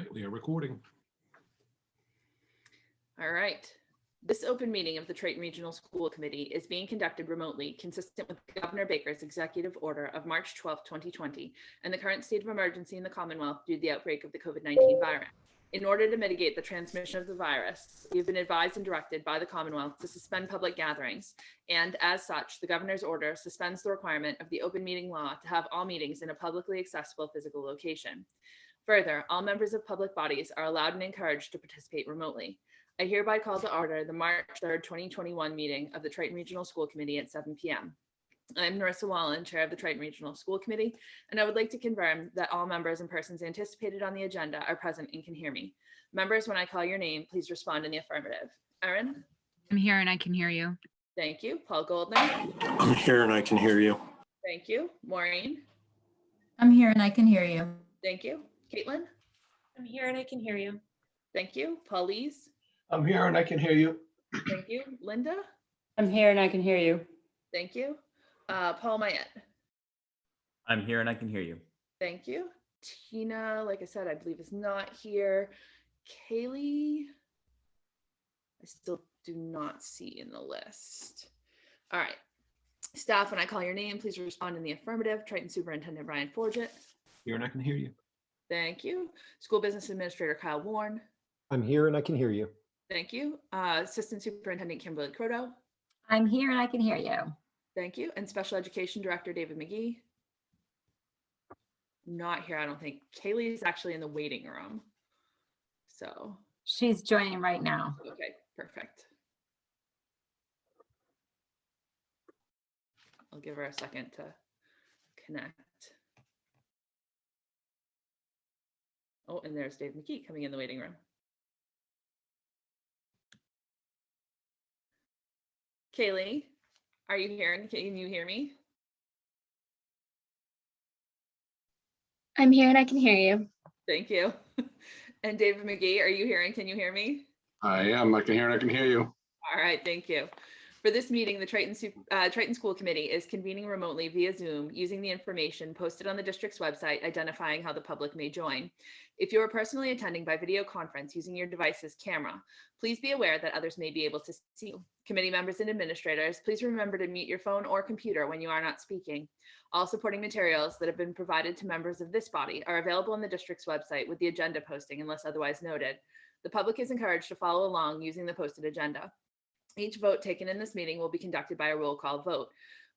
right, we are recording. All right. This open meeting of the Triton Regional School Committee is being conducted remotely, consistent with Governor Baker's executive order of March 12, 2020, and the current state of emergency in the Commonwealth due to the outbreak of the COVID-19 virus. In order to mitigate the transmission of the virus, we have been advised and directed by the Commonwealth to suspend public gatherings, and as such, the Governor's order suspends the requirement of the open meeting law to have all meetings in a publicly accessible physical location. Further, all members of public bodies are allowed and encouraged to participate remotely. I hereby call to order the March 3rd, 2021 meeting of the Triton Regional School Committee at 7 p.m. I'm Narissa Wallen, Chair of the Triton Regional School Committee, and I would like to confirm that all members and persons anticipated on the agenda are present and can hear me. Members, when I call your name, please respond in the affirmative. Erin? I'm here and I can hear you. Thank you. Paul Goldner? I'm here and I can hear you. Thank you. Maureen? I'm here and I can hear you. Thank you. Caitlin? I'm here and I can hear you. Thank you. Paulise? I'm here and I can hear you. Thank you. Linda? I'm here and I can hear you. Thank you. Paul Mayette? I'm here and I can hear you. Thank you. Tina, like I said, I believe is not here. Kaylee, I still do not see in the list. All right. Staff, when I call your name, please respond in the affirmative. Triton Superintendent Brian Forget. Here and I can hear you. Thank you. School Business Administrator Kyle Warren. I'm here and I can hear you. Thank you. Assistant Superintendent Kimberly Croto. I'm here and I can hear you. Thank you. And Special Education Director David McGee. Not here, I don't think. Kaylee is actually in the waiting room. So. She's joining right now. Okay, perfect. I'll give her a second to connect. Oh, and there's Dave McGee coming in the waiting room. Kaylee, are you here? Can you hear me? I'm here and I can hear you. Thank you. And David McGee, are you here and can you hear me? I am. I can hear and I can hear you. All right, thank you. For this meeting, the Triton School Committee is convening remotely via Zoom using the information posted on the district's website identifying how the public may join. If you are personally attending by video conference using your device's camera, please be aware that others may be able to see you. Committee members and administrators, please remember to mute your phone or computer when you are not speaking. All supporting materials that have been provided to members of this body are available on the district's website with the agenda posting unless otherwise noted. The public is encouraged to follow along using the posted agenda. Each vote taken in this meeting will be conducted by a roll call vote.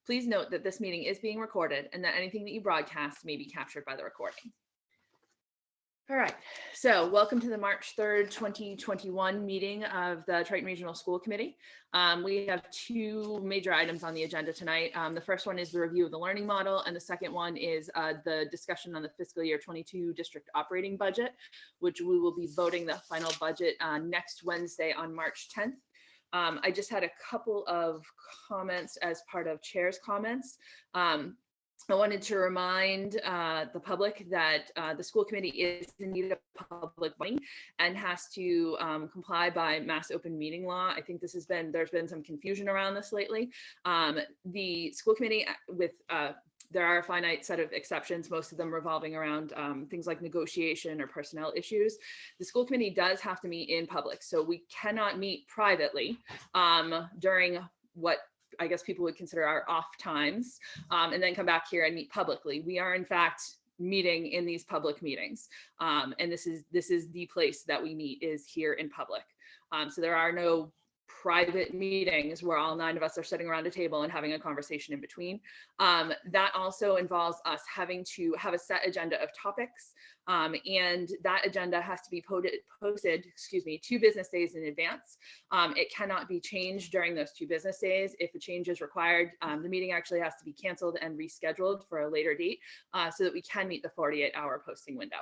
Please note that this meeting is being recorded and that anything that you broadcast may be captured by the recording. All right, so welcome to the March 3rd, 2021 meeting of the Triton Regional School Committee. We have two major items on the agenda tonight. The first one is the review of the learning model, and the second one is the discussion on the fiscal year 22 district operating budget, which we will be voting the final budget next Wednesday on March 10th. I just had a couple of comments as part of Chair's comments. I wanted to remind the public that the school committee is in need of public voting and has to comply by mass open meeting law. I think there's been some confusion around this lately. The school committee there are a finite set of exceptions, most of them revolving around things like negotiation or personnel issues. The school committee does have to meet in public, so we cannot meet privately during what I guess people would consider our off times, and then come back here and meet publicly. We are in fact meeting in these public meetings, and this is the place that we meet, is here in public. So there are no private meetings where all 9 of us are sitting around a table and having a conversation in between. That also involves us having to have a set agenda of topics, and that agenda has to be posted 2 business days in advance. It cannot be changed during those 2 business days. If a change is required, the meeting actually has to be canceled and rescheduled for a later date so that we can meet the 48-hour posting window.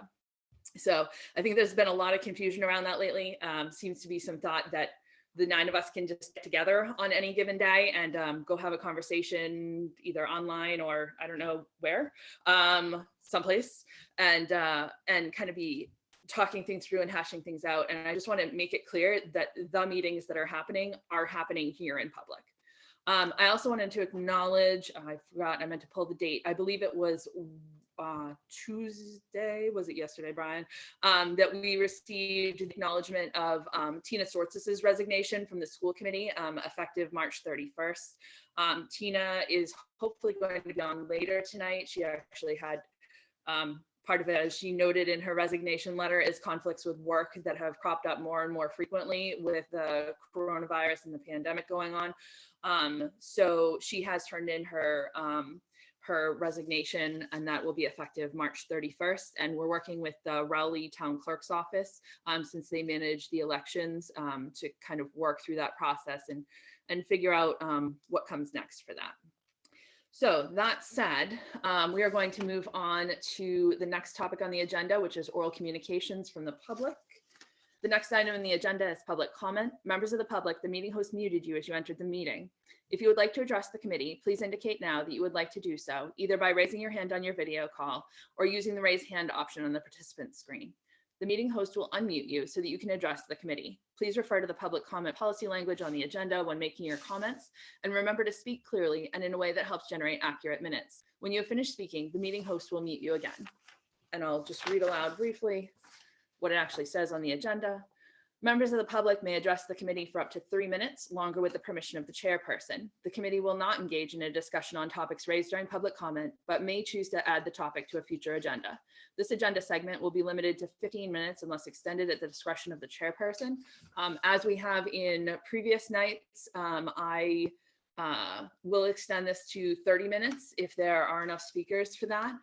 So I think there's been a lot of confusion around that lately. Seems to be some thought that the 9 of us can just get together on any given day and go have a conversation either online or I don't know where, someplace, and kind of be talking things through and hashing things out. And I just want to make it clear that the meetings that are happening here in public. I also wanted to acknowledge, I forgot, I meant to pull the date. I believe it was Tuesday, was it yesterday, Brian, that we received acknowledgement of Tina Sortzis's resignation from the school committee, effective March 31st. Tina is hopefully going to be on later tonight. She actually had part of it, as she noted in her resignation letter, is conflicts with work that have cropped up more and more frequently with the coronavirus and the pandemic going on. So she has turned in her resignation, and that will be effective March 31st. And we're working with the Rowley Town Clerk's office, since they manage the elections, to kind of work through that process and figure out what comes next for that. So that said, we are going to move on to the next topic on the agenda, which is oral communications from the public. The next item on the agenda is public comment. Members of the public, the meeting host muted you as you entered the meeting. If you would like to address the committee, please indicate now that you would like to do so, either by raising your hand on your video call or using the raise hand option on the participant screen. The meeting host will unmute you so that you can address the committee. Please refer to the public comment policy language on the agenda when making your comments, and remember to speak clearly and in a way that helps generate accurate minutes. When you have finished speaking, the meeting host will mute you again. And I'll just read aloud briefly what it actually says on the agenda. Members of the public may address the committee for up to 3 minutes, longer with the permission of the chairperson. The committee will not engage in a discussion on topics raised during public comment, but may choose to add the topic to a future agenda. This agenda segment will be limited to 15 minutes unless extended at the discretion of the chairperson. As we have in previous nights, I will extend this to 30 minutes if there are enough speakers for that.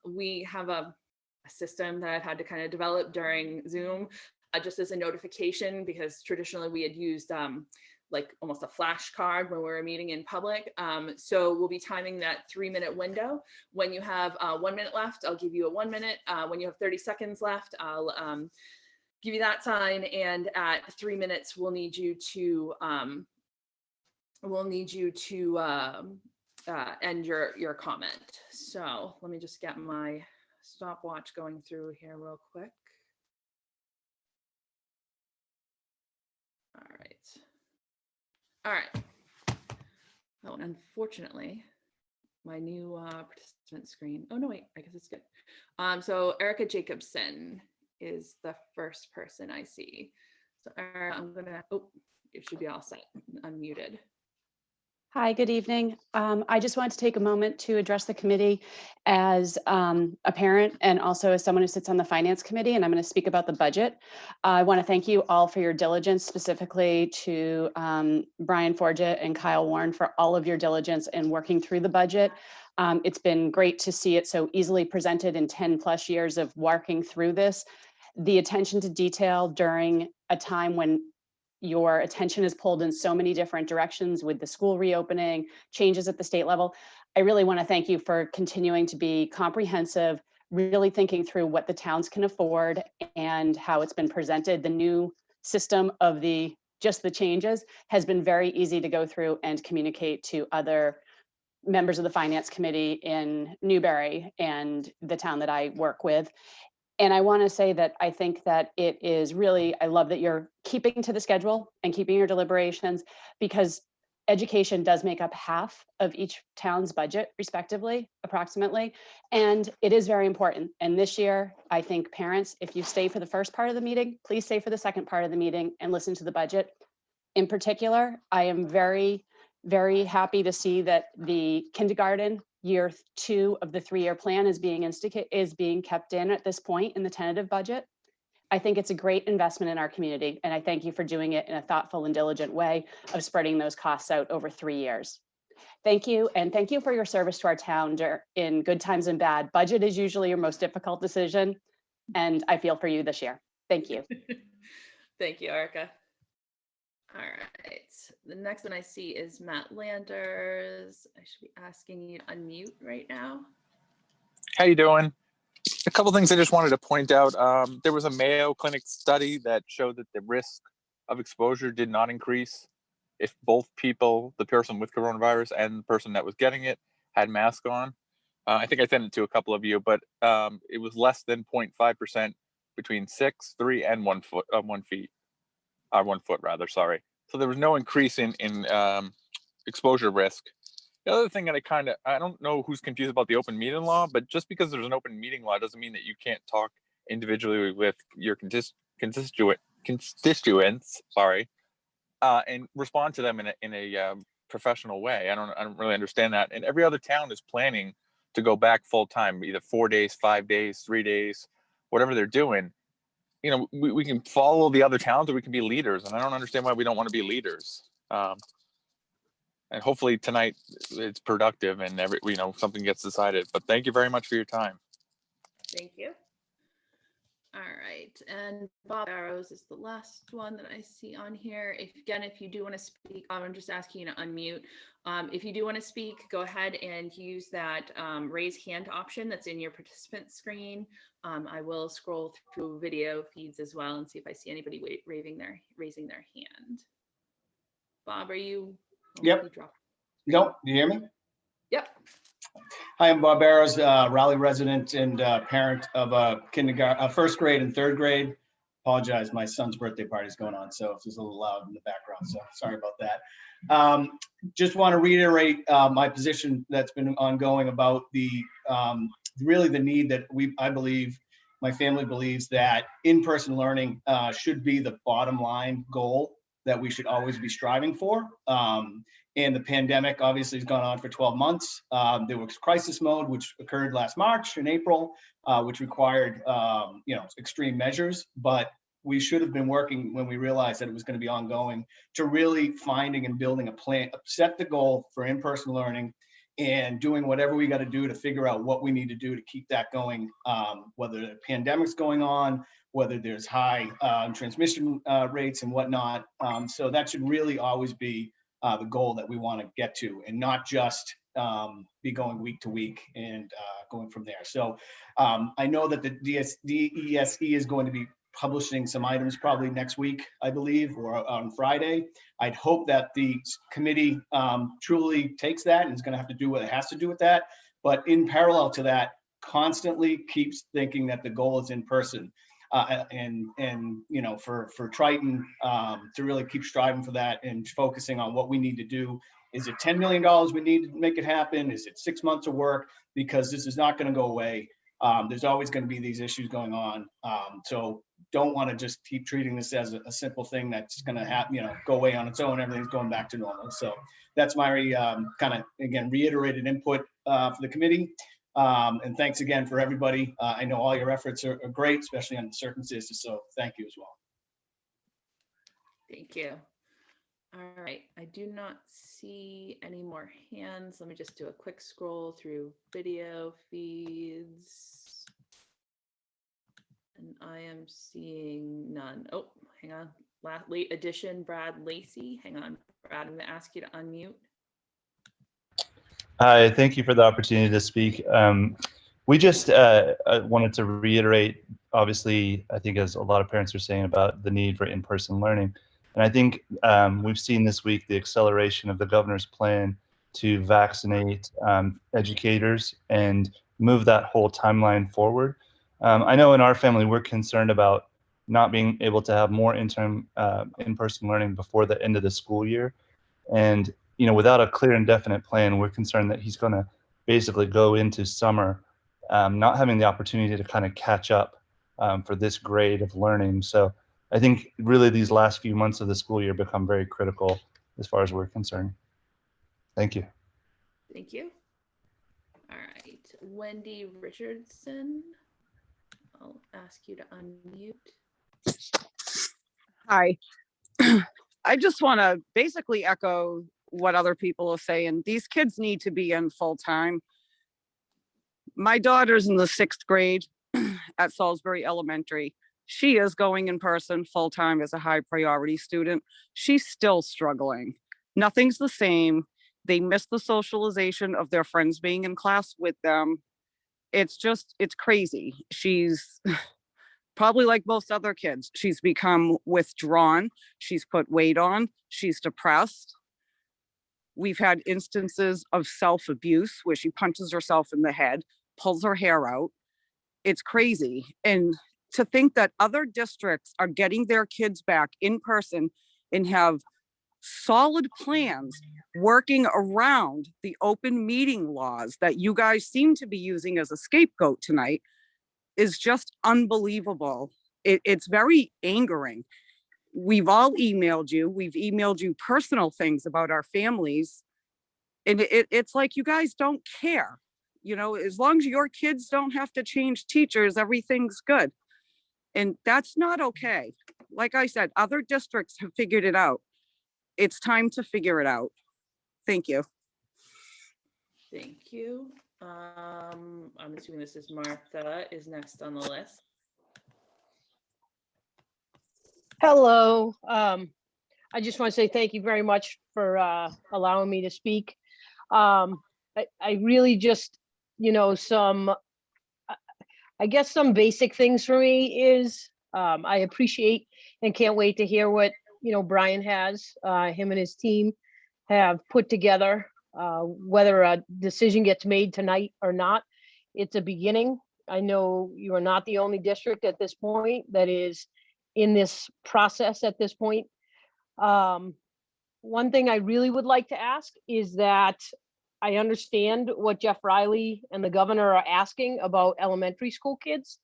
We have a system that I've had to kind of develop during Zoom, just as a notification, because traditionally we had used like almost a flashcard when we were meeting in public. So we'll be timing that 3-minute window. When you have 1 minute left, I'll give you a 1 minute. When you have 30 seconds left, I'll give you that sign. And at 3 minutes, we'll need you to end your comment. So let me just get my stopwatch going through here real quick. All right. Oh, unfortunately, my new participant screen. Oh, no, wait, I guess it's good. So Erica Jacobson is the first person I see. So I'm gonna, oh, it should be all set, unmuted. Hi, good evening. I just wanted to take a moment to address the committee as a parent and also as someone who sits on the finance committee, and I'm going to speak about the budget. I want to thank you all for your diligence, specifically to Brian Forget and Kyle Warren for all of your diligence in working through the budget. It's been great to see it so easily presented in 10 plus years of working through this. The attention to detail during a time when your attention is pulled in so many different directions with the school reopening, changes at the state level. I really want to thank you for continuing to be comprehensive, really thinking through what the towns can afford and how it's been presented. The new system of just the changes has been very easy to go through and communicate to other members of the finance committee in Newbury and the town that I work with. And I want to say that I think that it is really, I love that you're keeping to the schedule and keeping your deliberations, because education does make up half of each town's budget, respectively, approximately. And it is very important. And this year, I think parents, if you stay for the first part of the meeting, please stay for the second part of the meeting and listen to the budget. In particular, I am very, very happy to see that the kindergarten year 2 of the 3-year plan is being kept in at this point in the tentative budget. I think it's a great investment in our community, and I thank you for doing it in a thoughtful and diligent way of spreading those costs out over 3 years. Thank you, and thank you for your service to our town in good times and bad. Budget is usually your most difficult decision, and I feel for you this year. Thank you. Thank you, Erica. All right, the next one I see is Matt Landers. I should be asking you to unmute right now. How you doing? A couple things I just wanted to point out. There was a Mayo Clinic study that showed that the risk of exposure did not increase if both people, the person with coronavirus and the person that was getting it, had masks on. I think I sent it to a couple of you, but it was less than 0.5% between 6, 3, and 1 foot, 1 feet. 1 foot rather, sorry. So there was no increase in exposure risk The other thing that I don't know who's confused about the open meeting law, but just because there's an open meeting law doesn't mean that you can't talk individually with your constituents, sorry, and respond to them in a professional way. I don't really understand that. And every other town is planning to go back full time, either 4 days, 5 days, 3 days, whatever they're doing. You know, we can follow the other towns, or we can be leaders, and I don't understand why we don't want to be leaders. And hopefully tonight it's productive and something gets decided. But thank you very much for your time. Thank you. All right, and Bob Barrows is the last one that I see on here. If you do want to speak, I'm just asking you to unmute. If you do want to speak, go ahead and use that raise hand option that's in your participant screen. I will scroll through video feeds as well and see if I see anybody raising their hand. Bob, are you? Yep. Nope. Do you hear me? Yep. Hi, I'm Bob Barrows, Raleigh resident and parent of first grade and third grade. Apologize, my son's birthday party is going on, so if it's a little loud in the background, so sorry about that. Just want to reiterate my position that's been ongoing about the really the need that I believe, my family believes, that in-person learning should be the bottom line goal that we should always be striving for. And the pandemic obviously has gone on for 12 months. There was crisis mode, which occurred last March and April, which required extreme measures. But we should have been working, when we realized that it was going to be ongoing, to really finding and building a plan, set the goal for in-person learning, and doing whatever we got to do to figure out what we need to do to keep that going, whether the pandemic's going on, whether there's high transmission rates and whatnot. So that should really always be the goal that we want to get to, and not just be going week to week and going from there. So I know that the DESE is going to be publishing some items probably next week, I believe, or on Friday. I'd hope that the committee truly takes that and is going to have to do what it has to do with that. But in parallel to that, constantly keeps thinking that the goal is in person. And for Triton to really keep striving for that and focusing on what we need to do. Is it $10 million we need to make it happen? Is it 6 months of work? Because this is not going to go away. There's always going to be these issues going on. So don't want to just keep treating this as a simple thing that's going to happen, go away on its own. Everything's going back to normal. So that's my kind of, again, reiterated input for the committee. And thanks again for everybody. I know all your efforts are great, especially under the circumstances. So thank you as well. Thank you. All right, I do not see any more hands. Let me just do a quick scroll through video feeds. And I am seeing none. Oh, hang on. Late addition, Brad Lacey. Hang on, Brad, I'm gonna ask you to unmute. Hi, thank you for the opportunity to speak. We just wanted to reiterate, obviously, I think as a lot of parents are saying, about the need for in-person learning. And I think we've seen this week the acceleration of the governor's plan to vaccinate educators and move that whole timeline forward. I know in our family, we're concerned about not being able to have more in-person learning before the end of the school year. And without a clear and definite plan, we're concerned that he's going to basically go into summer not having the opportunity to kind of catch up for this grade of learning. So I think really these last few months of the school year become very critical as far as we're concerned. Thank you. Thank you. All right, Wendy Richardson, I'll ask you to unmute. Hi. I just want to basically echo what other people are saying. These kids need to be in full time. My daughter's in the 6th grade at Salisbury Elementary. She is going in person full time as a high priority student. She's still struggling. Nothing's the same. They miss the socialization of their friends being in class with them. It's crazy. She's probably like most other kids. She's become withdrawn. She's put weight on. She's depressed. We've had instances of self-abuse where she punches herself in the head, pulls her hair out. It's crazy. And to think that other districts are getting their kids back in person and have solid plans working around the open meeting laws that you guys seem to be using as a scapegoat tonight is just unbelievable. It's very angering. We've all emailed you. We've emailed you personal things about our families. And it's like you guys don't care. You know, as long as your kids don't have to change teachers, everything's good. And that's not okay. Like I said, other districts have figured it out. It's time to figure it out. Thank you. Thank you. I'm assuming this is Martha is next on the list. Hello. I just want to say thank you very much for allowing me to speak. I really just, you know, I guess some basic things for me is I appreciate and can't wait to hear what, you know, Brian has, him and his team have put together, whether a decision gets made tonight or not. It's a beginning. I know you are not the only district at this point that is in this process at this point. One thing I really would like to ask is that I understand what Jeff Riley and the governor are asking about elementary school kids,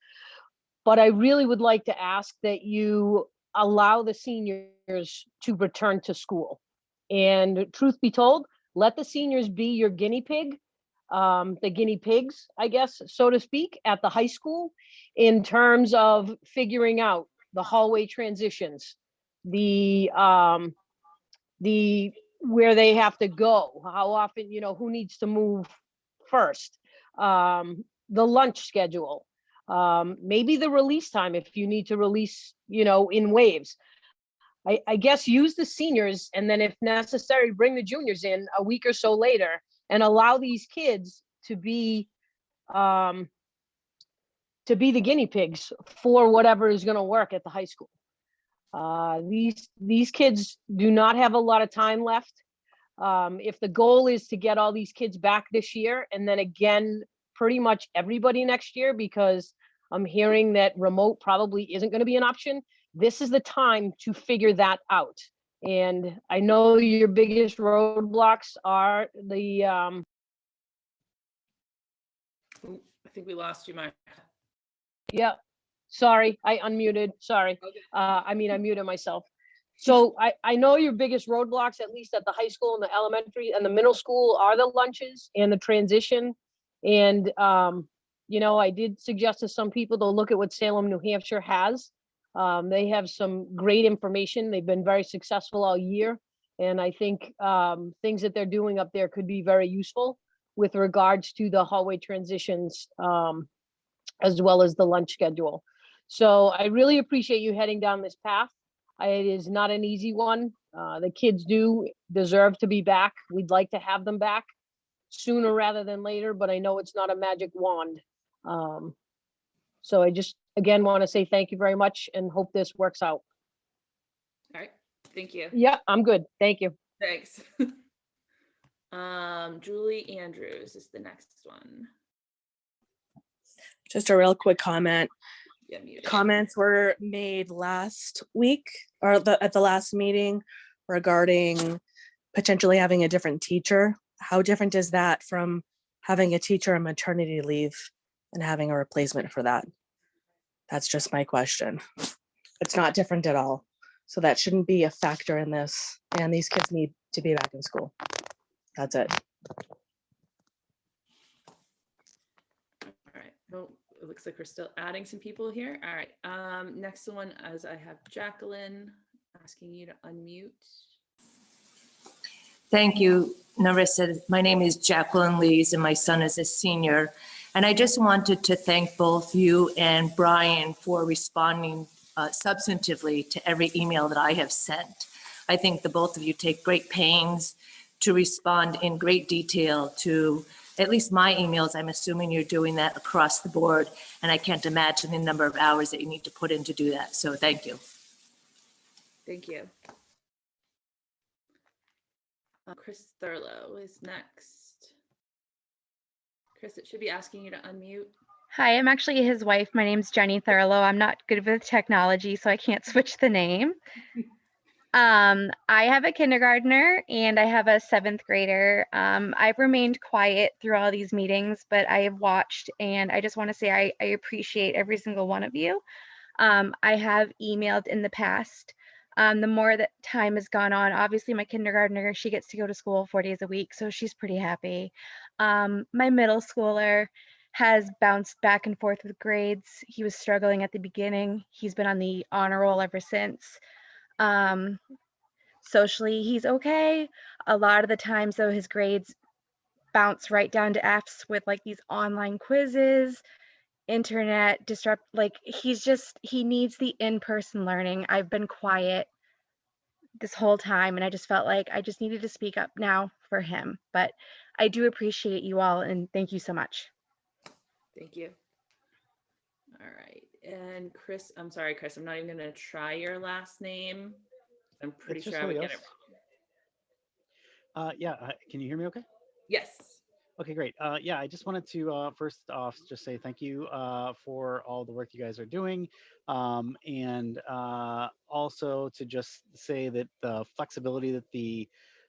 but I really would like to ask that you allow the seniors to return to school. And truth be told, let the seniors be your guinea pig, the guinea pigs, I guess, so to speak, at the high school in terms of figuring out the hallway transitions, the where they have to go, how often, you know, who needs to move first, the lunch schedule, maybe the release time if you need to release, you know, in waves. I guess use the seniors, and then if necessary, bring the juniors in a week or so later and allow these kids to be the guinea pigs for whatever is going to work at the high school. These kids do not have a lot of time left. If the goal is to get all these kids back this year, and then again, pretty much everybody next year, because I'm hearing that remote probably isn't going to be an option, this is the time to figure that out. And I know your biggest roadblocks are the I think we lost you, Mark. yeah, sorry, I unmuted, sorry. Okay. I mean, I muted myself. So I know your biggest roadblocks, at least at the high school and the elementary and the middle school, are the lunches and the transition. And, you know, I did suggest to some people to look at what Salem, New Hampshire has. They have some great information. They've been very successful all year. And I think things that they're doing up there could be very useful with regards to the hallway transitions, as well as the lunch schedule. So I really appreciate you heading down this path. It is not an easy one. The kids do deserve to be back. We'd like to have them back sooner rather than later, but I know it's not a magic wand. So I just, again, want to say thank you very much and hope this works out. All right, thank you. Yeah, I'm good. Thank you. Thanks. Julie Andrews is the next one. Just a real quick comment. Yeah, muted. Comments were made last week or at the last meeting regarding potentially having a different teacher. How different is that from having a teacher on maternity leave and having a replacement for that? That's just my question. It's not different at all. So that shouldn't be a factor in this. And these kids need to be back in school. That's it. All right. Well, it looks like we're still adding some people here. All right. Next one, as I have Jacqueline asking you to unmute. Thank you, Narissa. My name is Jacqueline Lees and my son is a senior. And I just wanted to thank both you and Brian for responding substantively to every email that I have sent. I think the both of you take great pains to respond in great detail to at least my emails. I'm assuming you're doing that across the board, and I can't imagine the number of hours that you need to put in to do that. So thank you. Thank you. Chris Thurlow is next. Chris, it should be asking you to unmute. Hi, I'm actually his wife. My name's Jenny Thurlow. I'm not good with technology, so I can't switch the name. I have a kindergartner and I have a 7th grader. I've remained quiet through all these meetings, but I have watched, and I just want to say I appreciate every single one of you. I have emailed in the past. The more that time has gone on, obviously my kindergartner, she gets to go to school 4 days a week, so she's pretty happy. My middle schooler has bounced back and forth with grades. He was struggling at the beginning. He's been on the honor roll ever since. Socially, he's okay. A lot of the times, though, his grades bounce right down to Fs with like these online quizzes, internet disrupt. Like he needs the in-person learning. I've been quiet this whole time, and I just felt like I just needed to speak up now for him. But I do appreciate you all, and thank you so much. Thank you. All right. And Chris, I'm sorry, Chris, I'm not even going to try your last name. I'm pretty It's just sure I would get Helios. it wrong. Yeah, can you hear me okay? Yes. Okay, great. Yeah, I just wanted to first off just say thank you for all the work you guys are doing. And also to just say that the flexibility that the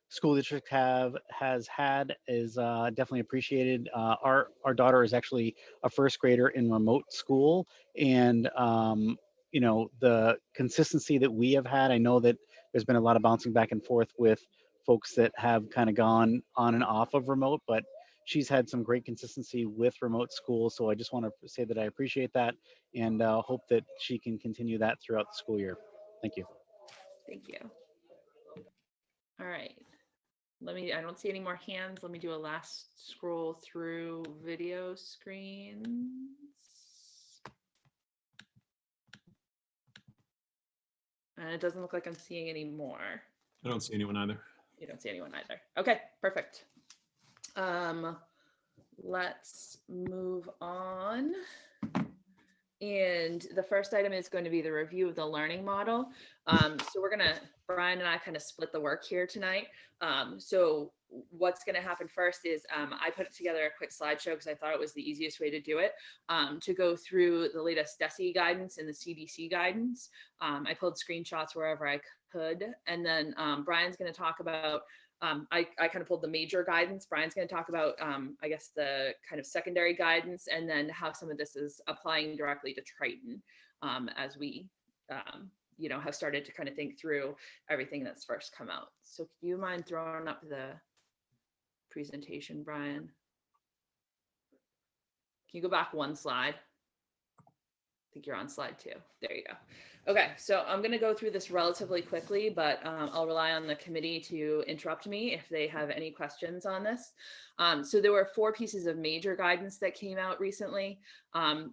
school district has had is definitely appreciated. Our daughter is actually a first grader in remote school, and you know, the consistency that we have had, I know that there's been a lot of bouncing back and forth with folks that have kind of gone on and off of remote, but she's had some great consistency with remote school. So I just want to say that I appreciate that, and hope that she can continue that throughout the school year. Thank you. Thank you. All right. I don't see any more hands. Let me do a last scroll through video screens. And it doesn't look like I'm seeing any more. I don't see anyone either. You don't see anyone either. Okay, perfect. Let's move on. And the first item is going to be the review of the learning model. So Brian and I kind of split the work here tonight. So what's going to happen first is I put together a quick slideshow because I thought it was the easiest way to do it, to go through the latest DESE guidance and the CDC guidance. I pulled screenshots wherever I could. And then Brian's going to talk about I kind of pulled the major guidance. Brian's going to talk about, I guess, the kind of secondary guidance, and then how some of this is applying directly to Triton as we, have started to kind of think through everything that's first come out. So do you mind throwing up the presentation, Brian? Can you go back one slide? I think you're on slide 2. There you go. Okay, so I'm going to go through this relatively quickly, but I'll rely on the committee to interrupt me if they have any questions on this. So there were 4 pieces of major guidance that came out recently.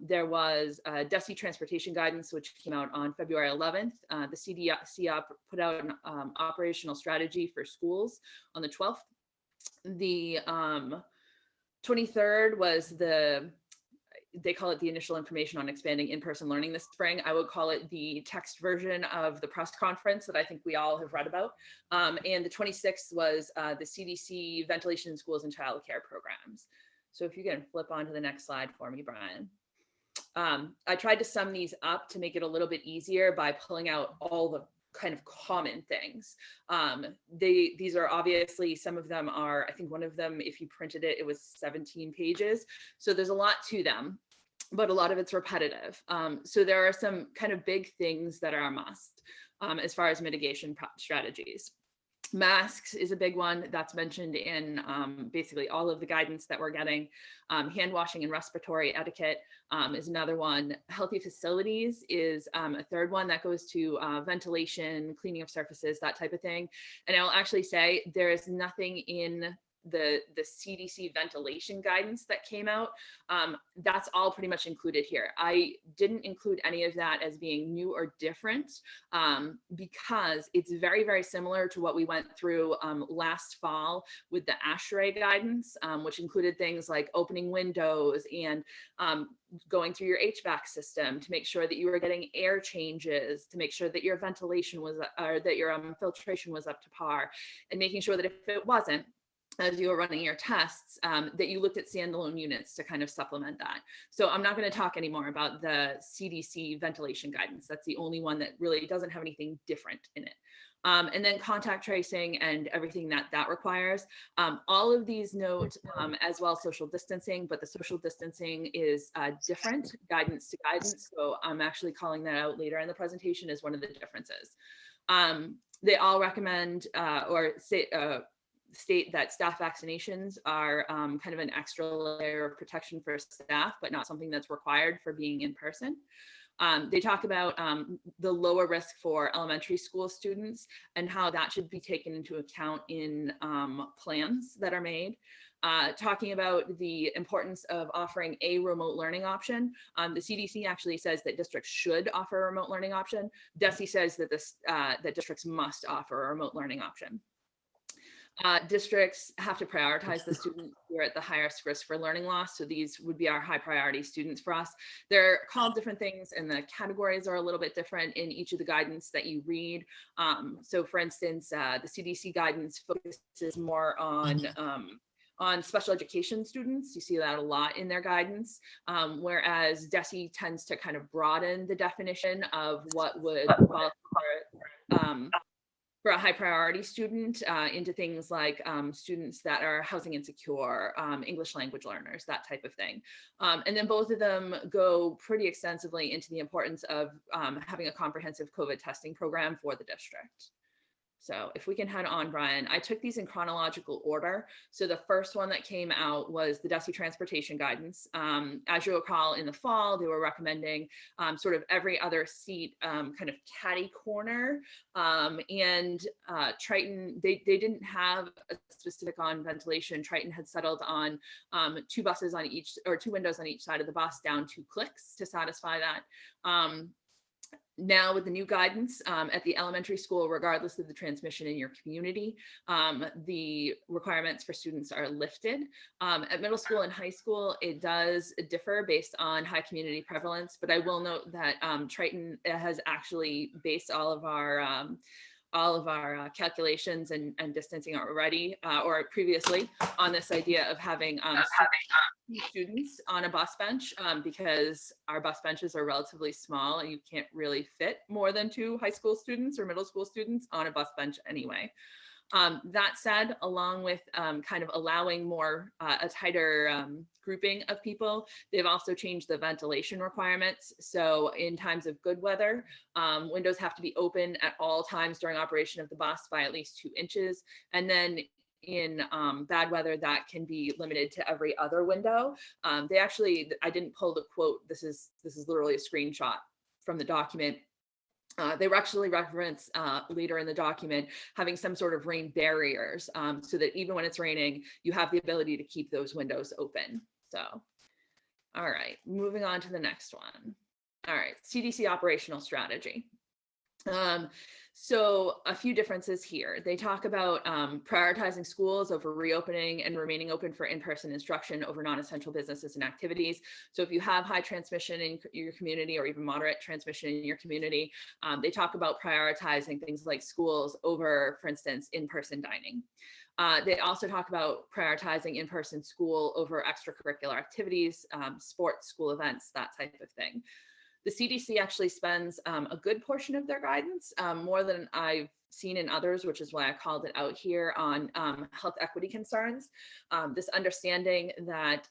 There was DESE transportation guidance, which came out on February 11th. The CDC put out an operational strategy for schools on the 12th. The 23rd was they call it the initial information on expanding in-person learning this spring. I would call it the text version of the press conference that I think we all have read about. And the 26th was the CDC ventilation in schools and childcare programs. So if you can flip on to the next slide for me, Brian. I tried to sum these up to make it a little bit easier by pulling out all the kind of common things. These are obviously, some of them are, I think one of them, if you printed it, it was 17 pages. So there's a lot to them, but a lot of it's repetitive. So there are some kind of big things that are a must as far as mitigation strategies. Masks is a big one that's mentioned in basically all of the guidance that we're getting. Hand washing and respiratory etiquette is another one. Healthy facilities is a third one that goes to ventilation, cleaning of surfaces, that type of thing. And I'll actually say there is nothing in the CDC ventilation guidance that came out. That's all pretty much included here. I didn't include any of that as being new or different because it's very, very similar to what we went through last fall with the ASHRAE guidance, which included things like opening windows and going through your HVAC system to make sure that you were getting air changes, to make sure that your ventilation was, or that your filtration was up to par, and making sure that if it wasn't, as you were running your tests, that you looked at standalone units to kind of supplement that. So I'm not going to talk anymore about the CDC ventilation guidance. That's the only one that really doesn't have anything different in it. And then contact tracing and everything that requires. All of these note as well social distancing, but the social distancing is different guidance to guidance. So I'm actually calling that out later in the presentation as one of the differences. They all recommend state that staff vaccinations are kind of an extra layer of protection for staff, but not something that's required for being in person. They talk about the lower risk for elementary school students and how that should be taken into account in plans that are made. Talking about the importance of offering a remote learning option. The CDC actually says that districts should offer a remote learning option. DESE says that that districts must offer a remote learning option. Districts have to prioritize the students who are at the highest risk for learning loss. So these would be our high priority students for us. They're called different things and the categories are a little bit different in each of the guidance that you read. So for instance, the CDC guidance focuses more on special education students. You see that a lot in their guidance, whereas DESE tends to kind of broaden the definition of what would qualify for a high priority student into things like students that are housing insecure, English language learners, that type of thing. And then both of them go pretty extensively into the importance of having a comprehensive COVID testing program for the district. So if we can head on, Brian, I took these in chronological order. So the first one that came out was the DESE transportation guidance. As you'll recall, in the fall, they were recommending sort of every other seat kind of catty corner. And Triton, they didn't have a specific on ventilation. Triton had settled on two buses on each, or two windows on each side of the bus, down 2 clicks to satisfy that. Now with the new guidance at the elementary school, regardless of the transmission in your community, the requirements for students are lifted. At middle school and high school, it does differ based on high community prevalence, but I will note that Triton has actually based all of our calculations and distancing already or previously on this idea of having students on a bus bench because our bus benches are relatively small and you can't really fit more than 2 high school students or middle school students on a bus bench anyway. That said, along with kind of allowing more a tighter grouping of people, they've also changed the ventilation requirements. So in times of good weather, windows have to be open at all times during operation of the bus by at least 2 inches. And then in bad weather, that can be limited to every other window. They actually, I didn't pull the quote. This is literally a screenshot from the document. They actually reference later in the document having some sort of rain barriers so that even when it's raining, you have the ability to keep those windows open. So, all right, moving on to the next one. All right, CDC Operational Strategy. So a few differences here. They talk about prioritizing schools over reopening and remaining open for in-person instruction over non-essential businesses and activities. So if you have high transmission in your community or even moderate transmission in your community, they talk about prioritizing things like schools over, for instance, in-person dining. They also talk about prioritizing in-person school over extracurricular activities, sports, school events, that type of thing. The CDC actually spends a good portion of their guidance, more than I've seen in others, which is why I called it out here, on health equity concerns. This understanding that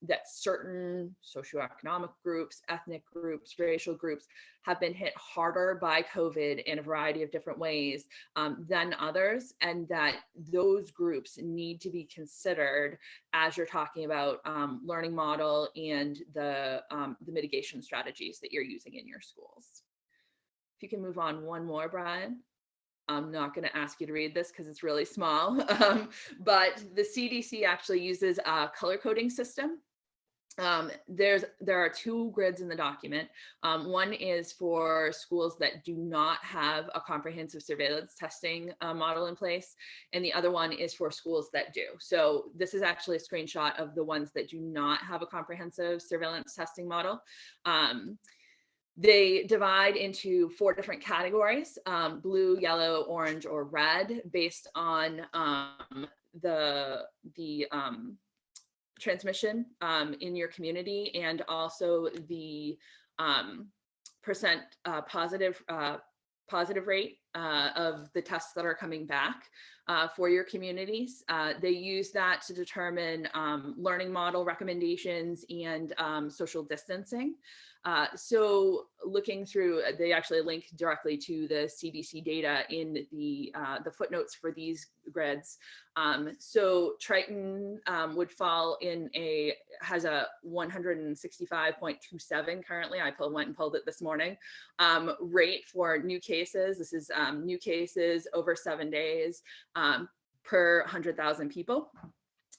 that certain socioeconomic groups, ethnic groups, racial groups have been hit harder by COVID in a variety of different ways than others, and that those groups need to be considered as you're talking about learning model and the mitigation strategies that you're using in your schools. If you can move on one more, Brian. I'm not going to ask you to read this because it's really small, but the CDC actually uses a color coding system. There are 2 grids in the document. One is for schools that do not have a comprehensive surveillance testing model in place, and the other one is for schools that do. So this is actually a screenshot of the ones that do not have a comprehensive surveillance testing model. They divide into 4 different categories, blue, yellow, orange, or red, based on transmission in your community, and also the percent positive rate of the tests that are coming back for your communities. They use that to determine learning model recommendations and social distancing. So looking through, they actually link directly to the CDC data in the footnotes for these grids. So Triton would fall in has a 165.27 currently. I went and pulled it this morning. Rate for new cases. This is new cases over 7 days per 100,000 people.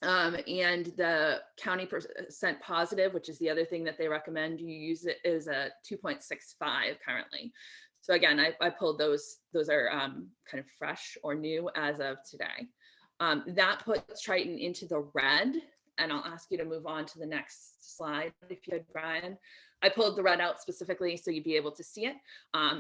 And the county percent positive, which is the other thing that they recommend you use, it is a 2.65 currently. So again, I pulled those are kind of fresh or new as of today. That puts Triton into the red, and I'll ask you to move on to the next slide if you had, Brian. I pulled the red out specifically so you'd be able to see it.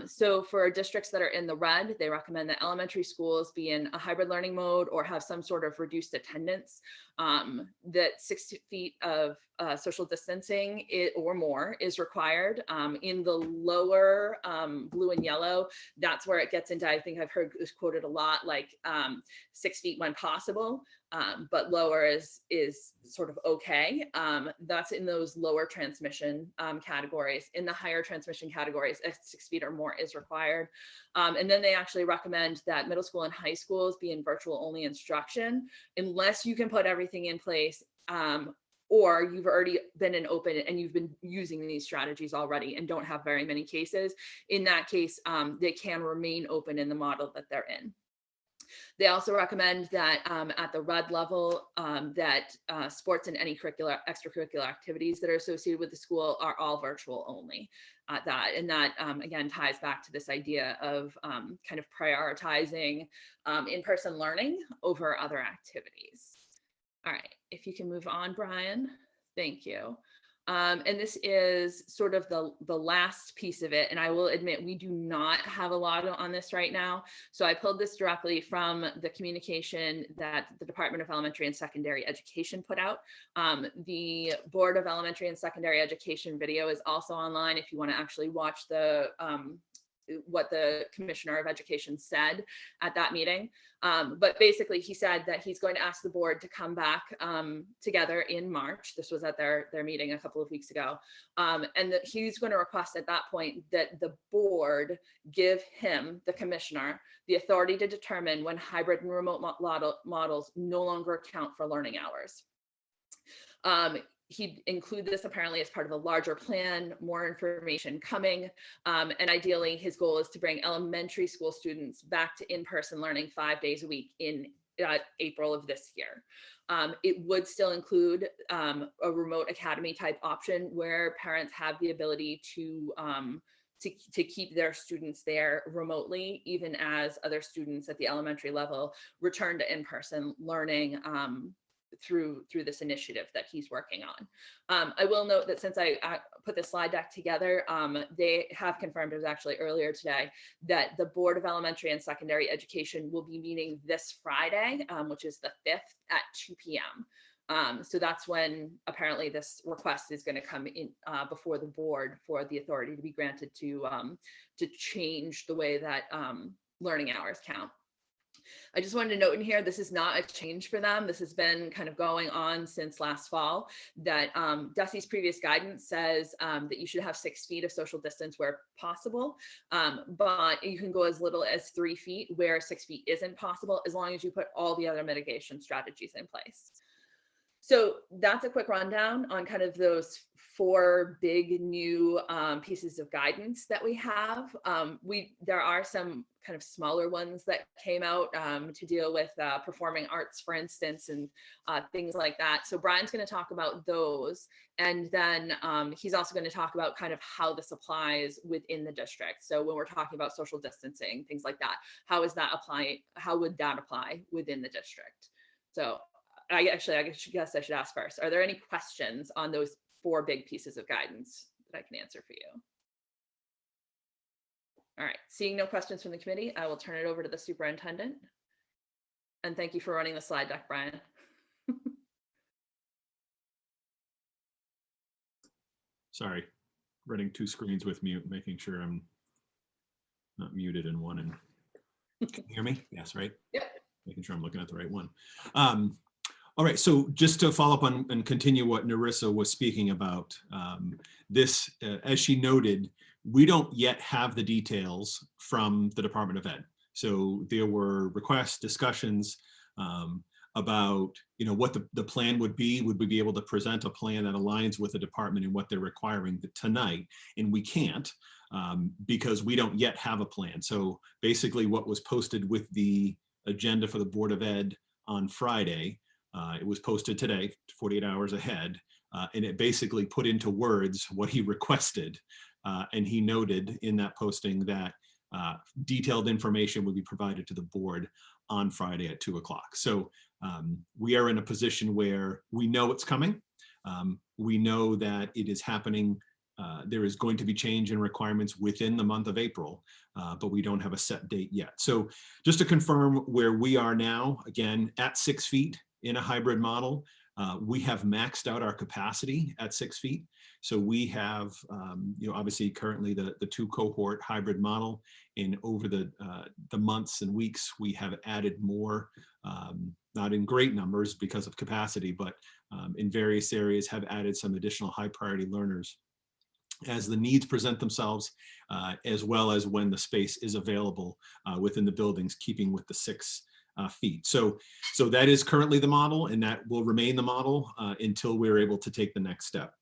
So for districts that are in the red, they recommend that elementary schools be in a hybrid learning mode or have some sort of reduced attendance, that 6 feet of social distancing or more is required. In the lower blue and yellow, that's where it gets into, I think I've heard this quoted a lot, like 6 feet when possible, but lower is sort of okay. That's in those lower transmission categories. In the higher transmission categories, 6 feet or more is required. And then they actually recommend that middle school and high schools be in virtual only instruction, unless you can put everything in place, or you've already been in open and you've been using these strategies already and don't have very many cases. In that case, they can remain open in the model that they're in. They also recommend that at the red level, that sports and any extracurricular activities that are associated with the school are all virtual only. And that again ties back to this idea of kind of prioritizing in-person learning over other activities. All right, if you can move on, Brian. Thank you. And this is sort of the last piece of it. And I will admit, we do not have a lot on this right now. So I pulled this directly from the communication that the Department of Elementary and Secondary Education put out. The Board of Elementary and Secondary Education video is also online if you want to actually watch what the Commissioner of Education said at that meeting. But basically he said that he's going to ask the board to come back together in March. This was at their meeting a couple of weeks ago. And that he's going to request at that point that the board give him, the commissioner, the authority to determine when hybrid and remote models no longer account for learning hours. He'd include this apparently as part of a larger plan, more information coming. And ideally, his goal is to bring elementary school students back to in-person learning 5 days a week in April of this year. It would still include a remote academy type option where parents have the ability to keep their students there remotely, even as other students at the elementary level return to in-person learning through this initiative that he's working on. I will note that since I put the slide deck together, they have confirmed, it was actually earlier today, that the Board of Elementary and Secondary Education will be meeting this Friday, which is the 5th at 2 p.m. So that's when apparently this request is going to come in before the board for the authority to be granted to change the way that learning hours count. I just wanted to note in here, this is not a change for them. This has been kind of going on since last fall, that DESE's previous guidance says that you should have 6 feet of social distance where possible, but you can go as little as 3 feet where 6 feet isn't possible, as long as you put all the other mitigation strategies in place. So that's a quick rundown on kind of those 4 big new pieces of guidance that we have. There are some kind of smaller ones that came out to deal with performing arts, for instance, and things like that. So Brian's going to talk about those, and then he's also going to talk about kind of how this applies within the district. So when we're talking about social distancing, things like that, how would that apply within the district? So I guess I should ask first, are there any questions on those 4 big pieces of guidance that I can answer for you? All right, seeing no questions from the committee, I will turn it over to the superintendent. And thank you for running the slide deck, Brian. Sorry, running two screens with mute, making sure I'm not muted in one. And can you hear me? Yes, right? Yep. Making sure I'm looking at the right one. All right, so just to follow up on and continue what Narissa was speaking about, this, as she noted, we don't yet have the details from the Department of Ed. So there were requests, discussions about, you know, what the plan would be. Would we be able to present a plan that aligns with the department and what they're requiring tonight? And we can't because we don't yet have a plan. So basically what was posted with the agenda for the Board of Ed on Friday, it was posted today, 48 hours ahead, and it basically put into words what he requested. And he noted in that posting that detailed information would be provided to the board on Friday at 2 o'clock. So we are in a position where we know it's coming. We know that it is happening. There is going to be change in requirements within the month of April, but we don't have a set date yet. So just to confirm where we are now, again, at 6 feet in a hybrid model, we have maxed out our capacity at 6 feet. So we have, you know, obviously currently the 2 cohort hybrid model, and over the months and weeks, we have added more, not in great numbers because of capacity, but in various areas have added some additional high priority learners as the needs present themselves, as well as when the space is available within the buildings, keeping with the 6 feet. So that is currently the model, and that will remain the model until we're able to take the next step.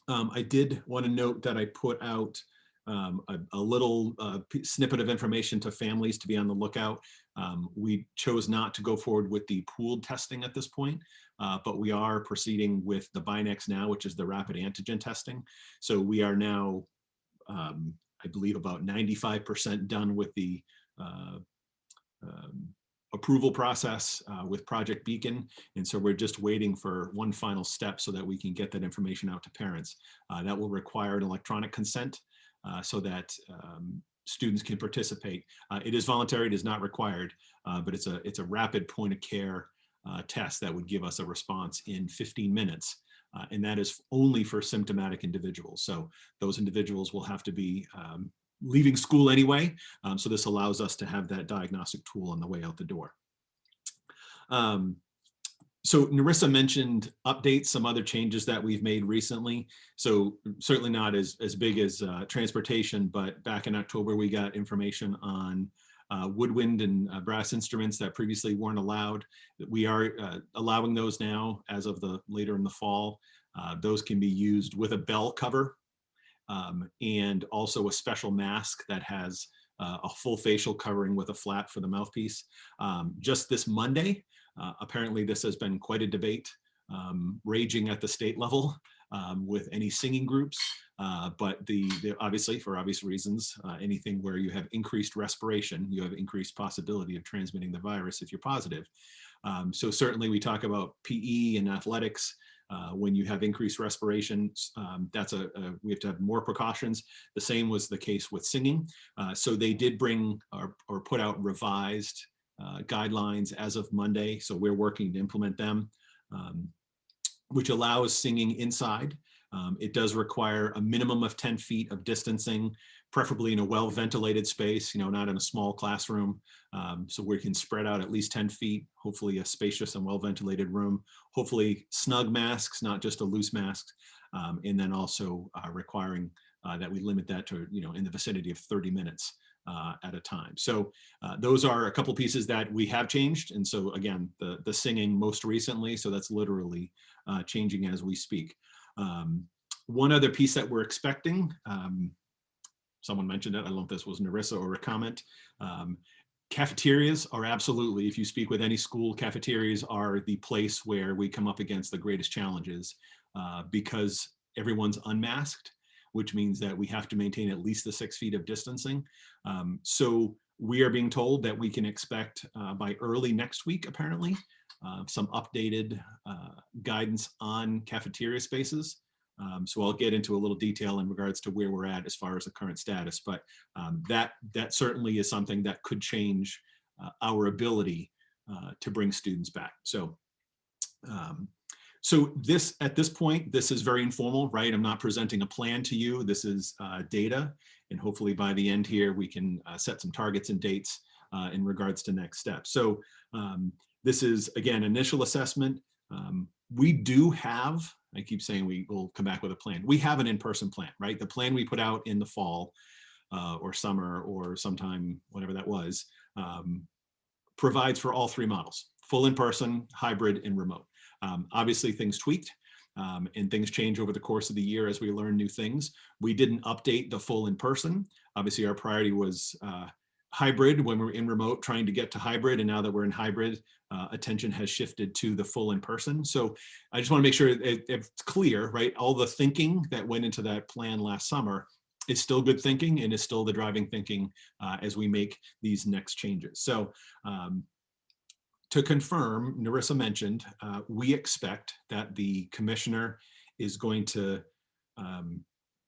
I did want to note that I put out a little snippet of information to families to be on the lookout. We chose not to go forward with the pooled testing at this point, but we are proceeding with the Binex now, which is the rapid antigen testing. So we are now, I believe, about 95% done with the approval process with Project Beacon. And so we're just waiting for one final step so that we can get that information out to parents. That will require an electronic consent so that students can participate. It is voluntary, it is not required, but it's a rapid point of care test that would give us a response in 15 minutes. And that is only for symptomatic individuals. So those individuals will have to be leaving school anyway. So this allows us to have that diagnostic tool on the way out the door. So Narissa mentioned updates, some other changes that we've made recently. So certainly not as big as transportation, but back in October, we got information on woodwind and brass instruments that previously weren't allowed. We are allowing those now as of later in the fall. Those can be used with a bell cover and also a special mask that has a full facial covering with a flap for the mouthpiece. Just this Monday, apparently this has been quite a debate raging at the state level with any singing groups, but obviously for obvious reasons, anything where you have increased respiration, you have increased possibility of transmitting the virus if you're positive. So certainly we talk about PE and athletics. When you have increased respiration, we have to have more precautions. The same was the case with singing. So they did bring or put out revised guidelines as of Monday. So we're working to implement them, which allows singing inside. It does require a minimum of 10 feet of distancing, preferably in a well-ventilated space, not in a small classroom. So we can spread out at least 10 feet, hopefully a spacious and well-ventilated room, hopefully snug masks, not just a loose mask. And then also requiring that we limit that to, in the vicinity of 30 minutes at a time. So those are a couple pieces that we have changed. And so again, the singing most recently, so that's literally changing as we speak. One other piece that we're expecting, someone mentioned it, I don't know if this was Narissa or a comment. Cafeterias are absolutely, if you speak with any school, cafeterias are the place where we come up against the greatest challenges because everyone's unmasked, which means that we have to maintain at least the 6 feet of distancing. So we are being told that we can expect by early next week, apparently, some updated guidance on cafeteria spaces. So I'll get into a little detail in regards to where we're at as far as the current status, but that certainly is something that could change our ability bring students back. So so at this point, this is very informal, right? I'm not presenting a plan to you. This is data. And hopefully by the end here, we can set some targets and dates in regards to next steps. So this is, again, initial assessment. We do have, I keep saying we will come back with a plan. We have an in-person plan, right? The plan we put out in the fall or summer or sometime, whatever that was, provides for all three models: full in-person, hybrid, and remote. Obviously, things tweaked and things change over the course of the year as we learn new things. We didn't update the full in-person. Obviously, our priority was hybrid when we were in remote, trying to get to hybrid. And now that we're in hybrid, attention has shifted to the full in-person. So I just want to make sure it's clear, right? All the thinking that went into that plan last summer is still good thinking and is still the driving thinking as we make these next changes. So to confirm, Narissa mentioned, we expect that the commissioner is going to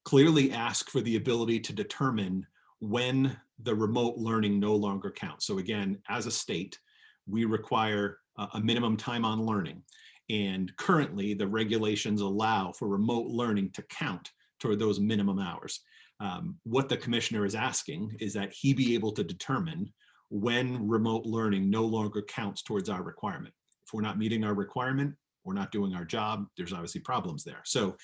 clearly ask for the ability to determine when the remote learning no longer counts. So again, as a state, we require a minimum time on learning. And currently the regulations allow for remote learning to count toward those minimum hours. What the commissioner is asking is that he be able to determine when remote learning no longer counts towards our requirement. If we're not meeting our requirement, we're not doing our job, there's obviously problems there. So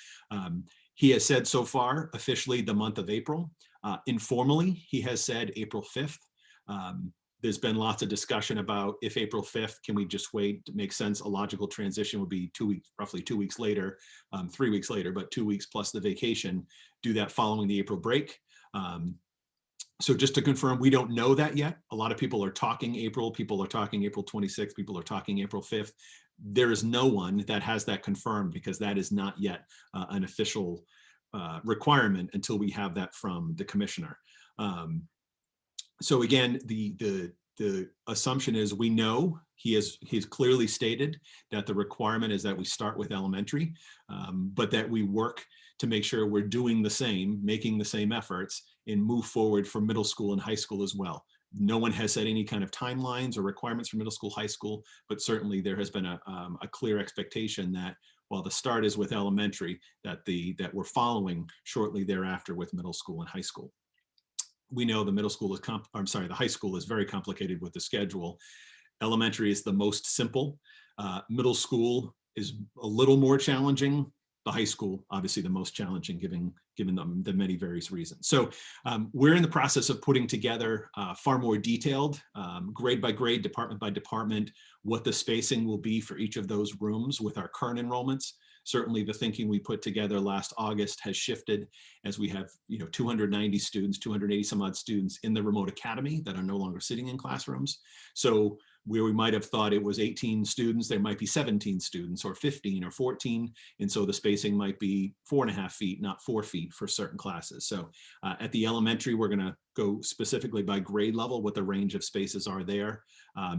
he has said so far, officially the month of April. Informally, he has said April 5th. There's been lots of discussion about if April 5th, can we just wait? It makes sense. A logical transition would be 2 weeks, roughly 2 weeks later, 3 weeks later, but 2 weeks plus the vacation, do that following the April break. So just to confirm, we don't know that yet. A lot of people are talking April, people are talking April 26th, people are talking April 5th. There is no one that has that confirmed because that is not yet an official requirement until we have that from the commissioner. So again, the assumption is we know he's clearly stated that the requirement is that we start with elementary, but that we work to make sure we're doing the same, making the same efforts, and move forward for middle school and high school as well. No one has set any kind of timelines or requirements for middle school, high school, but certainly there has been a clear expectation that while the start is with elementary, that we're following shortly thereafter with middle school and high school. We know the middle school is, the high school is very complicated with the schedule. Elementary is the most simple. Middle school is a little more challenging. The high school, obviously the most challenging given the many various reasons. So we're in the process of putting together far more detailed, grade by grade, department by department, what the spacing will be for each of those rooms with our current enrollments. Certainly the thinking we put together last August has shifted as we have 290 students, 280 some odd students in the remote academy that are no longer sitting in classrooms. So where we might have thought it was 18 students, there might be 17 students or 15 or 14. And so the spacing might be 4.5 feet, not 4 feet for certain classes. So at the elementary, we're gonna go specifically by grade level, what the range of spaces are there.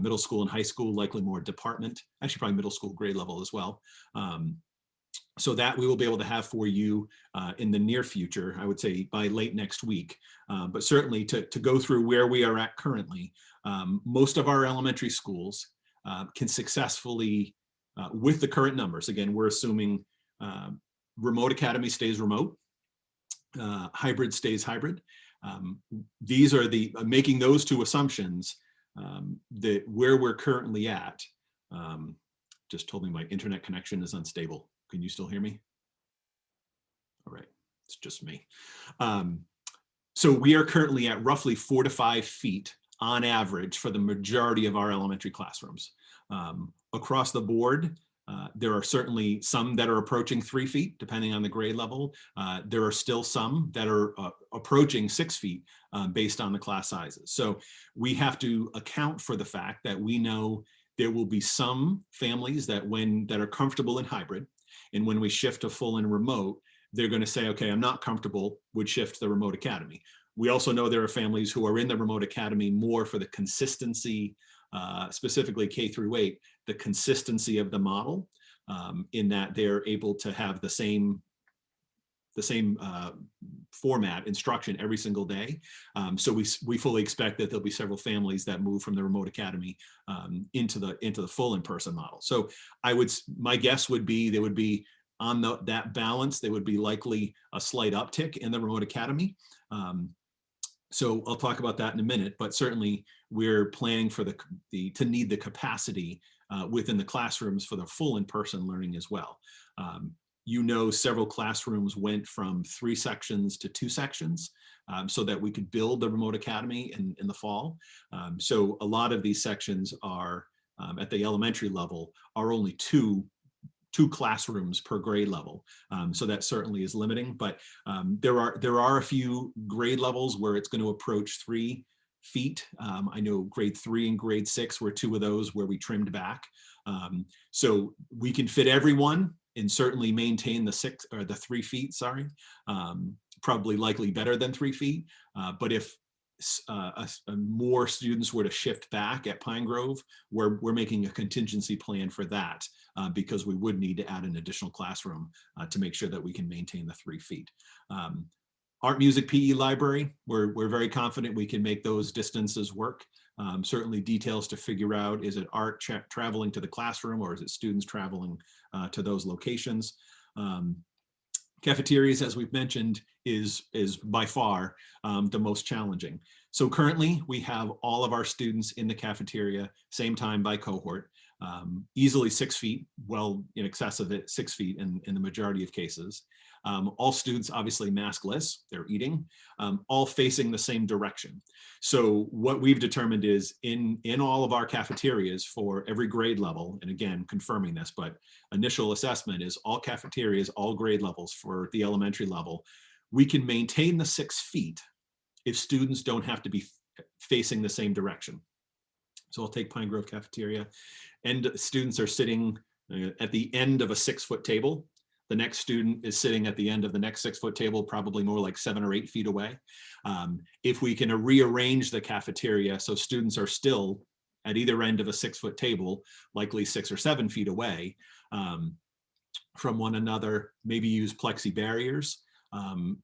Middle school and high school, likely more department, actually probably middle school grade level as well. So that we will be able to have for you in the near future, I would say by late next week. But certainly to go through where we are at currently, most of our elementary schools can successfully, with the current numbers, again, we're assuming remote academy stays remote, hybrid stays hybrid. These are making those two assumptions that where we're currently at, just told me my internet connection is unstable. Can you still hear me? All right, it's just me. So we are currently at roughly 4 to 5 feet on average for the majority of our elementary classrooms. Across the board, there are certainly some that are approaching 3 feet, depending on the grade level. There are still some that are approaching 6 feet based on the class sizes. So we have to account for the fact that we know there will be some families that are comfortable in hybrid. And when we shift to full and remote, they're going to say, okay, I'm not comfortable, would shift to the remote academy. We also know there are families who are in the remote academy more for the consistency, specifically K through 8, the consistency of the model in that they're able to have the same format instruction every single day. So we fully expect that there'll be several families that move from the remote academy into the full in-person model. So my guess would be there would be on that balance, there would be likely a slight uptick in the remote academy. So I'll talk about that in a minute, but certainly we're planning for to need the capacity within the classrooms for the full in-person learning as well. Several classrooms went from 3 sections to 2 sections so that we could build the remote academy in the fall. So a lot of these sections are at the elementary level are only two classrooms per grade level. So that certainly is limiting, but there are a few grade levels where it's going to approach 3 feet. I know grade 3 and grade 6 were 2 of those where we trimmed back. So we can fit everyone and certainly maintain the 3 feet, probably likely better than 3 feet. But if more students were to shift back at Pine Grove, we're making a contingency plan for that because we would need to add an additional classroom to make sure that we can maintain the 3 feet. Art, music, PE, library, we're very confident we can make those distances work. Certainly details to figure out, is it art traveling to the classroom or is it students traveling to those locations? Cafeterias, as we've mentioned, is by far the most challenging. So currently we have all of our students in the cafeteria, same time by cohort, easily 6 feet, well in excess of it, 6 feet in the majority of cases. All students obviously maskless, they're eating, all facing the same direction. So what we've determined is in all of our cafeterias for every grade level, and again, confirming this, but initial assessment is all cafeterias, all grade levels for the elementary level, we can maintain the 6 feet if students don't have to be facing the same direction. So I'll take Pine Grove Cafeteria, and students are sitting at the end of a 6-foot table. The next student is sitting at the end of the next 6-foot table, probably more like 7 or 8 feet away. If we can rearrange the cafeteria so students are still at either end of a 6-foot table, likely 6 or 7 feet away from one another, maybe use plexi barriers,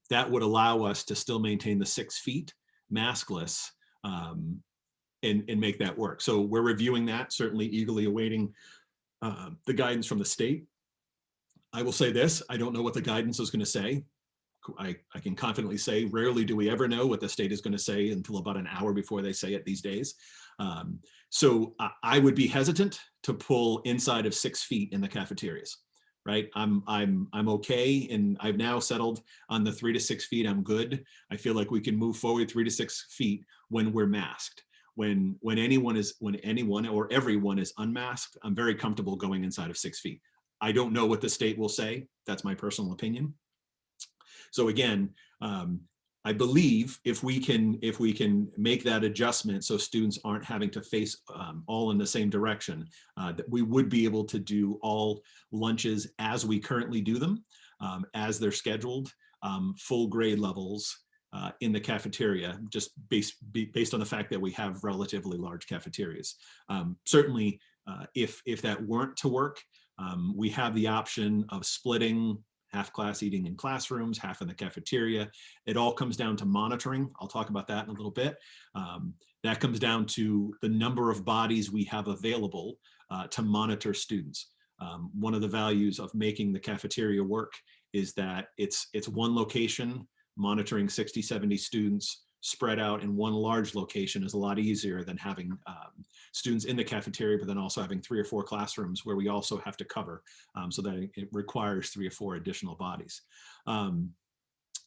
that would allow us to still maintain the 6 feet maskless and make that work. So we're reviewing that, certainly eagerly awaiting the guidance from the state. I will say this, I don't know what the guidance is going to say. I can confidently say, rarely do we ever know what the state is going to say until about an hour before they say it these days. So I would be hesitant to pull inside of 6 feet in the cafeterias, right? I'm okay, and I've now settled on the 3 to 6 feet. I'm good. I feel like we can move forward 3 to 6 feet when we're masked. When anyone or everyone is unmasked, I'm very comfortable going inside of 6 feet. I don't know what the state will say. That's my personal opinion. So again, I believe if we can make that adjustment so students aren't having to face all in the same direction, that we would be able to do all lunches as we currently do them, as they're scheduled, full grade levels in the cafeteria, just based on the fact that we have relatively large cafeterias. Certainly, if that weren't to work, we have the option of splitting half class eating in classrooms, half in the cafeteria. It all comes down to monitoring. I'll talk about that in a little bit. That comes down to the number of bodies we have available to monitor students. One of the values of making the cafeteria work is that it's one location, monitoring 60, 70 students spread out in one large location is a lot easier than having students in the cafeteria, but then also having 3 or 4 classrooms where we also have to cover, so that it requires 3 or 4 additional bodies.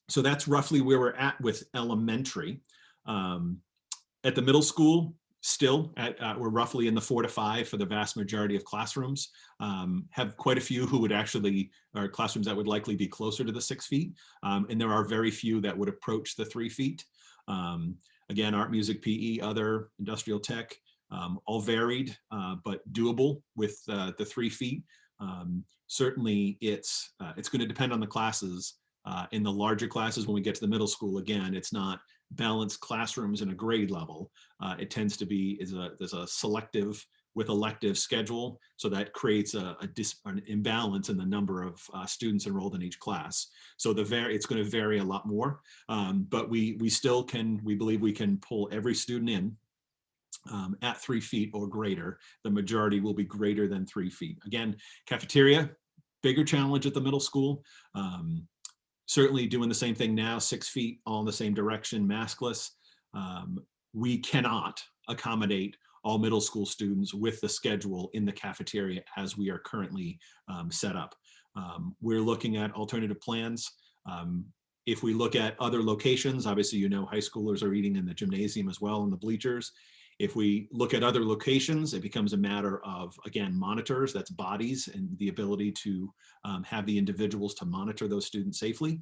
So that's roughly where we're at with elementary. At the middle school, still we're roughly in the 4 to 5 for the vast majority of classrooms. Have quite a few who would actually, are classrooms that would likely be closer to the 6 feet. And there are very few that would approach the 3 feet. Again, art, music, PE, other, industrial tech, all varied, but doable with the 3 feet. Certainly it's going to depend on the classes. In the larger classes, when we get to the middle school, again, it's not balanced classrooms in a grade level. It tends to be, there's a selective with elective schedule. So that creates an imbalance in the number of students enrolled in each class. So it's going to vary a lot more, but we believe we can pull every student in at 3 feet or greater. The majority will be greater than 3 feet. Again, cafeteria, bigger challenge at the middle school. Certainly doing the same thing now, 6 feet, all in the same direction, maskless. We cannot accommodate all middle school students with the schedule in the cafeteria as we are currently set up. We're looking at alternative plans. If we look at other locations, obviously, high schoolers are eating in the gymnasium as well, in the bleachers. If we look at other locations, it becomes a matter of, again, monitors, that's bodies, and the ability to have the individuals to monitor those students safely.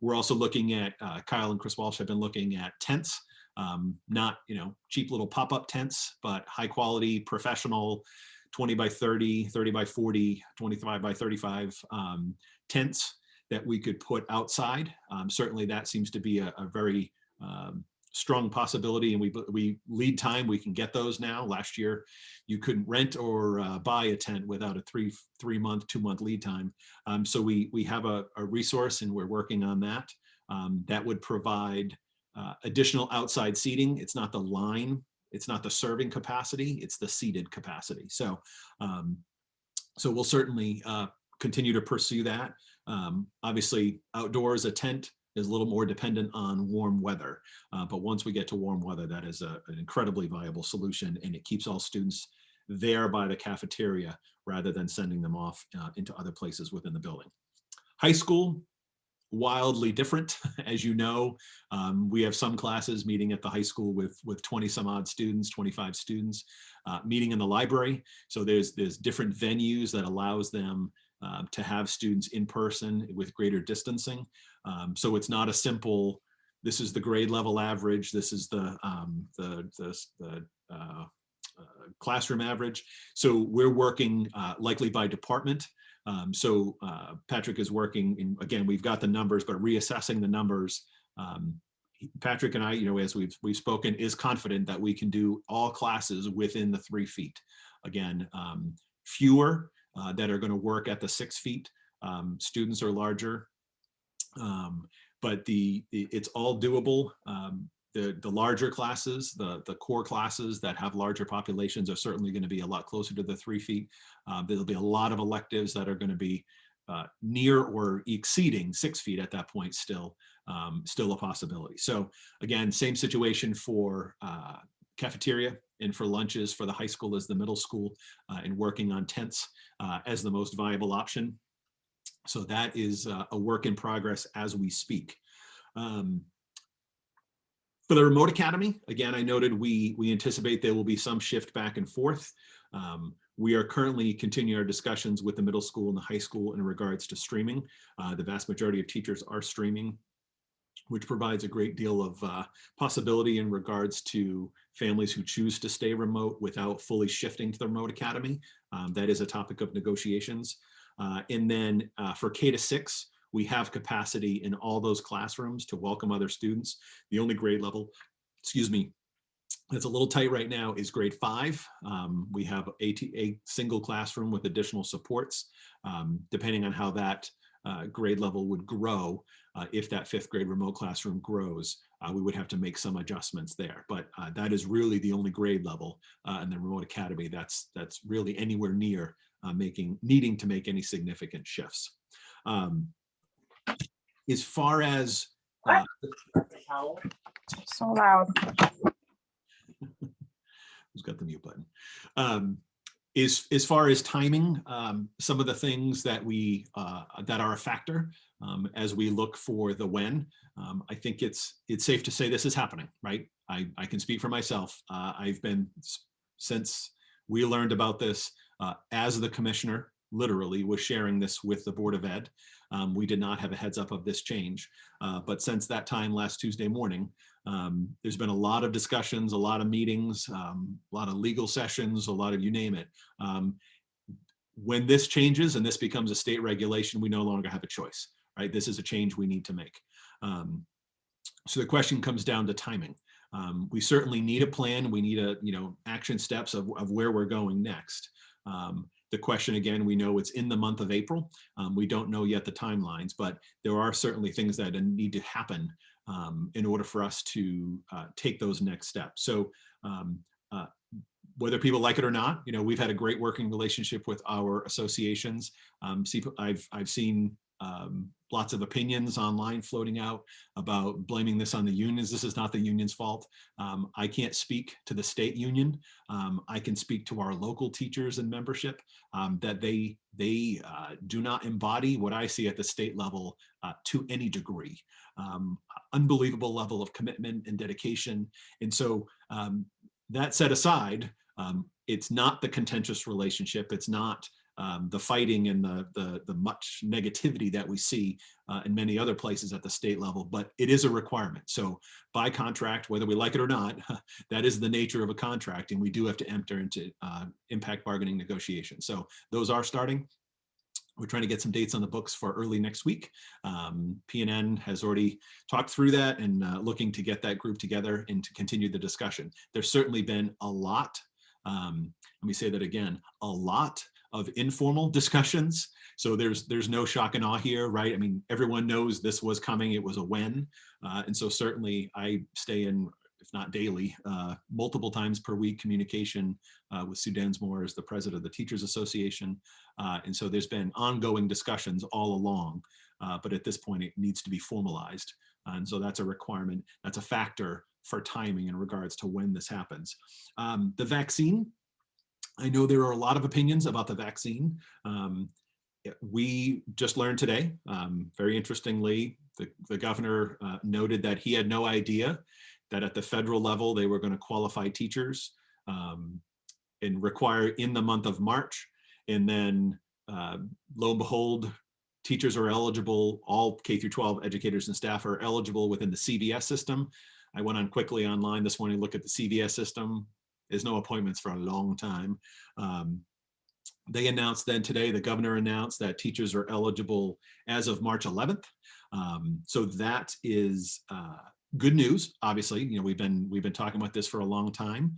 We're also looking at, Kyle and Chris Walsh have been looking at tents, not cheap little pop-up tents, but high quality, professional, 20 by 30, 30 by 40, 25 by 35 tents that we could put outside. Certainly that seems to be a very strong possibility, and we lead time, we can get those now. Last year you couldn't rent or buy a tent without a 3-month, 2-month lead time. So we have a resource, and we're working on that. That would provide additional outside seating. It's not the line, it's not the serving capacity, it's the seated capacity. So we'll certainly continue to pursue that. Obviously outdoors, a tent is a little more dependent on warm weather. But once we get to warm weather, that is an incredibly viable solution, and it keeps all students there by the cafeteria rather than sending them off into other places within the building. High school, wildly different. As you know, we have some classes meeting at the high school with 20 some odd students, 25 students, meeting in the library. So there's different venues that allows them to have students in person with greater distancing. So it's not a simple, this is the grade level average, this is the classroom average. So we're working likely by department. So Patrick is working, again, we've got the numbers, but reassessing the numbers. Patrick and I, as we've spoken, is confident that we can do all classes within the 3 feet. Again, fewer that are going to work at the 6 feet. Students are larger, but it's all doable. The larger classes, the core classes that have larger populations are certainly going to be a lot closer to the 3 feet. There'll be a lot of electives that are going to be near or exceeding 6 feet at that point, still a possibility. So again, same situation for cafeteria and for lunches for the high school as the middle school, and working on tents as the most viable option. So that is a work in progress as we speak. For the remote academy, again, I noted we anticipate there will be some shift back and forth. We are currently continuing our discussions with the middle school and the high school in regards to streaming. The vast majority of teachers are streaming, which provides a great deal of possibility in regards to families who choose to stay remote without fully shifting to the remote academy. That is a topic of negotiations. And then for K-6, we have capacity in all those classrooms to welcome other students. The only grade level, that's a little tight right now is grade 5. We have a single classroom with additional supports. Depending on how that grade level would grow, if that 5th grade remote classroom grows, we would have to make some adjustments there. But that is really the only grade level in the remote academy that's really anywhere near needing to make any significant shifts. As far as So loud. Who's got the mute button? As far as timing, some of the things that that are a factor as we look for the when, I think it's safe to say this is happening, right? I can speak for myself. I've been, since we learned about this, as the commissioner, literally was sharing this with the Board of Ed. We did not have a heads up of this change, but since that time last Tuesday morning, there's been a lot of discussions, a lot of meetings, a lot of legal sessions, a lot of you name it. When this changes and this becomes a state regulation, we no longer have a choice, right? This is a change we need to make. So the question comes down to timing. We certainly need a plan. We need action steps of where we're going next. The question, again, we know it's in the month of April. We don't know yet the timelines, but there are certainly things that need to happen in order for us to take those next steps. So whether people like it or not, we've had a great working relationship with our associations. I've seen lots of opinions online floating out about blaming this on the unions. This is not the union's fault. I can't speak to the state union. I can speak to our local teachers and membership that they do not embody what I see at the state level to any degree. Unbelievable level of commitment and dedication. And so that set aside, it's not the contentious relationship. It's not the fighting and the much negativity that we see in many other places at the state level, but it is a requirement. So by contract, whether we like it or not, that is the nature of a contract, and we do have to enter into impact bargaining negotiations. So those are starting. We're trying to get some dates on the books for early next week. PNN has already talked through that and looking to get that group together and to continue the discussion. There's certainly been a lot, let me say that again, a lot of informal discussions. So there's no shock and awe here, right? I mean, everyone knows this was coming, it was a when. And so certainly I stay in, if not daily, multiple times per week communication with Sue Densmore as the president of the Teachers Association. And so there's been ongoing discussions all along, but at this point it needs to be formalized. And so that's a requirement, that's a factor for timing in regards to when this happens. The vaccine, I know there are a lot of opinions about the vaccine. We just learned today, very interestingly, the governor noted that he had no idea that at the federal level, they were going to qualify teachers and require in the month of March. And then lo and behold, teachers are eligible, all K through 12 educators and staff are eligible within the CVS system. I went on quickly online this morning to look at the CVS system. There's no appointments for a long time. They announced then today, the governor announced that teachers are eligible as of March 11th. So that is good news. Obviously, we've been talking about this for a long time.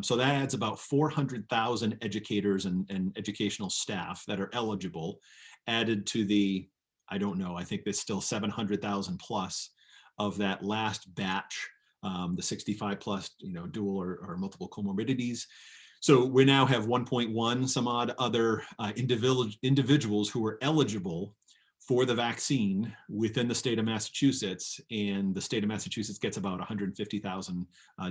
So that adds about 400,000 educators and educational staff that are eligible, added to the, I don't know, I think there's still 700,000 plus of that last batch, the 65 plus, dual or multiple comorbidities. So we now have 1.1 some odd other individuals who are eligible for the vaccine within the state of Massachusetts, and the state of Massachusetts gets about 150,000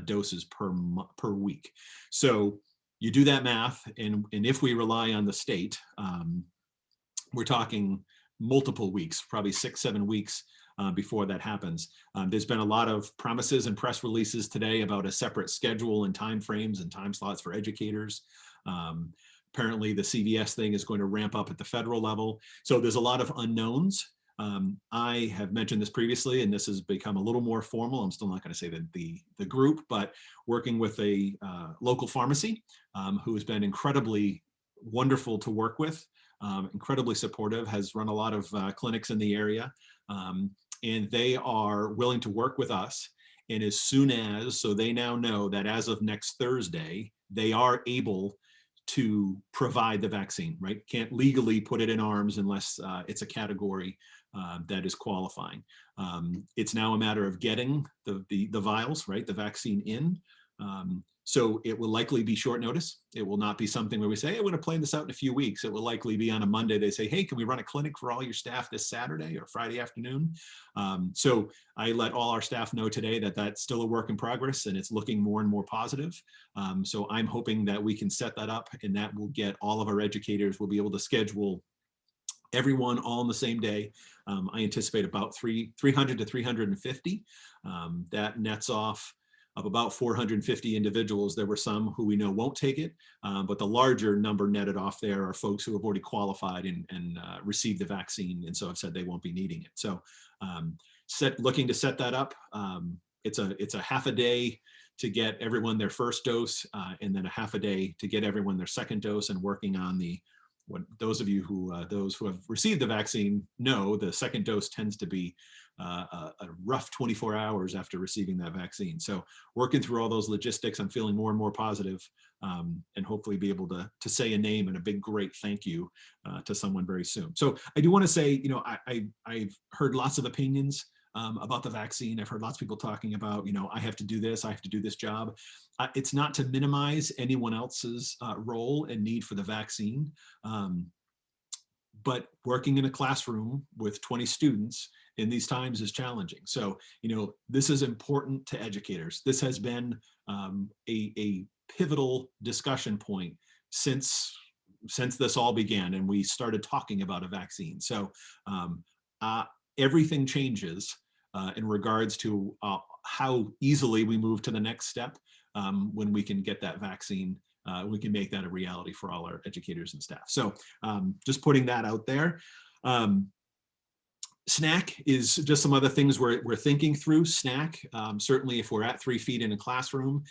doses per week. So you do that math, and if we rely on the state, we're talking multiple weeks, probably 6-7 weeks before that happens. There's been a lot of promises and press releases today about a separate schedule and timeframes and time slots for educators. Apparently the CVS thing is going to ramp up at the federal level. So there's a lot of unknowns. I have mentioned this previously, and this has become a little more formal. I'm still not going to say that the group, but working with a local pharmacy who has been incredibly wonderful to work with, incredibly supportive, has run a lot of clinics in the area. And they are willing to work with us. And as soon as, so they now know that as of next Thursday, they are able to provide the vaccine, right? Can't legally put it in arms unless it's a category that is qualifying. It's now a matter of getting the vials, right? The vaccine in. So it will likely be short notice. It will not be something where we say, hey, we're going to plan this out in a few weeks. It will likely be on a Monday. They say, hey, can we run a clinic for all your staff this Saturday or Friday afternoon? So I let all our staff know today that that's still a work in progress, and it's looking more and more positive. So I'm hoping that we can set that up, and that will get all of our educators will be able to schedule everyone all on the same day. I anticipate about 300 to 350. That nets off of about 450 individuals. There were some who we know won't take it, but the larger number netted off there are folks who have already qualified and received the vaccine, and so have said they won't be needing it. So looking to set that up. It's a half a day to get everyone their first dose, and then a half a day to get everyone their second dose, and working on those of you who those who have received the vaccine know the second dose tends to be a rough 24 hours after receiving that vaccine. So working through all those logistics, I'm feeling more and more positive, and hopefully be able to say a name and a big, great thank you to someone very soon. So I do want to say, I've heard lots of opinions about the vaccine. I've heard lots of people talking about, I have to do this, I have to do this job. It's not to minimize anyone else's role and need for the vaccine. But working in a classroom with 20 students in these times is challenging. So, this is important to educators. This has been a pivotal discussion point since this all began and we started talking about a vaccine. So everything changes in regards to how easily we move to the next step when we can get that vaccine. We can make that a reality for all our educators and staff. So just putting that out there. SNAC is just some other things we're thinking through. SNAC, certainly if we're at 3 feet in a classroom,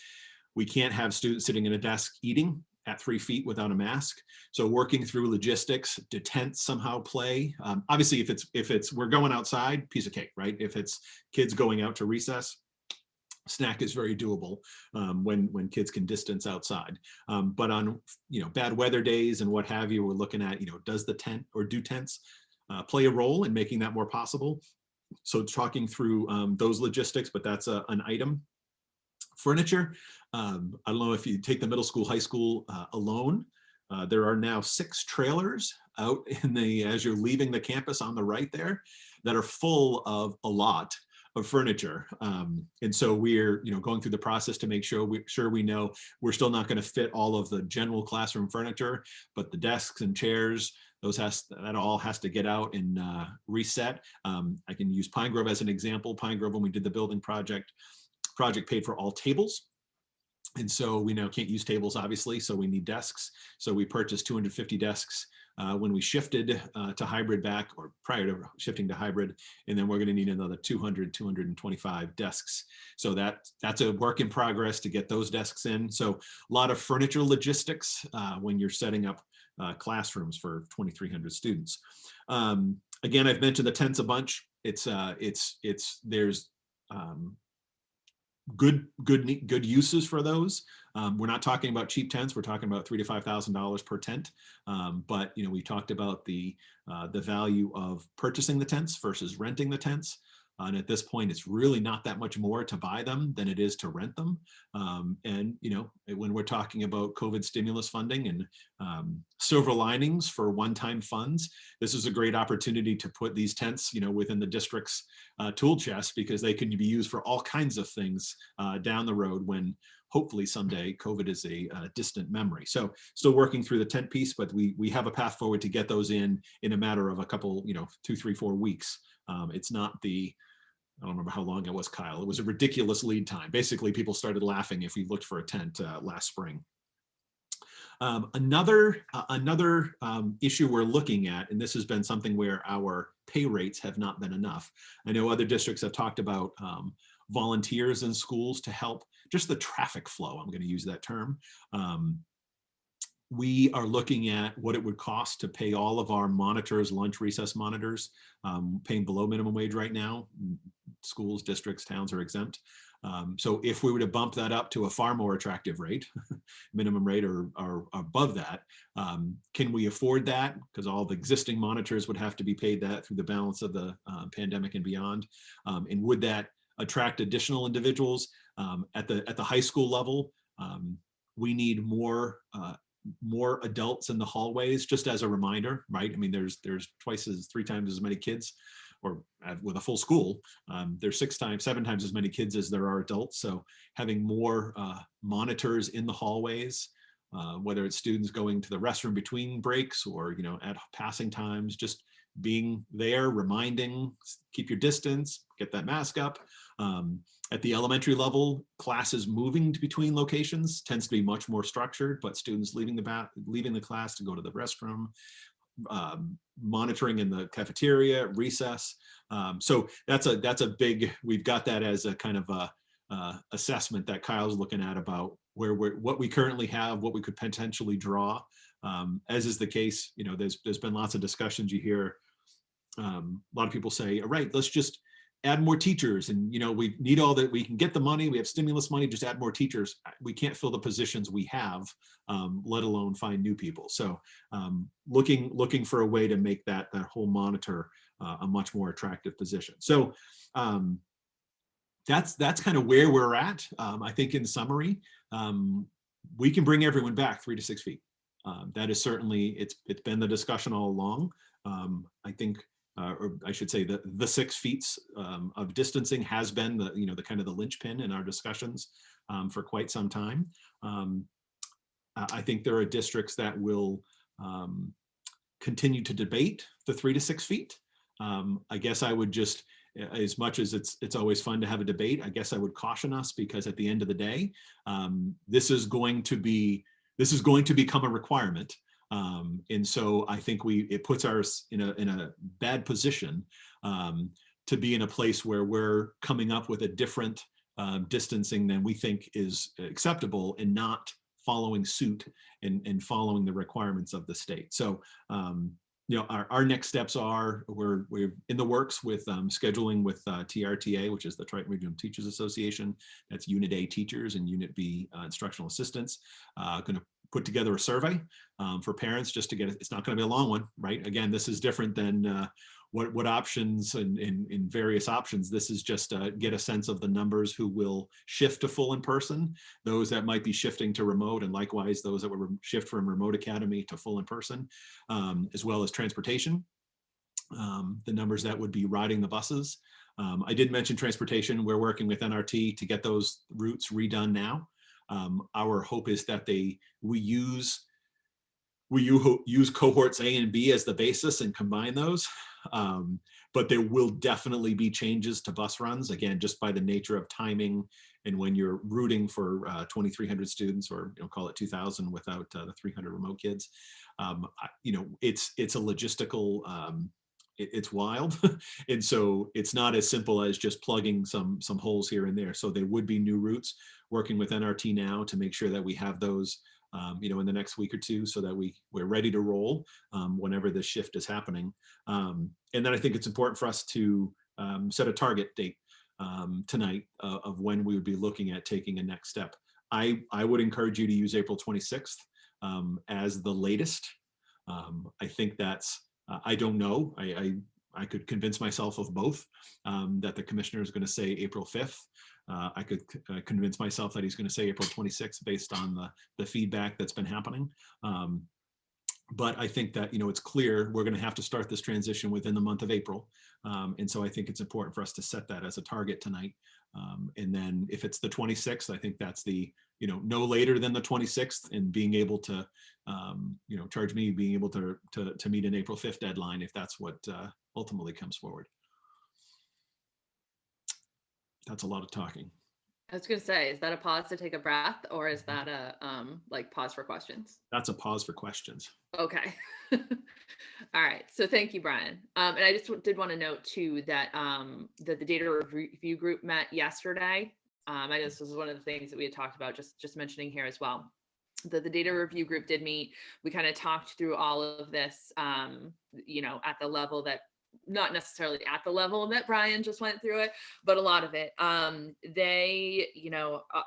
we can't have students sitting at a desk eating at 3 feet without a mask. So working through logistics, do tents somehow play? Obviously, if it's we're going outside, piece of cake, right? If it's kids going out to recess, SNAC is very doable when kids can distance outside. But on bad weather days and what have you, we're looking at does the tent or do tents play a role in making that more possible? So talking through those logistics, but that's an item. Furniture. I don't know if you take the middle school, high school alone. There are now 6 trailers out as you're leaving the campus on the right there that are full of a lot of furniture. And so we're going through the process to make sure we know we're still not going to fit all of the general classroom furniture, but the desks and chairs, that all has to get out and reset. I can use Pine Grove as an example. Pine Grove, when we did the building project paid for all tables. And so we now can't use tables, obviously, so we need desks. So we purchased 250 desks when we shifted to hybrid back, or prior to shifting to hybrid, and then we're going to need another 225 desks. So that's a work in progress to get those desks in. So a lot of furniture logistics when you're setting up classrooms for 2,300 students. Again, I've mentioned the tents a bunch. There's good uses for those. We're not talking about cheap tents. We're talking about $3,000 to $5,000 per tent. But we talked about the value of purchasing the tents versus renting the tents. And at this point, it's really not that much more to buy them than it is to rent them. And when we're talking about COVID stimulus funding and silver linings for one-time funds, this is a great opportunity to put these tents, within the district's tool chest, because they can be used for all kinds of things down the road when hopefully someday COVID is a distant memory. So still working through the tent piece, but we have a path forward to get those in a matter of a couple, 2, 3, 4 weeks. It's not I don't remember how long it was, Kyle. It was a ridiculous lead time. Basically, people started laughing if we looked for a tent last spring. Another issue we're looking at, and this has been something where our pay rates have not been enough. I know other districts have talked about volunteers in schools to help just the traffic flow. I'm going to use that term. We are looking at what it would cost to pay all of our monitors, lunch recess monitors, paying below minimum wage right now. Schools, districts, towns are exempt. So if we were to bump that up to a far more attractive rate, minimum rate or above that, can we afford that? Because all the existing monitors would have to be paid that through the balance of the pandemic and beyond. And would that attract additional individuals? At the high school level, we need more adults in the hallways, just as a reminder, right? I mean, there's 3 times as many kids, or with a full school, there's 7 times as many kids as there are adults. So having more monitors in the hallways, whether it's students going to the restroom between breaks or, at passing times, just being there, reminding, keep your distance, get that mask up. At the elementary level, classes moving between locations tends to be much more structured, but students leaving the class to go to the restroom, monitoring in the cafeteria, recess. So that's a big, we've got that as a kind of a assessment that Kyle's looking at about what we currently have, what we could potentially draw. As is the case, there's been lots of discussions. You hear a lot of people say, all right, let's just add more teachers, and we need all that. We can get the money, we have stimulus money, just add more teachers. We can't fill the positions we have, let alone find new people. So looking for a way to make that whole monitor a much more attractive position. So that's kind of where we're at. I think in summary, we can bring everyone back 3 to 6 feet. That is certainly, it's been the discussion all along. I think, or I should say that the 6 feet of distancing has been the kind of the linchpin in our discussions for quite some time. I think there are districts that will continue to debate the 3 to 6 feet. I guess I would just, as much as it's always fun to have a debate, I guess I would caution us, because at the end of the day, this is going to become a requirement. And so I think it puts us in a bad position to be in a place where we're coming up with a different distancing than we think is acceptable, and not following suit and following the requirements of the state. So our next steps are, we're in the works with scheduling with TRTA, which is the Triton Regional Teachers Association. That's Unit A teachers and Unit B instructional assistants. Going to put together a survey for parents, just to get it's not going to be a long one, right? Again, this is different than what options and various options. This is just get a sense of the numbers who will shift to full in person, those that might be shifting to remote, and likewise those that will shift from remote academy to full in person, as well as transportation, the numbers that would be riding the buses. I did mention transportation. We're working with NRT to get those routes redone now. Our hope is that we use cohorts A and B as the basis and combine those. But there will definitely be changes to bus runs, again, just by the nature of timing, and when you're rooting for 2,300 students, or call it 2,000 without the 300 remote kids. It's a logistical, it's wild. And so it's not as simple as just plugging some holes here and there. So there would be new routes, working with NRT now to make sure that we have those in the next week or two, so that we're ready to roll whenever this shift is happening. And then I think it's important for us to set a target date tonight of when we would be looking at taking a next step. I would encourage you to use April 26th as the latest. I think that's, I don't know, I could convince myself of both, that the commissioner is going to say April 5th. I could convince myself that he's going to say April 26th based on the feedback that's been happening. But I think that, it's clear we're going to have to start this transition within the month of April. And so I think it's important for us to set that as a target tonight. And then if it's the 26th, I think that's the, no later than the 26th, and being able to, charge me being able to meet an April 5th deadline, if that's what ultimately comes forward. That's a lot of talking. I was going to say, is that a pause to take a breath, or is that a pause for questions? That's a pause for questions. Okay. All right. So thank you, Brian. And I just did want to note too that that the data review group met yesterday. I know this was one of the things that we had talked about, just mentioning here as well. The data review group did meet. We kind of talked through all of this, at the level that, not necessarily at the level that Brian just went through it, but a lot of it. They,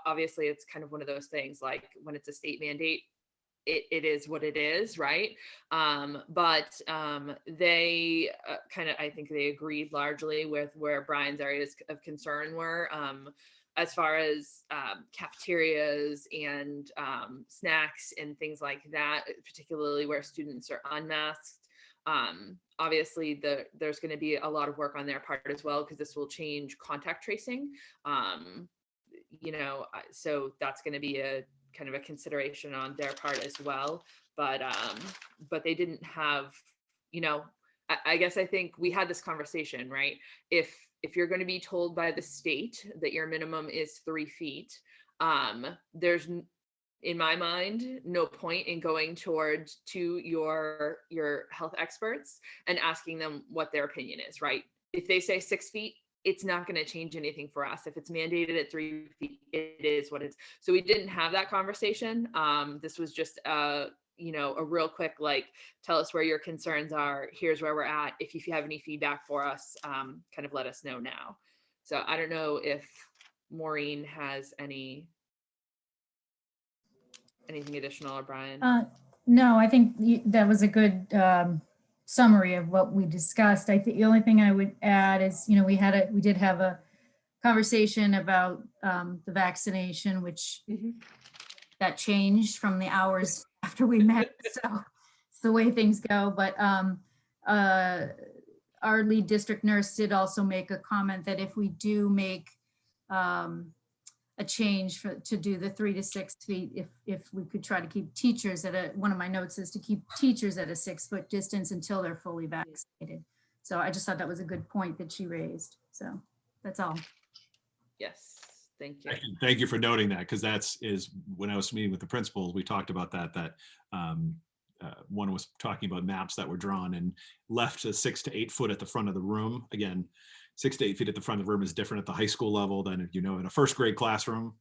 obviously it's kind of one of those things, like when it's a state mandate, it is what it is, right? But they I think they agreed largely with where Brian's areas of concern were, as far as cafeterias and snacks and things like that, particularly where students are unmasked. Obviously there's going to be a lot of work on their part as well, because this will change contact tracing. So that's going to be a kind of a consideration on their part as well. But they didn't have, I guess I think we had this conversation, right? If you're going to be told by the state that your minimum is 3 feet, there's, in my mind, no point in going to your health experts and asking them what their opinion is, right? If they say 6 feet, it's not going to change anything for us. If it's mandated at 3 feet, it is what it is. So we didn't have that conversation. This was just, you know, a real quick, like, tell us where your concerns are. Here's where we're at. If you have any feedback for us, kind of let us know now. So I don't know if Maureen has anything additional, or Brian. No, I think that was a good summary of what we discussed. I think the only thing I would add is, you know, we did have a conversation about the vaccination, which that changed from the hours after we met. So it's the way things go. But our lead district nurse did also make a comment that if we do make a change to do the 3 to 6 feet, if we could try to keep teachers at one of my notes is to keep teachers at a 6-foot distance until they're fully vaccinated. So I just thought that was a good point that she raised. So that's all. Yes, thank you. Thank you for noting that, because when I was meeting with the principals, we talked about that one was talking about maps that were drawn and left to 6 to 8 foot at the front of the room. Again, 6 to 8 feet at the front of the room is different at the high school level than, you know, in a first grade classroom.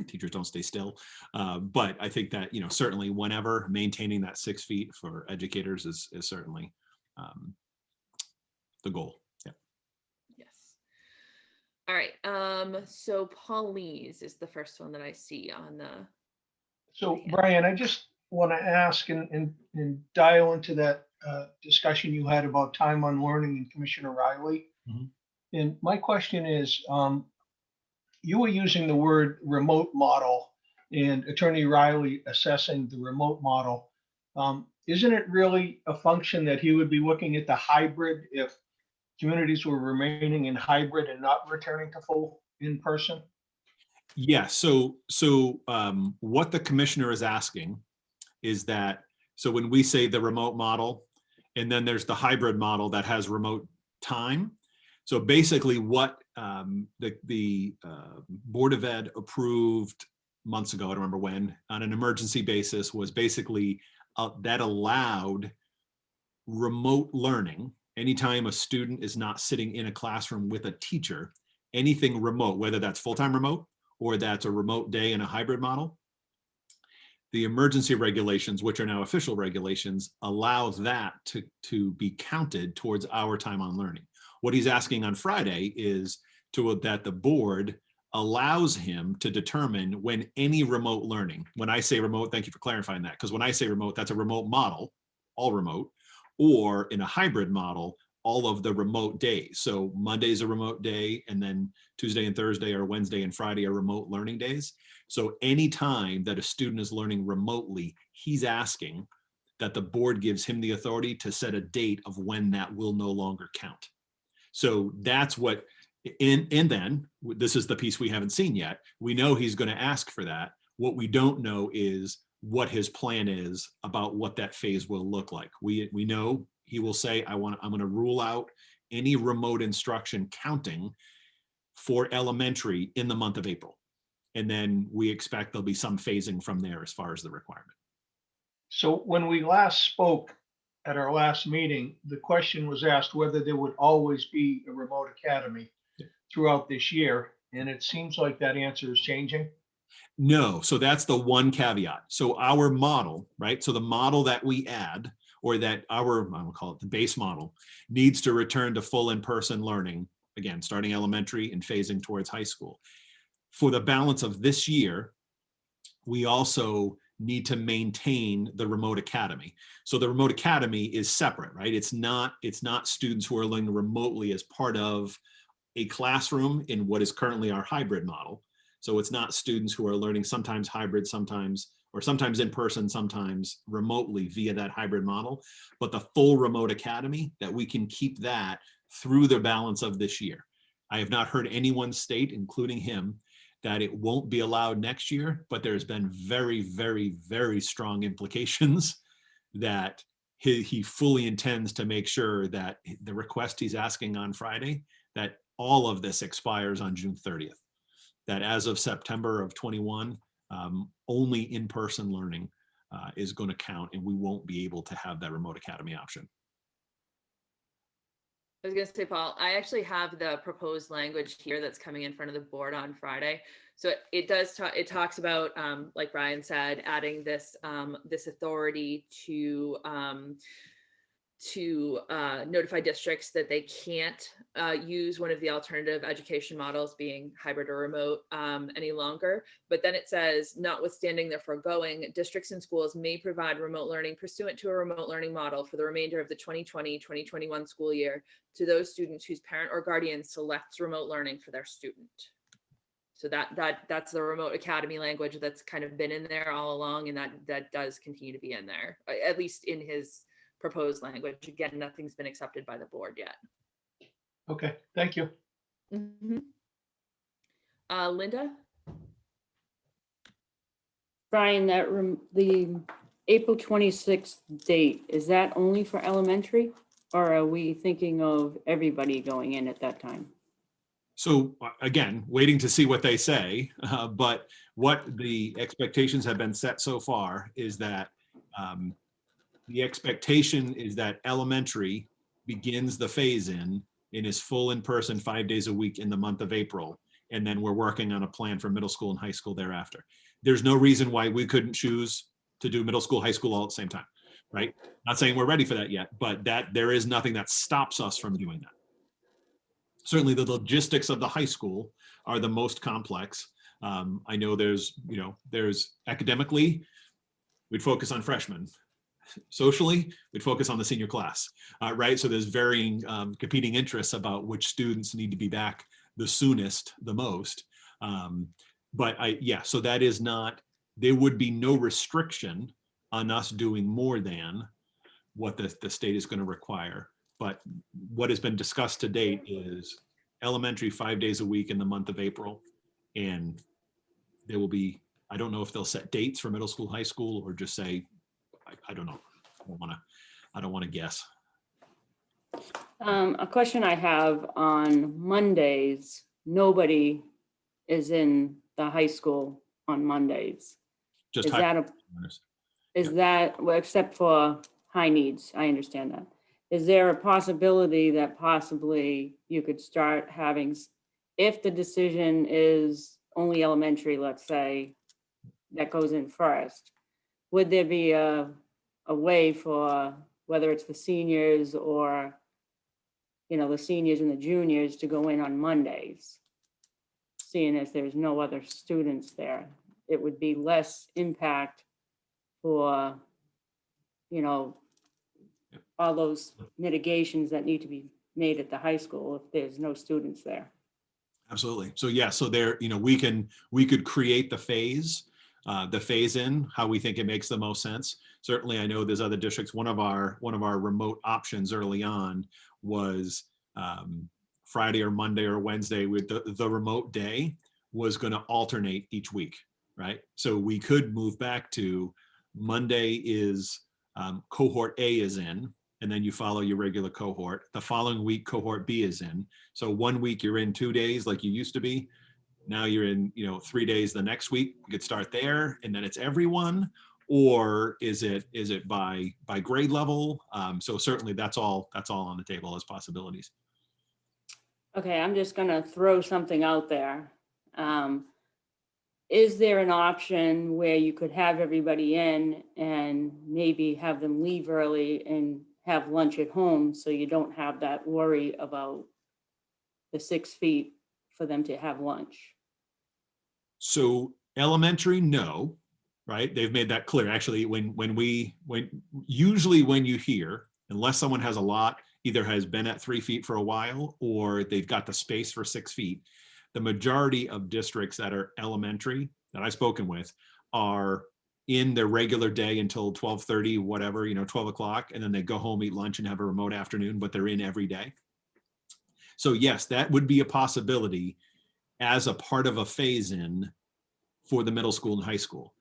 Teachers don't stay still. But I think that, you know, certainly whenever maintaining that 6 feet for educators is certainly the goal. Yeah. Yes. All right. So Paulise is the first one that I see on the. So Brian, I just want to ask and dial into that discussion you had about time on learning and Commissioner Riley. And my question is, you were using the word remote model and Attorney Riley assessing the remote model. Isn't it really a function that he would be looking at the hybrid if communities were remaining in hybrid and not returning to full in person? Yeah, so what the commissioner is asking is that, so when we say the remote model, and then there's the hybrid model that has remote time. So basically what the Board of Ed approved months ago, I don't remember when, on an emergency basis was basically that allowed remote learning. Anytime a student is not sitting in a classroom with a teacher, anything remote, whether that's full-time remote or that's a remote day in a hybrid model, the emergency regulations, which are now official regulations, allows that to be counted towards our time on learning. What he's asking on Friday is that the board allows him to determine when any remote learning, when I say remote, thank you for clarifying that, because when I say remote, that's a remote model, all remote, or in a hybrid model, all of the remote days. So Monday's a remote day, and then Tuesday and Thursday or Wednesday and Friday are remote learning days. So anytime that a student is learning remotely, he's asking that the board gives him the authority to set a date of when that will no longer count. So that's what, and then this is the piece we haven't seen yet. We know he's going to ask for that. What we don't know is what his plan is about what that phase will look like. We know he will say, I'm going to rule out any remote instruction counting for elementary in the month of April. And then we expect there'll be some phasing from there as far as the requirement. So when we last spoke at our last meeting, the question was asked whether there would always be a remote academy throughout this year. And it seems like that answer is changing. No, so that's the one caveat. So our model, right? So the model that we add, or that I will call it the base model, needs to return to full in-person learning, again, starting elementary and phasing towards high school. For the balance of this year, we also need to maintain the remote academy. So the remote academy is separate, right? It's not students who are learning remotely as part of a classroom in what is currently our hybrid model. So it's not students who are learning sometimes hybrid, sometimes in person, sometimes remotely via that hybrid model, but the full remote academy, that we can keep that through the balance of this year. I have not heard anyone state, including him, that it won't be allowed next year, but there's been very, very, very strong implications that he fully intends to make sure that the request he's asking on Friday, that all of this expires on June 30th. That as of September of 21, only in-person learning is going to count, and we won't be able to have that remote academy option. I was going to say, Paul, I actually have the proposed language here that's coming in front of the board on Friday. So it does talk, it talks about, like Brian said, adding this, this authority to notify districts that they can't use one of the alternative education models, being hybrid or remote, any longer. But then it says, notwithstanding the foregoing, districts and schools may provide remote learning pursuant to a remote learning model for the remainder of the 2020-2021 school year to those students whose parent or guardian selects remote learning for their student. So that's the remote academy language that's kind of been in there all along, and that does continue to be in there, at least in his proposed language. Again, nothing's been accepted by the board yet. Okay, thank you. Linda? Brian, the April 26th date, is that only for elementary? Or are we thinking of everybody going in at that time? So again, waiting to see what they say, but what the expectations have been set so far is that the expectation is that elementary begins the phase in and is full in person 5 days a week in the month of April. And then we're working on a plan for middle school and high school thereafter. There's no reason why we couldn't choose to do middle school, high school all at the same time, right? Not saying we're ready for that yet, but there is nothing that stops us from doing that. Certainly the logistics of the high school are the most complex. I know there's academically, we'd focus on freshmen. Socially, we'd focus on the senior class, right? So there's varying competing interests about which students need to be back the soonest, the most. So that is not, there would be no restriction on us doing more than what the state is going to require. But what has been discussed to date is elementary 5 days a week in the month of April. And there will be, I don't know if they'll set dates for middle school, high school, or just say, I don't know. I don't want to guess. A question I have: on Mondays, nobody is in the high school on Mondays. Just is that well, except for high needs? I understand that. Is there a possibility that possibly you could start having, if the decision is only elementary, let's say, that goes in first, would there be a way for, whether it's the seniors or, the seniors and the juniors, to go in on Mondays, seeing as there's no other students there? It would be less impact for, all those mitigations that need to be made at the high school if there's no students there. Absolutely. So yeah, so there, we could create the phase in how we think it makes the most sense. Certainly, I know there's other districts. One of our remote options early on was Friday or Monday or Wednesday. With the remote day was going to alternate each week, right? So we could move back to Monday is cohort A is in, and then you follow your regular cohort. The following week, cohort B is in. So 1 week you're in 2 days like you used to be. Now you're in, 3 days the next week. You could start there, and then it's everyone. Or is it by grade level? So certainly that's all on the table as possibilities. Okay, I'm just gonna throw something out there. Is there an option where you could have everybody in and maybe have them leave early and have lunch at home, so you don't have that worry about the 6 feet for them to have lunch? So elementary, no, right? They've made that clear. Actually, usually when you hear, unless someone has a lot, either has been at 3 feet for a while or they've got the space for 6 feet, the majority of districts that are elementary that I've spoken with are in their regular day until 12:30, whatever, 12 o'clock, and then they go home, eat lunch, and have a remote afternoon, but they're in every day. So yes, that would be a possibility as a part of a phase in for the middle school and high school.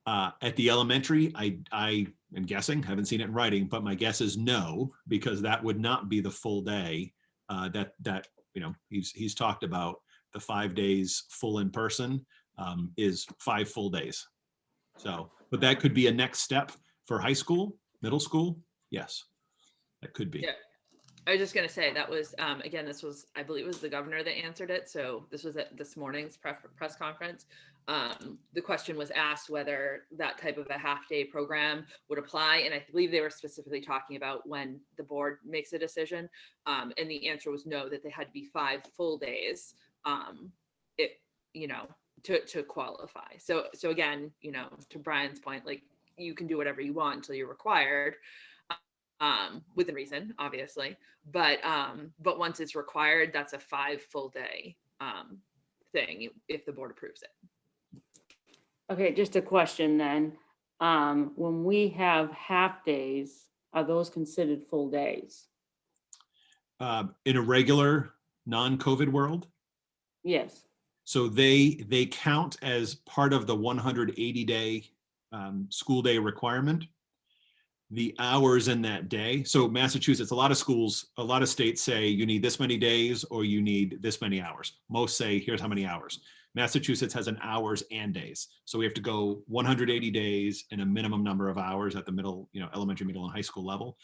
At the elementary, I am guessing, haven't seen it in writing, but my guess is no, because that would not be the full day that he's talked about. The 5 days full in person is 5 full days. So, but that could be a next step for high school, middle school. Yes, that could be. Yeah. I was just going to say that was, again, this was, I believe it was the governor that answered it. So this was at this morning's press conference. The question was asked whether that type of a half-day program would apply. And I believe they were specifically talking about when the board makes a decision. And the answer was no, that they had to be 5 full days, to qualify. So again, to Brian's point, like you can do whatever you want until you're required. Within reason, obviously, but once it's required, that's a 5 full day thing if the board approves it. Okay, just a question then. When we have half days, are those considered full days? In a regular non-COVID world, Yes. so they count as part of the 180-day school day requirement. The hours in that day. So Massachusetts, a lot of schools, a lot of states say you need this many days or you need this many hours. Most say here's how many hours. Massachusetts has an hours and days. So we have to go 180 days and a minimum number of hours at the middle, elementary, middle, and high school level.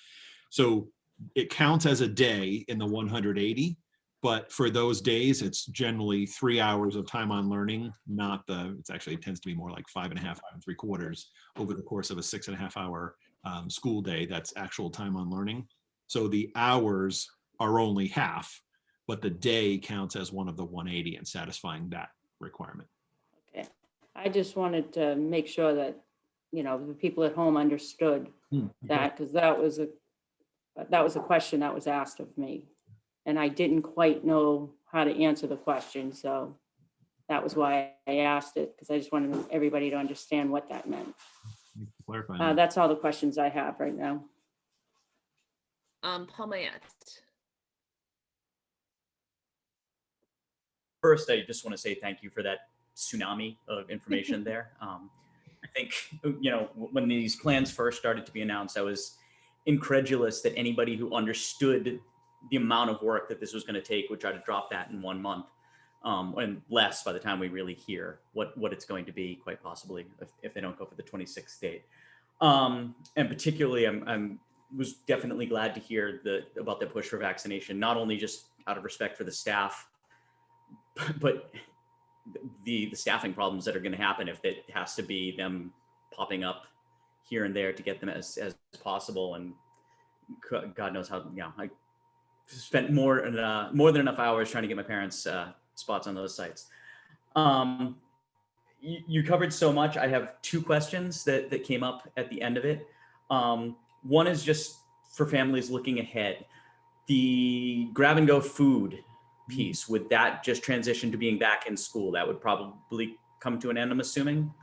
So it counts as a day in the 180, but for those days, it's generally 3 hours of time on learning, not it tends to be more like 5.5, 5 3/4 over the course of a 6.5 hour school day. That's actual time on learning. So the hours are only half, but the day counts as one of the 180 and satisfying that requirement. Okay. I just wanted to make sure that, the people at home understood that, because that was a question that was asked of me. And I didn't quite know how to answer the question. So that was why I asked it, because I just wanted everybody to understand what that meant. That's all the questions I have right now. Paul Mayette. First, I just want to say thank you for that tsunami of information there. I think, when these plans first started to be announced, I was incredulous that anybody who understood the amount of work that this was going to take would try to drop that in 1 month, and less by the time we really hear what it's going to be, quite possibly, if they don't go for the 26th date. And particularly, I'm was definitely glad to hear about the push for vaccination, not only just out of respect for the staff, but the staffing problems that are going to happen if it has to be them popping up here and there to get them as possible. And God knows how, I spent more than enough hours trying to get my parents spots on those sites. You covered so much. I have 2 questions that came up at the end of it. One is just for families looking ahead. The grab and go food piece, would that just transition to being back in school? That would probably come to an end, I'm assuming.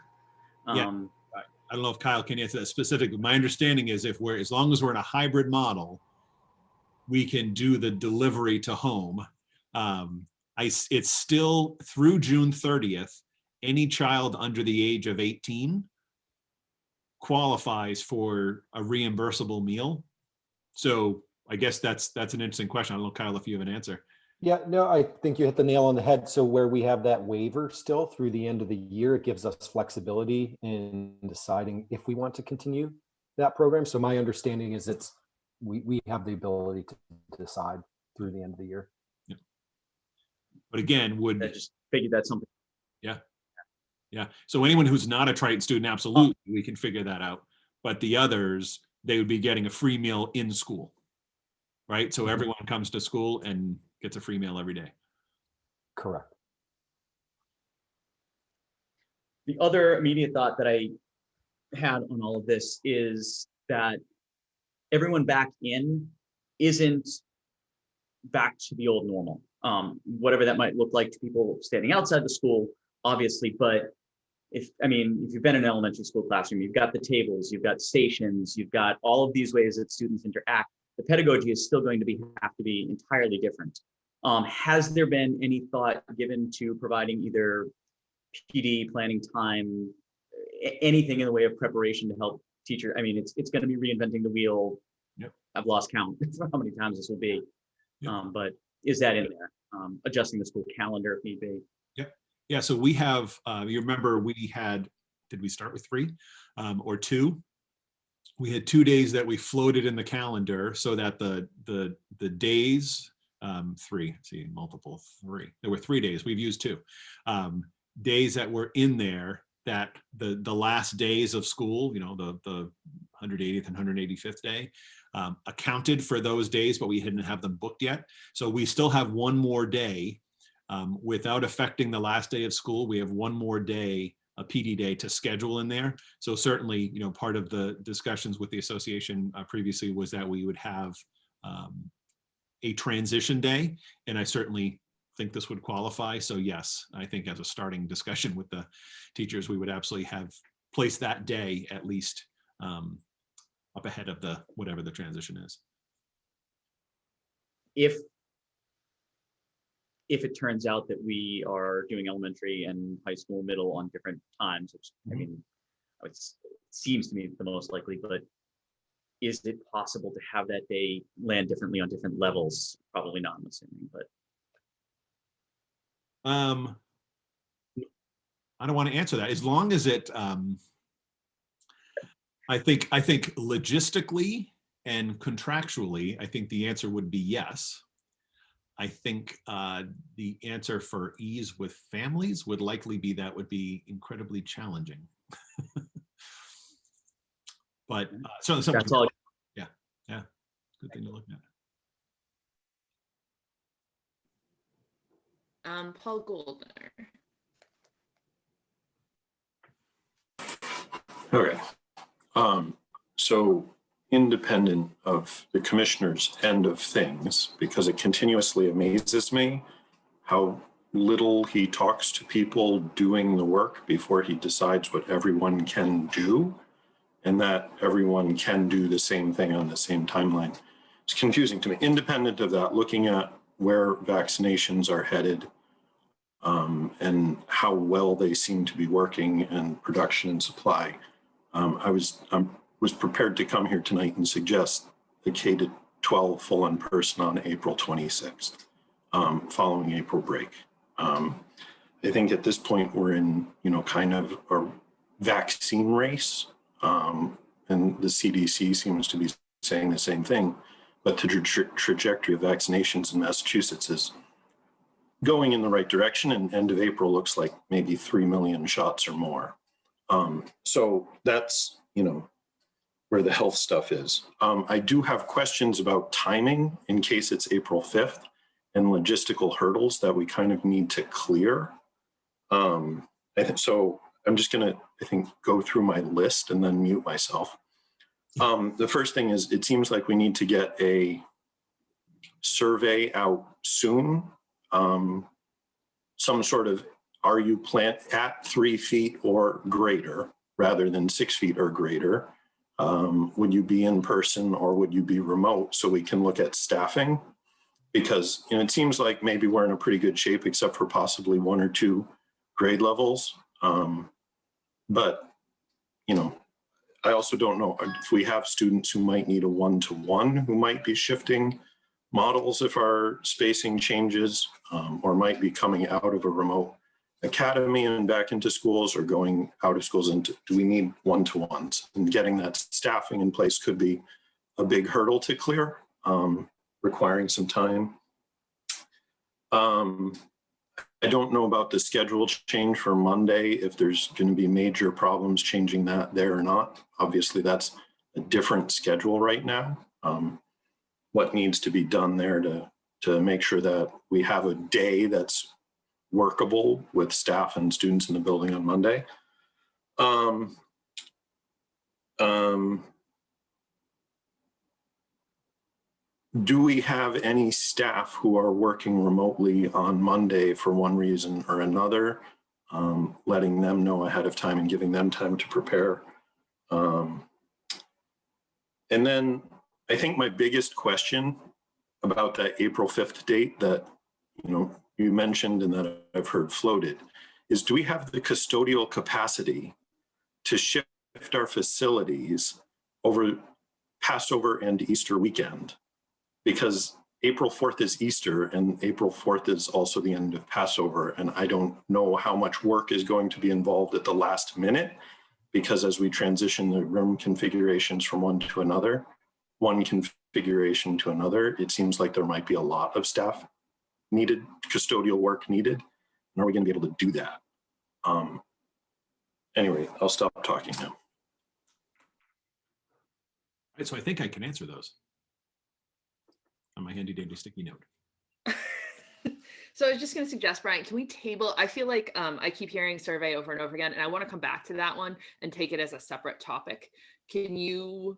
Yeah. I don't know if Kyle can answer that specifically. My understanding is as long as we're in a hybrid model, we can do the delivery to home. It's still through June 30th, any child under the age of 18 qualifies for a reimbursable meal. So I guess that's an interesting question. I don't know, Kyle, if you have an answer. Yeah, no, I think you hit the nail on the head. So where we have that waiver still through the end of the year, it gives us flexibility in deciding if we want to continue that program. So my understanding is we have the ability to decide through the end of the year. Yeah. But again, I just figured that's something. Yeah. Yeah. So anyone who's not a Triton student, absolutely, we can figure that out. But the others, they would be getting a free meal in school, right? So everyone comes to school and gets a free meal every day. Correct. The other immediate thought that I had on all of this is that everyone back in isn't back to the old normal. Whatever that might look like to people standing outside the school, obviously, but if you've been in an elementary school classroom, you've got the tables, you've got stations, you've got all of these ways that students interact. The pedagogy is still going to have to be entirely different. Has there been any thought given to providing either PD, planning time, anything in the way of preparation to help teacher? It's going to be reinventing the wheel. Yep. I've lost count for how many times this will be. Yep. But is that in there? Adjusting the school calendar if need be. Yep. Yeah. So we have, you remember did we start with 3 or 2? we had 2 days that we floated in the calendar so that the days, three, see, multiple three. There were 3 days, we've used 2. Days that were in there, that the last days of school, you know, the 180th and 185th day, accounted for those days, but we didn't have them booked yet. So we still have 1 more day without affecting the last day of school. We have 1 more day, a PD day, to schedule in there. So certainly, you know, part of the discussions with the association previously was that we would have a transition day, and I certainly think this would qualify. So yes, I think as a starting discussion with the teachers, we would absolutely have placed that day at least up ahead of the whatever the transition is. If it turns out that we are doing elementary and high school, middle on different times, which I mean, it seems to me the most likely, but is it possible to have that day land differently on different levels? Probably not, I'm assuming, but. I don't want to answer that. As long as it, I think logistically and contractually, I think the answer would be yes. I think the answer for ease with families would likely be that would be incredibly challenging. But certainly something. That's all. Yeah, good thing to look at. Paul Goldner. Okay. So independent of the commissioner's end of things, because it continuously amazes me how little he talks to people doing the work before he decides what everyone can do, and that everyone can do the same thing on the same timeline. It's confusing to me. Independent of that, looking at where vaccinations are headed, and how well they seem to be working, and production and supply. I was prepared to come here tonight and suggest the K-12 full in person on April 26th, following April break. I think at this point we're in, you know, kind of a vaccine race, and the CDC seems to be saying the same thing, but the trajectory of vaccinations in Massachusetts is going in the right direction, and end of April looks like maybe 3 million shots or more. So that's, you know, where the health stuff is. I do have questions about timing in case it's April 5th and logistical hurdles that we kind of need to clear. I think so. I'm just gonna, I think, go through my list and then mute myself. The first thing is, it seems like we need to get a survey out soon. Some sort of, are you plant at 3 feet or greater rather than 6 feet or greater? Would you be in person or would you be remote, so we can look at staffing? Because, you know, it seems like maybe we're in a pretty good shape except for possibly 1 or 2 grade levels. But, you know, I also don't know if we have students who might need a 1-to-1 who might be shifting models if our spacing changes, or might be coming out of a remote academy and back into schools, or going out of schools into, do we need 1-to-1s? And getting that staffing in place could be a big hurdle to clear, requiring some time. I don't know about the schedule change for Monday, if there's going to be major problems changing that there or not. Obviously, that's a different schedule right now. What needs to be done there to make sure that we have a day that's workable with staff and students in the building on Monday. Do we have any staff who are working remotely on Monday for one reason or another? Letting them know ahead of time and giving them time to prepare. And then I think my biggest question about that April 5th date that, you know, you mentioned and that I've heard floated is, do we have the custodial capacity to shift our facilities over Passover and Easter weekend? Because April 4th is Easter and April 4th is also the end of Passover. And I don't know how much work is going to be involved at the last minute because as we transition the room configurations from one to another, one configuration to another, it seems like there might be a lot of staff needed, custodial work needed. And are we going to be able to do that? Anyway, I'll stop talking now. Right, so I think I can answer those on my handy dandy sticky note. So I was just going to suggest, Brian, can we table, I feel like I keep hearing survey over and over again, and I want to come back to that one and take it as a separate topic. Can you,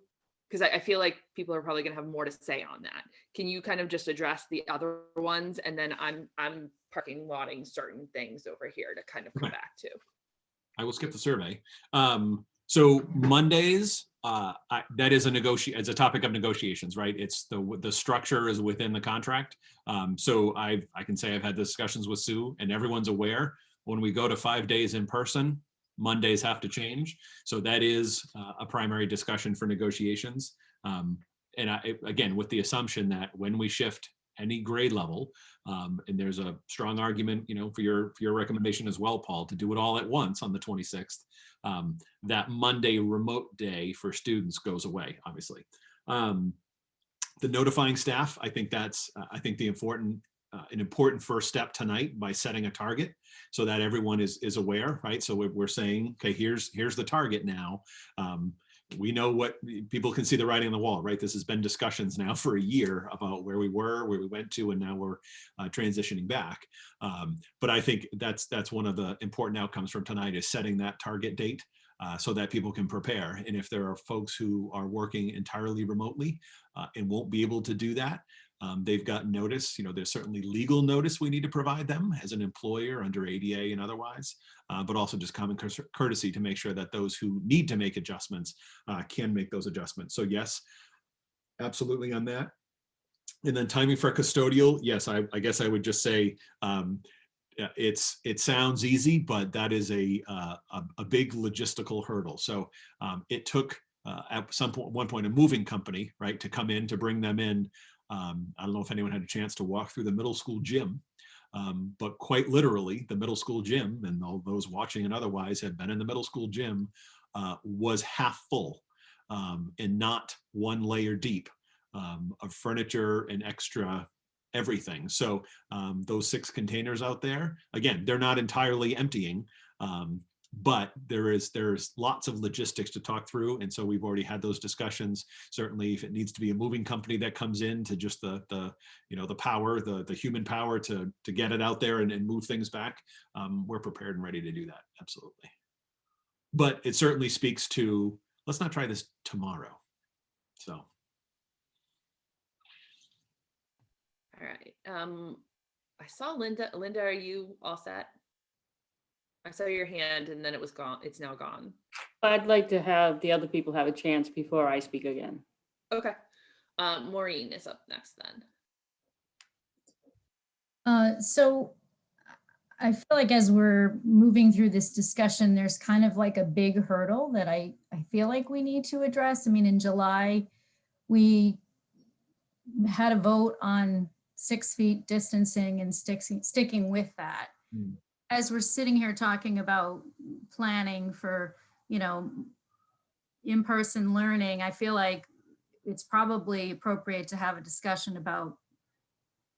because I feel like people are probably going to have more to say on that. Can you kind of just address the other ones? And then I'm parking lotting certain things over here to kind of come back to. I will skip the survey. So Mondays, that is it's a topic of negotiations, right? It's the structure is within the contract. So I can say I've had discussions with Sue, and everyone's aware when we go to 5 days in person, Mondays have to change. So that is a primary discussion for negotiations. And again, with the assumption that when we shift any grade level, and there's a strong argument, for your recommendation as well, Paul, to do it all at once on the 26th, that Monday remote day for students goes away, obviously. The notifying staff, I think that's, an important first step tonight by setting a target so that everyone is aware, right? So we're saying, okay, here's the target now. We know what people can see the writing on the wall, right? This has been discussions now for a year about where we were, where we went to, and now we're transitioning back. But I think that's one of the important outcomes from tonight is setting that target date so that people can prepare. And if there are folks who are working entirely remotely and won't be able to do that, they've got notice. There's certainly legal notice we need to provide them as an employer under ADA and otherwise, but also just common courtesy to make sure that those who need to make adjustments can make those adjustments. So yes, absolutely on that. And then timing for custodial, yes, I guess I would just say it sounds easy, but that is a big logistical hurdle. So it took at one point a moving company, right, to come in to bring them in. I don't know if anyone had a chance to walk through the middle school gym, but quite literally the middle school gym, and all those watching and otherwise have been in the middle school gym, was half full and not one layer deep of furniture and extra everything. So those 6 containers out there, again, they're not entirely emptying, but there's lots of logistics to talk through. And so we've already had those discussions. Certainly if it needs to be a moving company that comes in to just the power, the human power to get it out there and move things back, we're prepared and ready to do that. Absolutely. But it certainly speaks to, let's not try this tomorrow. So. All right. I saw Linda. Linda, are you all set? I saw your hand and then it was gone. It's now gone. I'd like to have the other people have a chance before I speak again. Okay. Maureen is up next then. So I feel like as we're moving through this discussion, there's kind of like a big hurdle that I feel like we need to address. I mean, in July, we had a vote on 6 feet distancing and sticking with that. As we're sitting here talking about planning for, in-person learning, I feel like it's probably appropriate to have a discussion about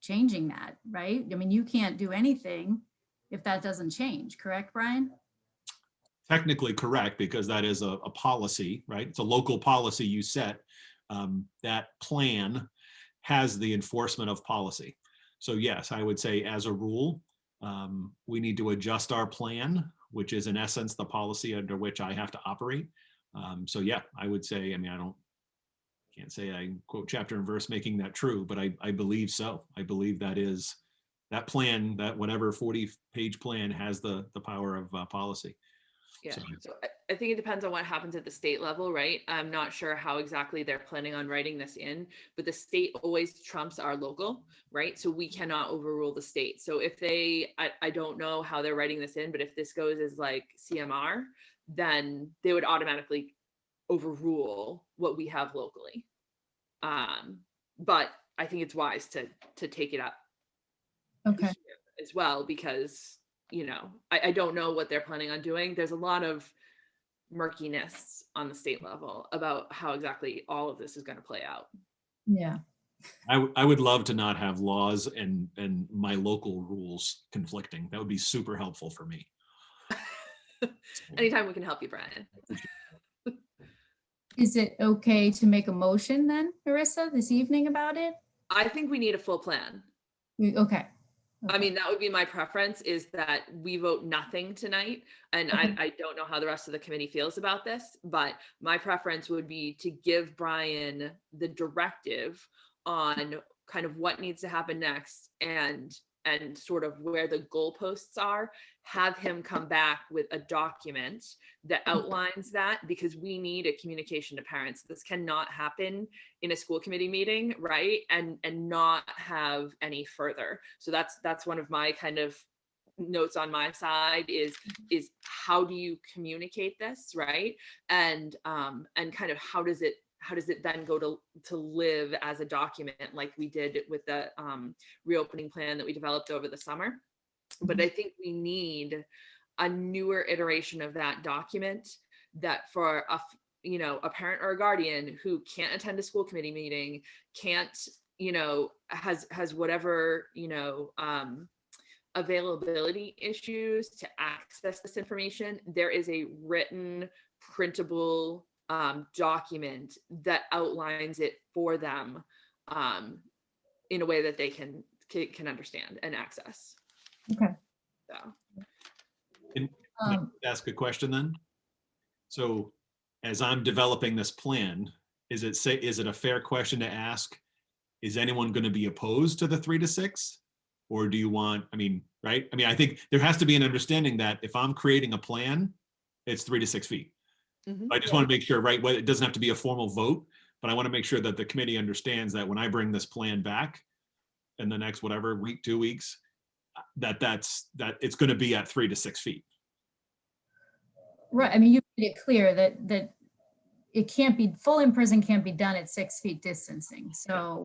changing that, right? I mean, you can't do anything if that doesn't change, correct, Brian? Technically correct, because that is a policy, right? It's a local policy you set. That plan has the enforcement of policy. So yes, I would say as a rule, we need to adjust our plan, which is in essence the policy under which I have to operate. So yeah, I would say, I mean, can't say I quote chapter and verse making that true, but I believe so. I believe that plan, that whatever 40-page plan has the power of policy. Yeah, so I think it depends on what happens at the state level, right? I'm not sure how exactly they're planning on writing this in, but the state always trumps our local, right? So we cannot overrule the state. So if I don't know how they're writing this in, but if this goes as like CMR, then they would automatically overrule what we have locally. But I think it's wise to take it up as well, because I don't know what they're planning on doing. There's a lot of murkiness on the state level about how exactly all of this is going to play out. Yeah. I would love to not have laws and my local rules conflicting. That would be super helpful for me. Anytime we can help you, Brian. Is it okay to make a motion then, Marissa, this evening about it? I think we need a full plan. Okay. I mean, that would be my preference, is that we vote nothing tonight. And I don't know how the rest of the committee feels about this, but my preference would be to give Brian the directive on kind of what needs to happen next and sort of where the goalposts are, have him come back with a document that outlines that, because we need a communication to parents. This cannot happen in a school committee meeting, right? And not have any further. So that's one of my kind of notes on my side is how do you communicate this, right? And kind of how does it then go to live as a document like we did with the reopening plan that we developed over the summer. But I think we need a newer iteration of that document that for a parent or a guardian who can't attend a school committee meeting, can't, has whatever, availability issues to access this information, there is a written, printable document that outlines it for them in a way that they can understand and access. Okay. So. Can I ask a question then? So as I'm developing this plan, is it a fair question to ask, is anyone going to be opposed to the 3 to 6? Or do you want, right? I think there has to be an understanding that if I'm creating a plan, it's 3 to 6 feet. I just want to make sure, right? It doesn't have to be a formal vote, but I want to make sure that the committee understands that when I bring this plan back in the next, whatever, week, 2 weeks, that it's going to be at 3 to 6 feet. Right. You made it clear that it can't be, full in-person can't be done at 6 feet distancing. So,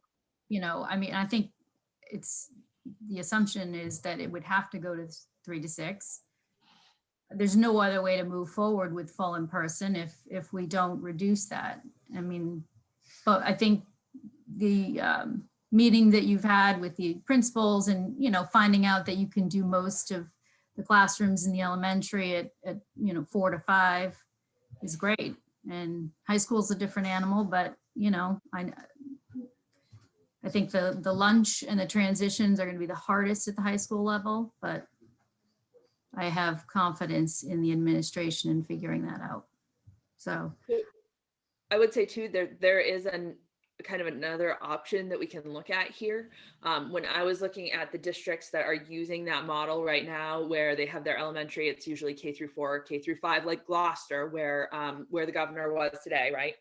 I think the assumption is that it would have to go to 3 to 6. There's no other way to move forward with full in person if we don't reduce that. But I think the meeting that you've had with the principals and, finding out that you can do most of the classrooms in the elementary at 4 to 5 is great. And high school is a different animal, but, I think the lunch and the transitions are going to be the hardest at the high school level, but I have confidence in the administration in figuring that out. So I would say too, there is kind of another option that we can look at here. When I was looking at the districts that are using that model right now, where they have their elementary, it's usually K through 4, K through 5, like Gloucester, where the governor was today, right?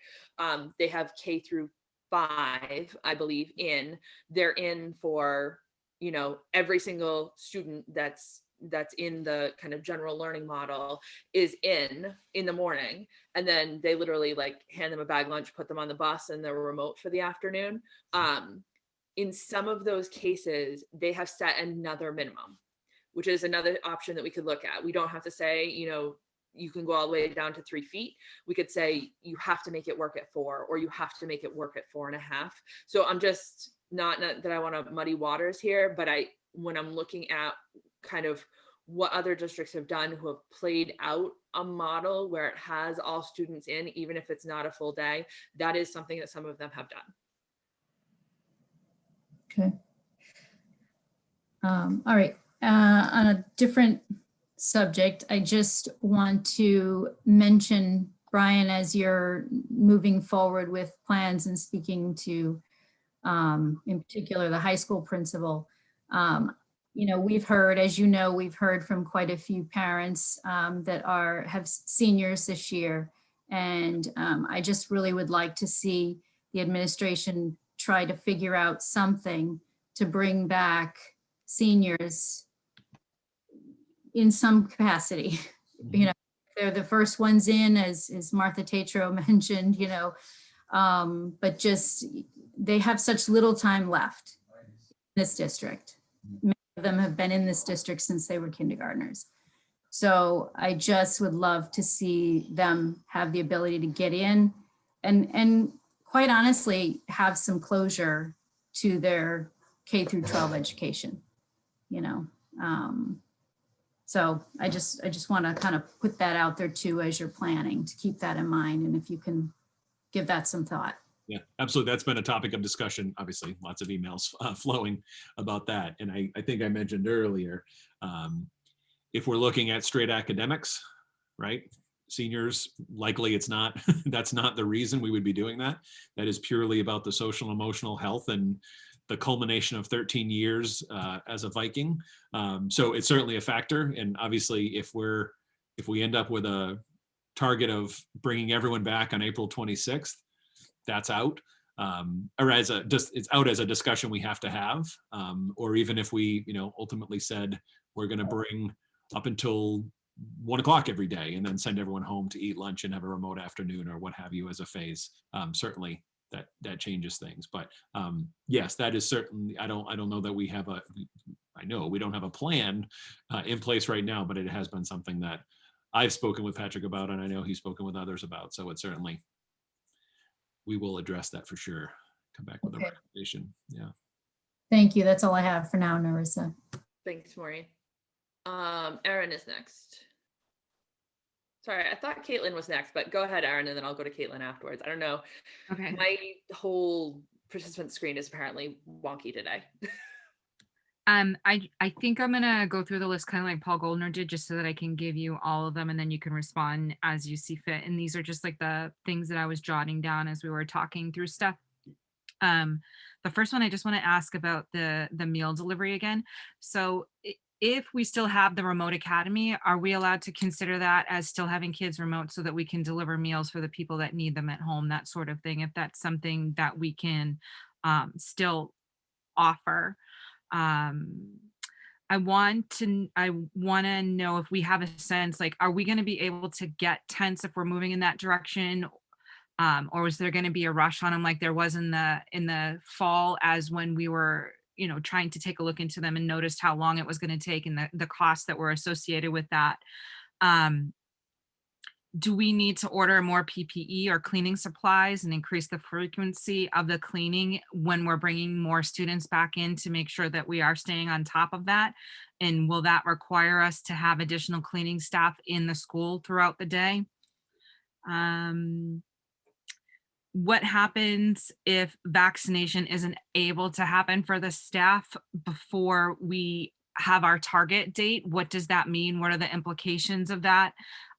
They have K through 5, I believe, they're in for, every single student that's in the kind of general learning model is in the morning, and then they literally hand them a bag lunch, put them on the bus, and they're remote for the afternoon. In some of those cases, they have set another minimum, which is another option that we could look at. We don't have to say, you can go all the way down to 3 feet. We could say you have to make it work at 4, or you have to make it work at 4.5. So I'm just not that I want to muddy waters here, but when I'm looking at kind of what other districts have done who have played out a model where it has all students in, even if it's not a full day, that is something that some of them have done. Okay. All right. On a different subject, I just want to mention, Brian, as you're moving forward with plans and speaking to, in particular, the high school principal, we've heard, as we've heard from quite a few parents that have seniors this year. And I just really would like to see the administration try to figure out something to bring back seniors in some capacity. They're the first ones in, as Martha Tatro mentioned, but just, they have such little time left in this district. Many of them have been in this district since they were kindergartners. So I just would love to see them have the ability to get in and quite honestly, have some closure to their K through 12 education, you know? So I just want to kind of put that out there too, as you're planning, to keep that in mind. And if you can give that some thought. Yeah, absolutely. That's been a topic of discussion, obviously, lots of emails flowing about that. And I think I mentioned earlier, if we're looking at straight academics, right? Seniors, likely it's not, that's not the reason we would be doing that. That is purely about the social and emotional health and the culmination of 13 years as a Viking. So it's certainly a factor. And obviously if we end up with a target of bringing everyone back on April 26th, that's out. Or it's out as a discussion we have to have. Or even if we, ultimately said we're going to bring up until 1 o'clock every day and then send everyone home to eat lunch and have a remote afternoon or what have you as a phase. Certainly that changes things. But yes, that is certainly, I don't know that we have I know we don't have a plan in place right now, but it has been something that I've spoken with Patrick about, and I know he's spoken with others about. So it's certainly, we will address that for sure. Come back with a recommendation. Yeah. Thank you. That's all I have for now, Narissa. Thanks, Maureen. Erin is next. Sorry, I thought Caitlin was next, but go ahead, Erin, and then I'll go to Caitlin afterwards. I don't know. Okay. My whole participant screen is apparently wonky today. I think I'm gonna go through the list kind of like Paul Goldner did, just so that I can give you all of them and then you can respond as you see fit. And these are just like the things that I was jotting down as we were talking through stuff. The first one, I just want to ask about the meal delivery again. So if we still have the remote academy, are we allowed to consider that as still having kids remote so that we can deliver meals for the people that need them at home, that sort of thing, if that's something that we can still offer? I want to know if we have a sense, like, are we going to be able to get tents if we're moving in that direction? Or is there going to be a rush on them like there was in the fall, as when we were, trying to take a look into them and noticed how long it was going to take and the costs that were associated with that? Do we need to order more PPE or cleaning supplies and increase the frequency of the cleaning when we're bringing more students back in to make sure that we are staying on top of that? And will that require us to have additional cleaning staff in the school throughout the day? What happens if vaccination isn't able to happen for the staff before we have our target date? What does that mean? What are the implications of that,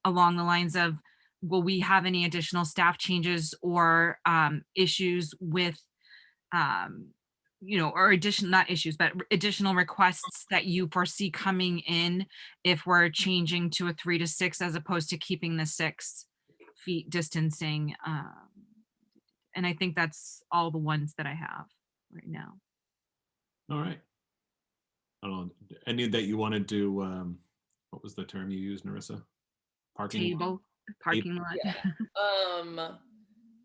along the lines of, will we have any additional staff changes or issues with, or not issues, but additional requests that you foresee coming in if we're changing to a 3 to 6 as opposed to keeping the 6 feet distancing? And I think that's all the ones that I have right now. All right. I don't know, any that you wanted to, what was the term you used, Narissa? Parking lot? Parking lot. Yeah.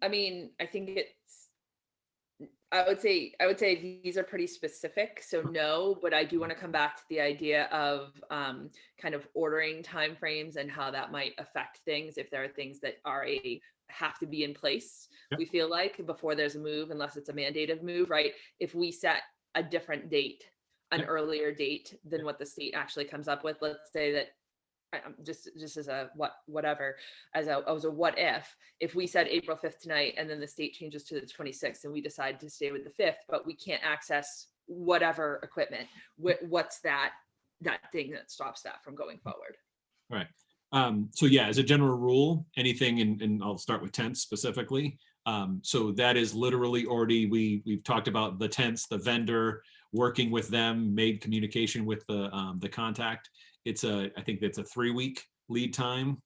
I mean, I think I would say these are pretty specific, so no, but I do want to come back to the idea of kind of ordering timeframes and how that might affect things if there are things that have to be in place. Yep. We feel like before there's a move, unless it's a mandated move, right? If we set a different date, an earlier date than what the state actually comes up with, let's say that just as a whatever, as a what if we said April 5th tonight and then the state changes to the 26th and we decide to stay with the 5th, but we can't access whatever equipment, what's that thing that stops that from going forward? Right. So yeah, as a general rule, anything, and I'll start with tents specifically. So that is literally already, we've talked about the tents, the vendor, working with them, made communication with the contact. I think that's a 3-week lead time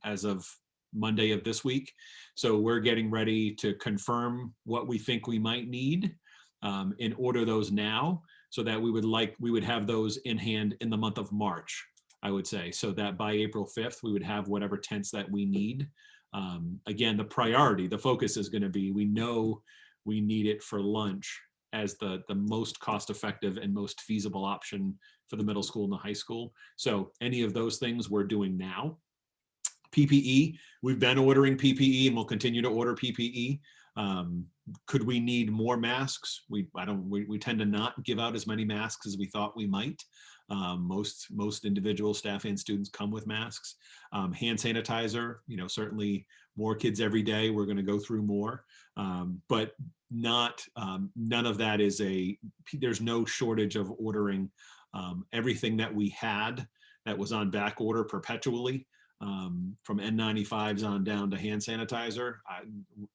as of Monday of this week. So we're getting ready to confirm what we think we might need and order those now, so that we would have those in hand in the month of March, I would say, so that by April 5th, we would have whatever tents that we need. Again, the focus is going to be, we know we need it for lunch as the most cost effective and most feasible option for the middle school and the high school. So any of those things we're doing now. PPE, we've been ordering PPE and we'll continue to order PPE. Could we need more masks? We tend to not give out as many masks as we thought we might. Most individual staff and students come with masks. Hand sanitizer, certainly more kids every day. We're going to go through more, but none of that is there's no shortage of ordering everything that we had that was on back order perpetually. From N95s on down to hand sanitizer.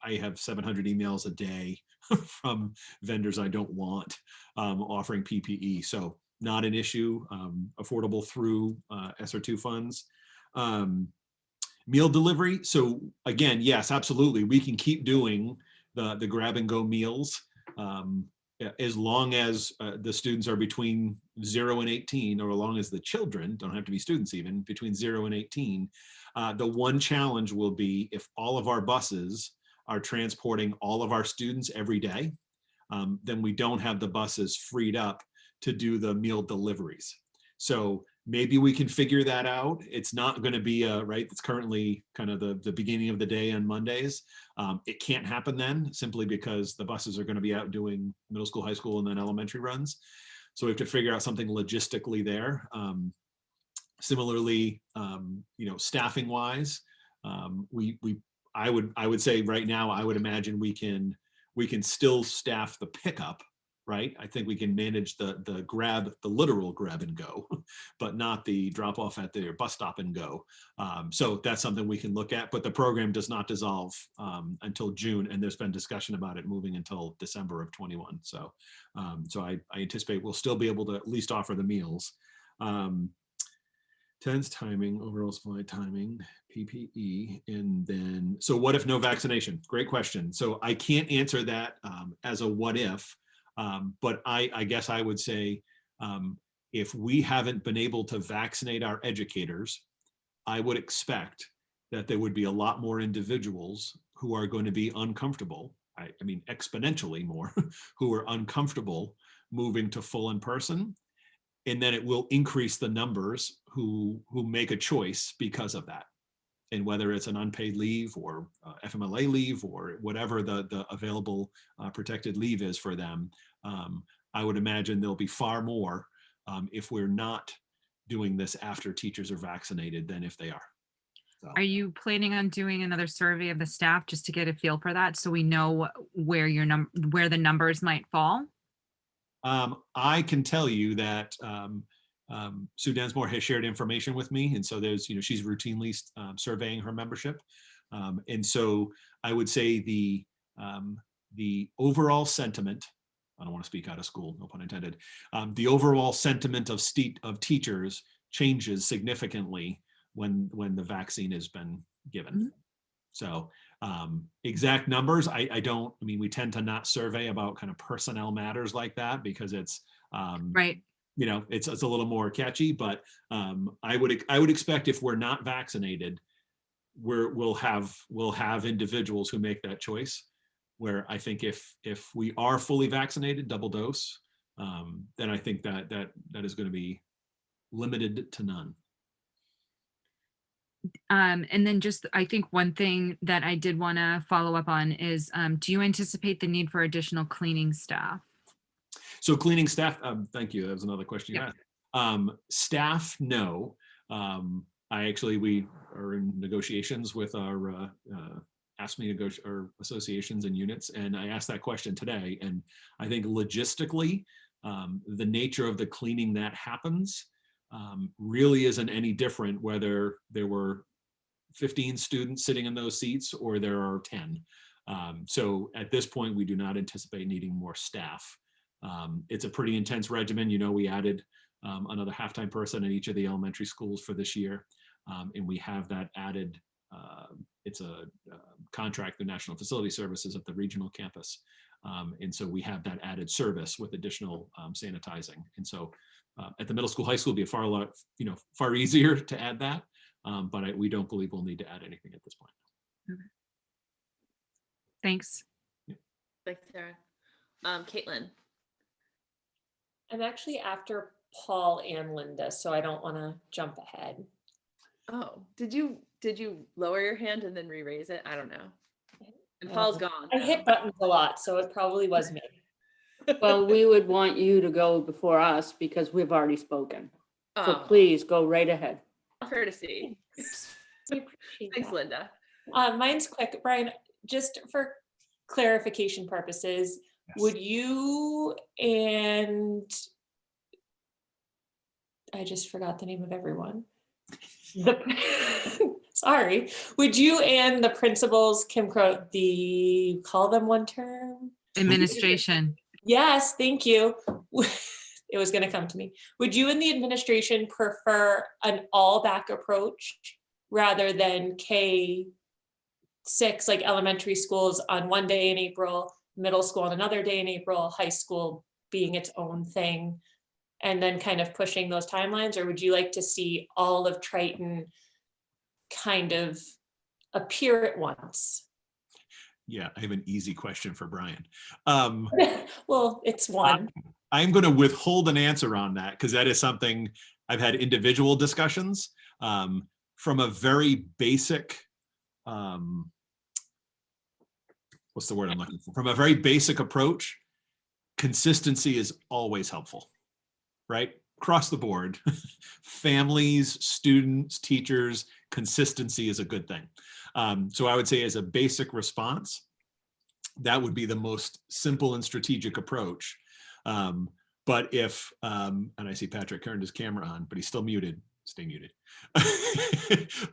I have 700 emails a day from vendors I don't want offering PPE. So not an issue, affordable through SR2 funds. Meal delivery. So again, yes, absolutely. We can keep doing the grab and go meals as long as the students are between 0 and 18, or as long as the children, don't have to be students even, between 0 and 18. The one challenge will be if all of our buses are transporting all of our students every day, then we don't have the buses freed up to do the meal deliveries. So maybe we can figure that out. It's not going to be right. It's currently kind of the beginning of the day on Mondays. It can't happen then simply because the buses are going to be out doing middle school, high school, and then elementary runs. So we have to figure out something logistically there. Similarly, staffing wise, I would say right now, I would imagine we can still staff the pickup. Right, I think we can manage the literal grab and go, but not the drop off at the bus stop and go. So that's something we can look at. But the program does not dissolve until June, and there's been discussion about it moving until December of 21. So, I anticipate we'll still be able to at least offer the meals. Tense timing, overall supply timing, PPE, and then so what if no vaccination? Great question. So I can't answer that as a what if. But I guess I would say if we haven't been able to vaccinate our educators, I would expect that there would be a lot more individuals who are going to be uncomfortable. I mean, exponentially more who are uncomfortable moving to full in person. And then it will increase the numbers who make a choice because of that. And whether it's an unpaid leave or FMLA leave or whatever the available protected leave is for them, I would imagine there'll be far more if we're not doing this after teachers are vaccinated than if they are. So. Are you planning on doing another survey of the staff just to get a feel for that, so we know where where the numbers might fall? I can tell you that Sue Densmore has shared information with me, and so there's, she's routinely surveying her membership, and so I would say the overall sentiment. I don't want to speak out of school, no pun intended. The overall sentiment of teachers changes significantly when the vaccine has been given. Mm-hmm. So exact numbers, I mean, we tend to not survey about kind of personnel matters like that because it's right. It's a little more catchy, but I would expect if we're not vaccinated, we'll have individuals who make that choice. Where I think if we are fully vaccinated, double dose, then I think that is going to be limited to none. And then just, I think one thing that I did want to follow up on is, do you anticipate the need for additional cleaning staff? So cleaning staff, thank you. That was another question you asked. Staff, no. We are in negotiations with our ASME associations and units, and I asked that question today. And I think logistically, the nature of the cleaning that happens really isn't any different whether there were 15 students sitting in those seats or there are 10. So at this point, we do not anticipate needing more staff. It's a pretty intense regimen. We added another halftime person in each of the elementary schools for this year, and we have that added. It's a contract with National Facility Services at the regional campus. And so we have that added service with additional sanitizing. And so at the middle school, high school, it'll be far easier to add that. But we don't believe we'll need to add anything at this point. Okay. Thanks. Thanks, Sarah. Caitlin. I'm actually after Paul and Linda, so I don't want to jump ahead. Oh, did you lower your hand and then re-raise it? I don't know. And Paul's gone. I hit buttons a lot, so it probably was me. Well, we would want you to go before us because we've already spoken. So Oh. please go right ahead. Courtesy. Thanks, Linda. Mine's quick. Brian, just for clarification purposes, would you and I just forgot the name of everyone. Sorry. Would you and the principals, Kim Crow, call them one term? Administration. Yes, thank you. It was going to come to me. Would you and the administration prefer an all back approach rather than K6, like elementary schools on one day in April, middle school on another day in April, high school being its own thing, and then kind of pushing those timelines? Or would you like to see all of Triton kind of appear at once? Yeah, I have an easy question for Brian. Well, it's one. I'm going to withhold an answer on that because that is something I've had individual discussions from a very basic, what's the word I'm looking for? From a very basic approach, consistency is always helpful, right? Across the board, families, students, teachers, consistency is a good thing. So I would say as a basic response, that would be the most simple and strategic approach. But if, and I see Patrick turned his camera on, but he's still muted, stay muted.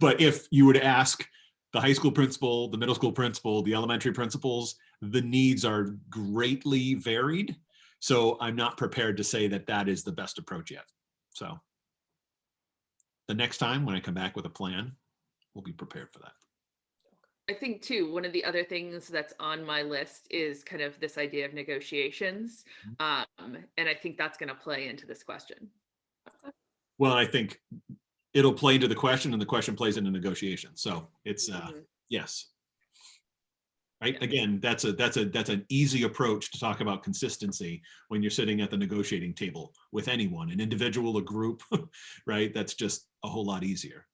But if you would ask the high school principal, the middle school principal, the elementary principals, the needs are greatly varied. So I'm not prepared to say that that is the best approach yet. So the next time when I come back with a plan, we'll be prepared for that. I think too, one of the other things that's on my list is kind of this idea of negotiations. And I think that's going to play into this question. Well, I think it'll play into the question and the question plays into negotiation. So it's, yes. Right. Again, that's an easy approach to talk about consistency when you're sitting at the negotiating table with anyone, an individual, a group, right? That's just a whole lot easier.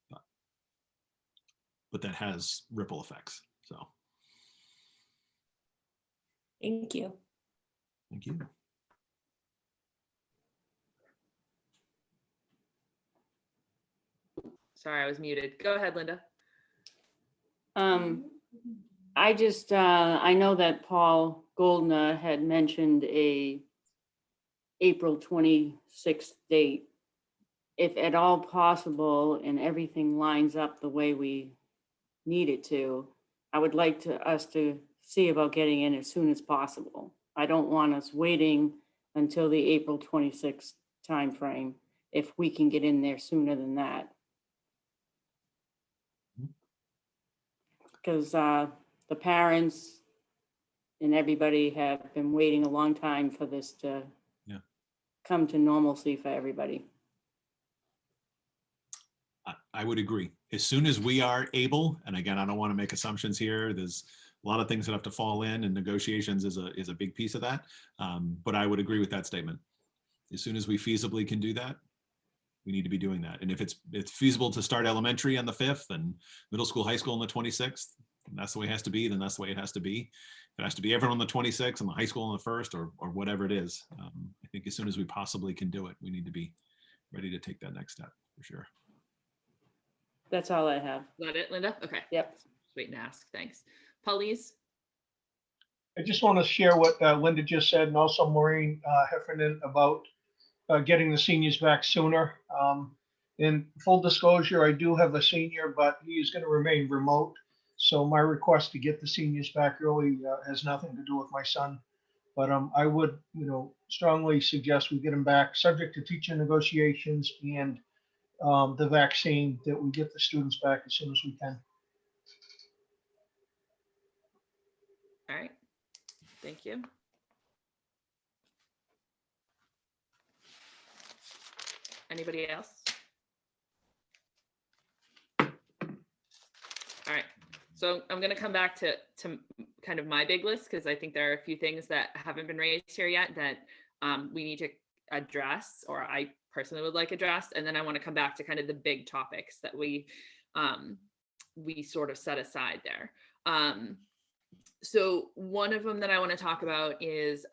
But that has ripple effects. So. Thank you. Thank you. Sorry, I was muted. Go ahead, Linda. I know that Paul Goldner had mentioned a April 26th date. If at all possible and everything lines up the way we need it to, I would like us to see about getting in as soon as possible. I don't want us waiting until the April 26th timeframe if we can get in there sooner than that. Because the parents and everybody have been waiting a long time for this to come to normalcy for everybody. I would agree. As soon as we are able, and again, I don't want to make assumptions here. There's a lot of things that have to fall in, and negotiations is a big piece of that. But I would agree with that statement. As soon as we feasibly can do that, we need to be doing that. And if it's feasible to start elementary on the 5th and middle school, high school on the 26th, and that's the way it has to be, then that's the way it has to be. If it has to be everyone on the 26th and the high school on the 1st or whatever it is, I think as soon as we possibly can do it, we need to be ready to take that next step for sure. That's all I have. Is that it, Linda? Okay. Yep. Just waiting to ask. Thanks. Paulise? I just want to share what Linda just said, and also Maureen Heffernan about getting the seniors back sooner. In full disclosure, I do have a senior, but he is going to remain remote. So my request to get the seniors back early has nothing to do with my son. But I would, strongly suggest we get them back, subject to teacher negotiations and the vaccine, that we get the students back as soon as we can. All right. Thank you. Anybody else? All right. So I'm going to come back to kind of my big list because I think there are a few things that haven't been raised here yet that we need to address, or I personally would like addressed, and then I want to come back to kind of the big topics that we sort of set aside there. So one of them that I want to talk about is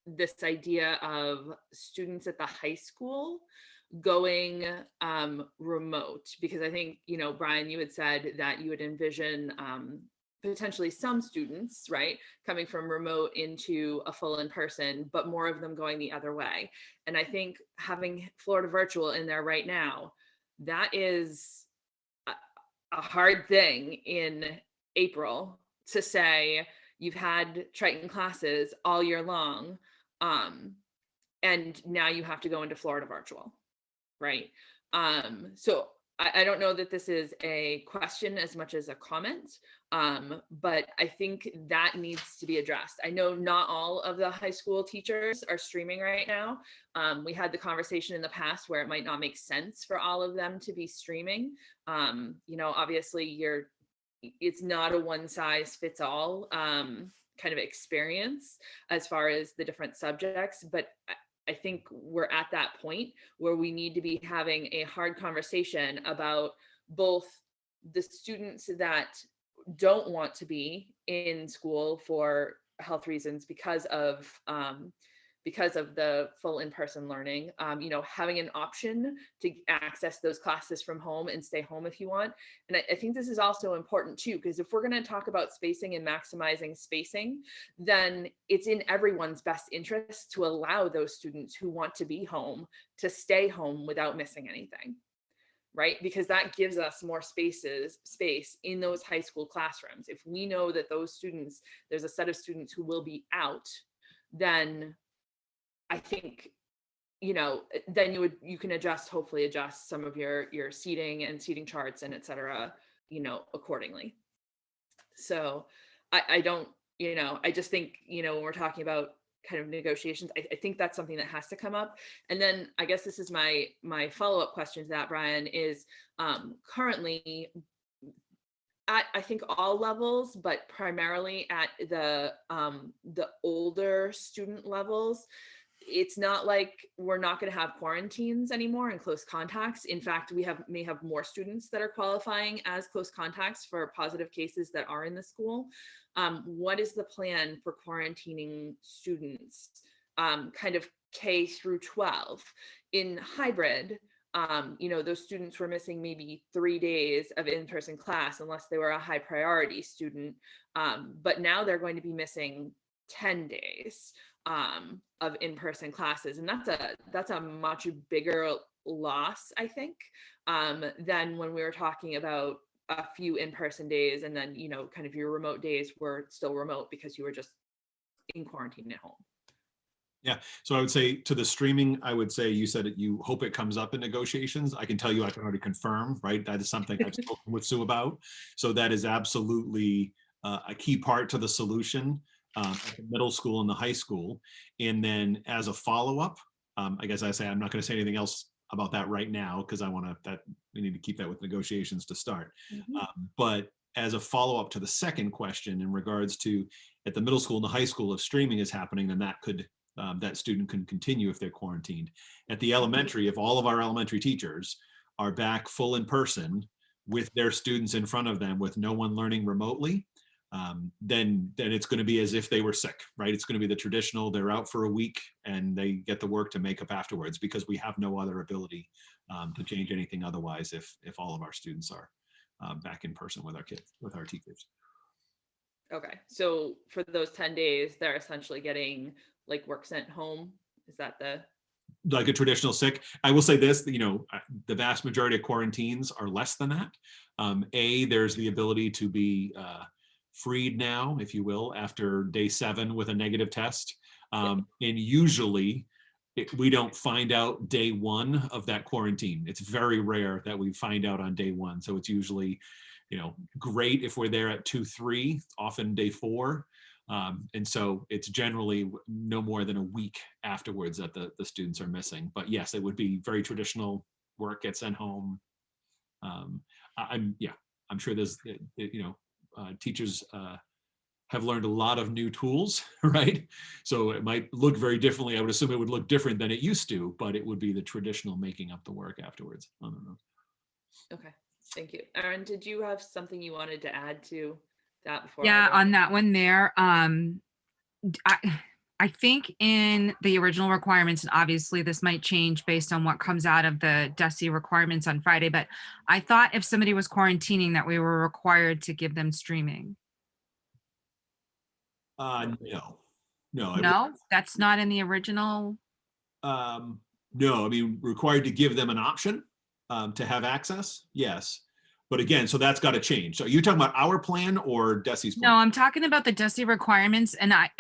this idea of students at the high school going remote, because I think, you know, Brian, you had said that you would envision potentially some students, right, coming from remote into a full in-person, but more of them going the other way. And I think having Florida virtual in there right now, that is a hard thing in April to say you've had Triton classes all year long, and now you have to go into Florida virtual, right? So I don't know that this is a question as much as a comment, but I think that needs to be addressed. I know not all of the high school teachers are streaming right now. We had the conversation in the past where it might not make sense for all of them to be streaming. You know, obviously it's not a one size fits all kind of experience as far as the different subjects, but I think we're at that point where we need to be having a hard conversation about both the students that don't want to be in school for health reasons because of the full in-person learning, you know, having an option to access those classes from home and stay home if you want. And I think this is also important too, because if we're going to talk about spacing and maximizing spacing, then it's in everyone's best interest to allow those students who want to be home to stay home without missing anything, right? Because that gives us more space in those high school classrooms. If we know that those students, there's a set of students who will be out, then I think, you know, then you can hopefully adjust some of your seating and seating charts and et cetera, you know, accordingly. So I don't, you know, I just think, you know, when we're talking about kind of negotiations, I think that's something that has to come up. And then I guess this is my follow-up question to that, Brian, is currently at, I think, all levels, but primarily at the older student levels, it's not like we're not going to have quarantines anymore and close contacts. In fact, we may have more students that are qualifying as close contacts for positive cases that are in the school. What is the plan for quarantining students, kind of K through 12 in hybrid? You know, those students were missing maybe 3 days of in-person class unless they were a high priority student. But now they're going to be missing 10 days of in-person classes. And that's a much bigger loss, I think, than when we were talking about a few in-person days. And then, you know, kind of your remote days were still remote because you were just in quarantine at home. Yeah, so I would say to the streaming, I would say you said it, you hope it comes up in negotiations. I can tell you I can already confirm, right? That is something I've spoken with Sue about. So that is absolutely a key part to the solution at the middle school and the high school. And then as a follow-up, I guess I say I'm not going to say anything else about that right now because we need to keep that with negotiations to start. But as a follow-up to the second question in regards to at the middle school and the high school, if streaming is happening, then that student can continue if they're quarantined. At the elementary, if all of our elementary teachers are back full in person with their students in front of them with no one learning remotely, then it's going to be as if they were sick, right? It's going to be the traditional, they're out for a week and they get the work to make up afterwards because we have no other ability to change anything otherwise if all of our students are back in person with our kids, with our teachers. Okay, so for those 10 days, they're essentially getting like work sent home. Is that like a traditional sick? I will say this, you know, the vast majority of quarantines are less than that. There's the ability to be freed now, if you will, after day 7 with a negative test. And usually we don't find out day 1 of that quarantine. It's very rare that we find out on day 1. So it's usually, you know, great if we're there at 2, 3, often day 4. And so it's generally no more than a week afterwards that the students are missing. But yes, it would be very traditional, work gets sent home. I'm sure there's, you know, teachers have learned a lot of new tools, right? So it might look very differently. I would assume it would look different than it used to, but it would be the traditional making up the work afterwards. I don't know. Okay, thank you. Erin, did you have something you wanted to add to that before? Yeah, on that one there, I think in the original requirements, and obviously this might change based on what comes out of the DESE requirements on Friday, but I thought if somebody was quarantining that we were required to give them streaming. No. No, that's not in the original. No, I mean, required to give them an option to have access. Yes. But again, so that's got to change. So are you talking about our plan or DESE's plan? No, I'm talking about the DESE requirements, and I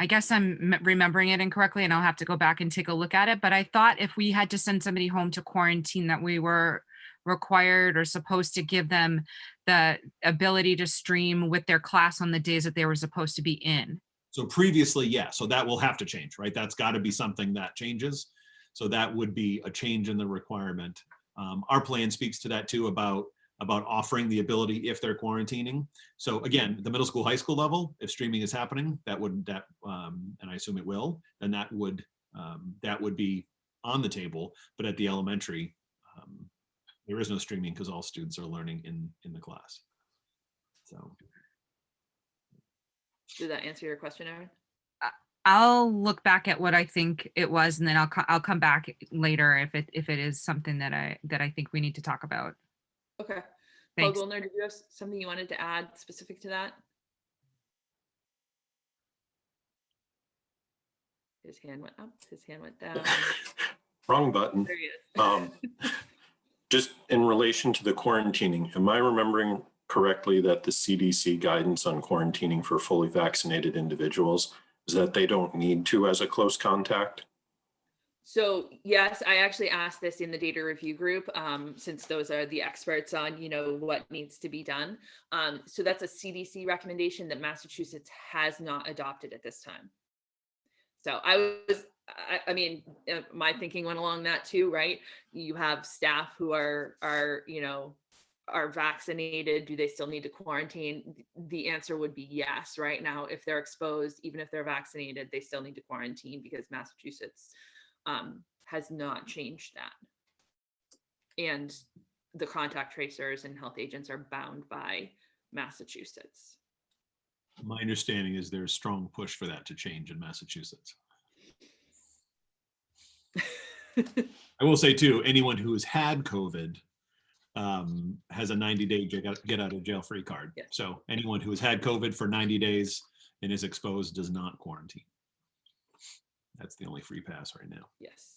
guess I'm remembering it incorrectly, and I'll have to go back and take a look at it. But I thought if we had to send somebody home to quarantine, that we were required or supposed to give them the ability to stream with their class on the days that they were supposed to be in. So previously, yeah. So that will have to change, right? That's got to be something that changes. So that would be a change in the requirement. Our plan speaks to that too, about offering the ability if they're quarantining. So again, the middle school, high school level, if streaming is happening, and I assume it will, then that would be on the table. But at the elementary, there is no streaming because all students are learning in the class. So. Did that answer your question, Erin? I'll look back at what I think it was, and then I'll come back later if it is something that I think we need to talk about. Okay. Thanks. Paul Goldner, did you have something you wanted to add specific to that? His hand went up, his hand went down. Wrong button. There he is. Just in relation to the quarantining, am I remembering correctly that the CDC guidance on quarantining for fully vaccinated individuals is that they don't need to as a close contact? So yes, I actually asked this in the data review group, since those are the experts on, what needs to be done. So that's a CDC recommendation that Massachusetts has not adopted at this time. So I mean, my thinking went along that too, right? You have staff who are vaccinated. Do they still need to quarantine? The answer would be yes. Right now, if they're exposed, even if they're vaccinated, they still need to quarantine because Massachusetts has not changed that. And the contact tracers and health agents are bound by Massachusetts. My understanding is there's a strong push for that to change in Massachusetts. I will say too, anyone who has had COVID has a 90-day get out of jail free card. Yes. So anyone who has had COVID for 90 days and is exposed does not quarantine. That's the only free pass right now. Yes.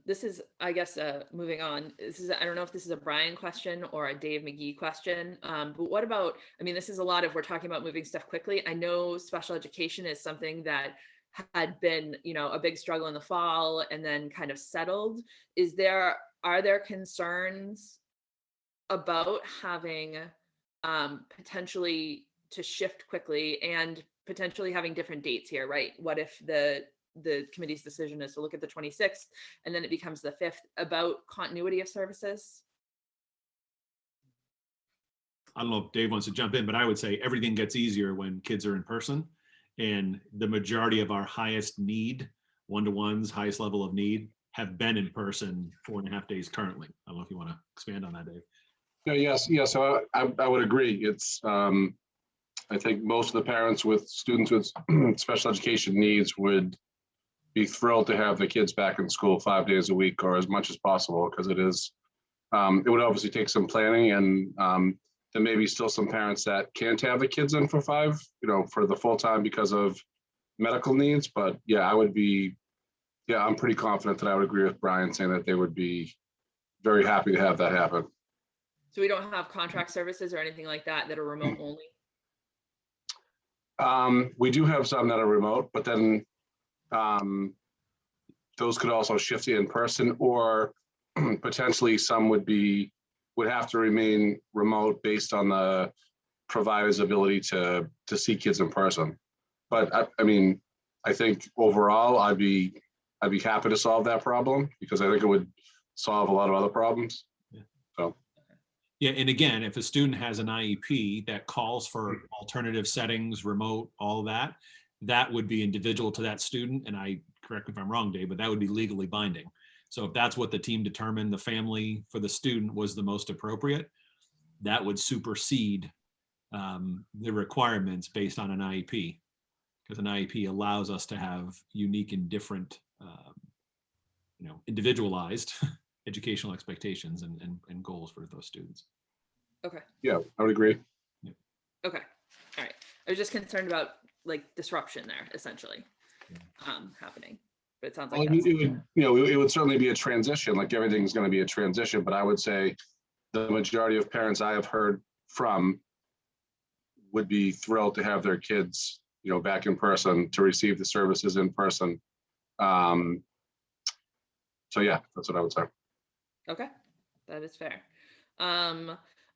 This is, I guess, moving on. I don't know if this is a Brian question or a Dave McGee question, but what about, this is a lot of, we're talking about moving stuff quickly. I know special education is something that had been, a big struggle in the fall and then kind of settled. Are there concerns about having potentially to shift quickly and potentially having different dates here, right? What if the committee's decision is to look at the 26th and then it becomes the 5th, about continuity of services? I don't know if Dave wants to jump in, but I would say everything gets easier when kids are in person, and the majority of our highest need, one-to-ones, highest level of need, have been in person 4.5 days currently. I don't know if you want to expand on that, Dave. No, yes. So I would agree. It's I think most of the parents with students with special education needs would be thrilled to have the kids back in school 5 days a week or as much as possible, because it is, it would obviously take some planning, and there may be still some parents that can't have the kids in for 5, for the full time because of medical needs. But yeah, I'm pretty confident that I would agree with Brian saying that they would be very happy to have that happen. So we don't have contract services or anything like that are remote only? We do have some that are remote, but then those could also shift to in person, or potentially some would have to remain remote based on the provider's ability to see kids in person. But I think overall I'd be happy to solve that problem, because I think it would solve a lot of other problems. Yeah. So. Yeah, and again, if a student has an IEP that calls for alternative settings, remote, all that, that would be individual to that student. And I, correct me if I'm wrong, Dave, but that would be legally binding. So if that's what the team determined the family for the student was the most appropriate, that would supersede the requirements based on an IEP, because an IEP allows us to have unique and different, individualized educational expectations and goals for those students. Okay. Yeah, I would agree. Okay. All right. I was just concerned about like disruption there, essentially, happening. But it sounds like Well, that's it would certainly be a transition, like everything's going to be a transition, but I would say the majority of parents I have heard from would be thrilled to have their kids, back in person, to receive the services in person. So yeah, that's what I would say. okay. That is fair.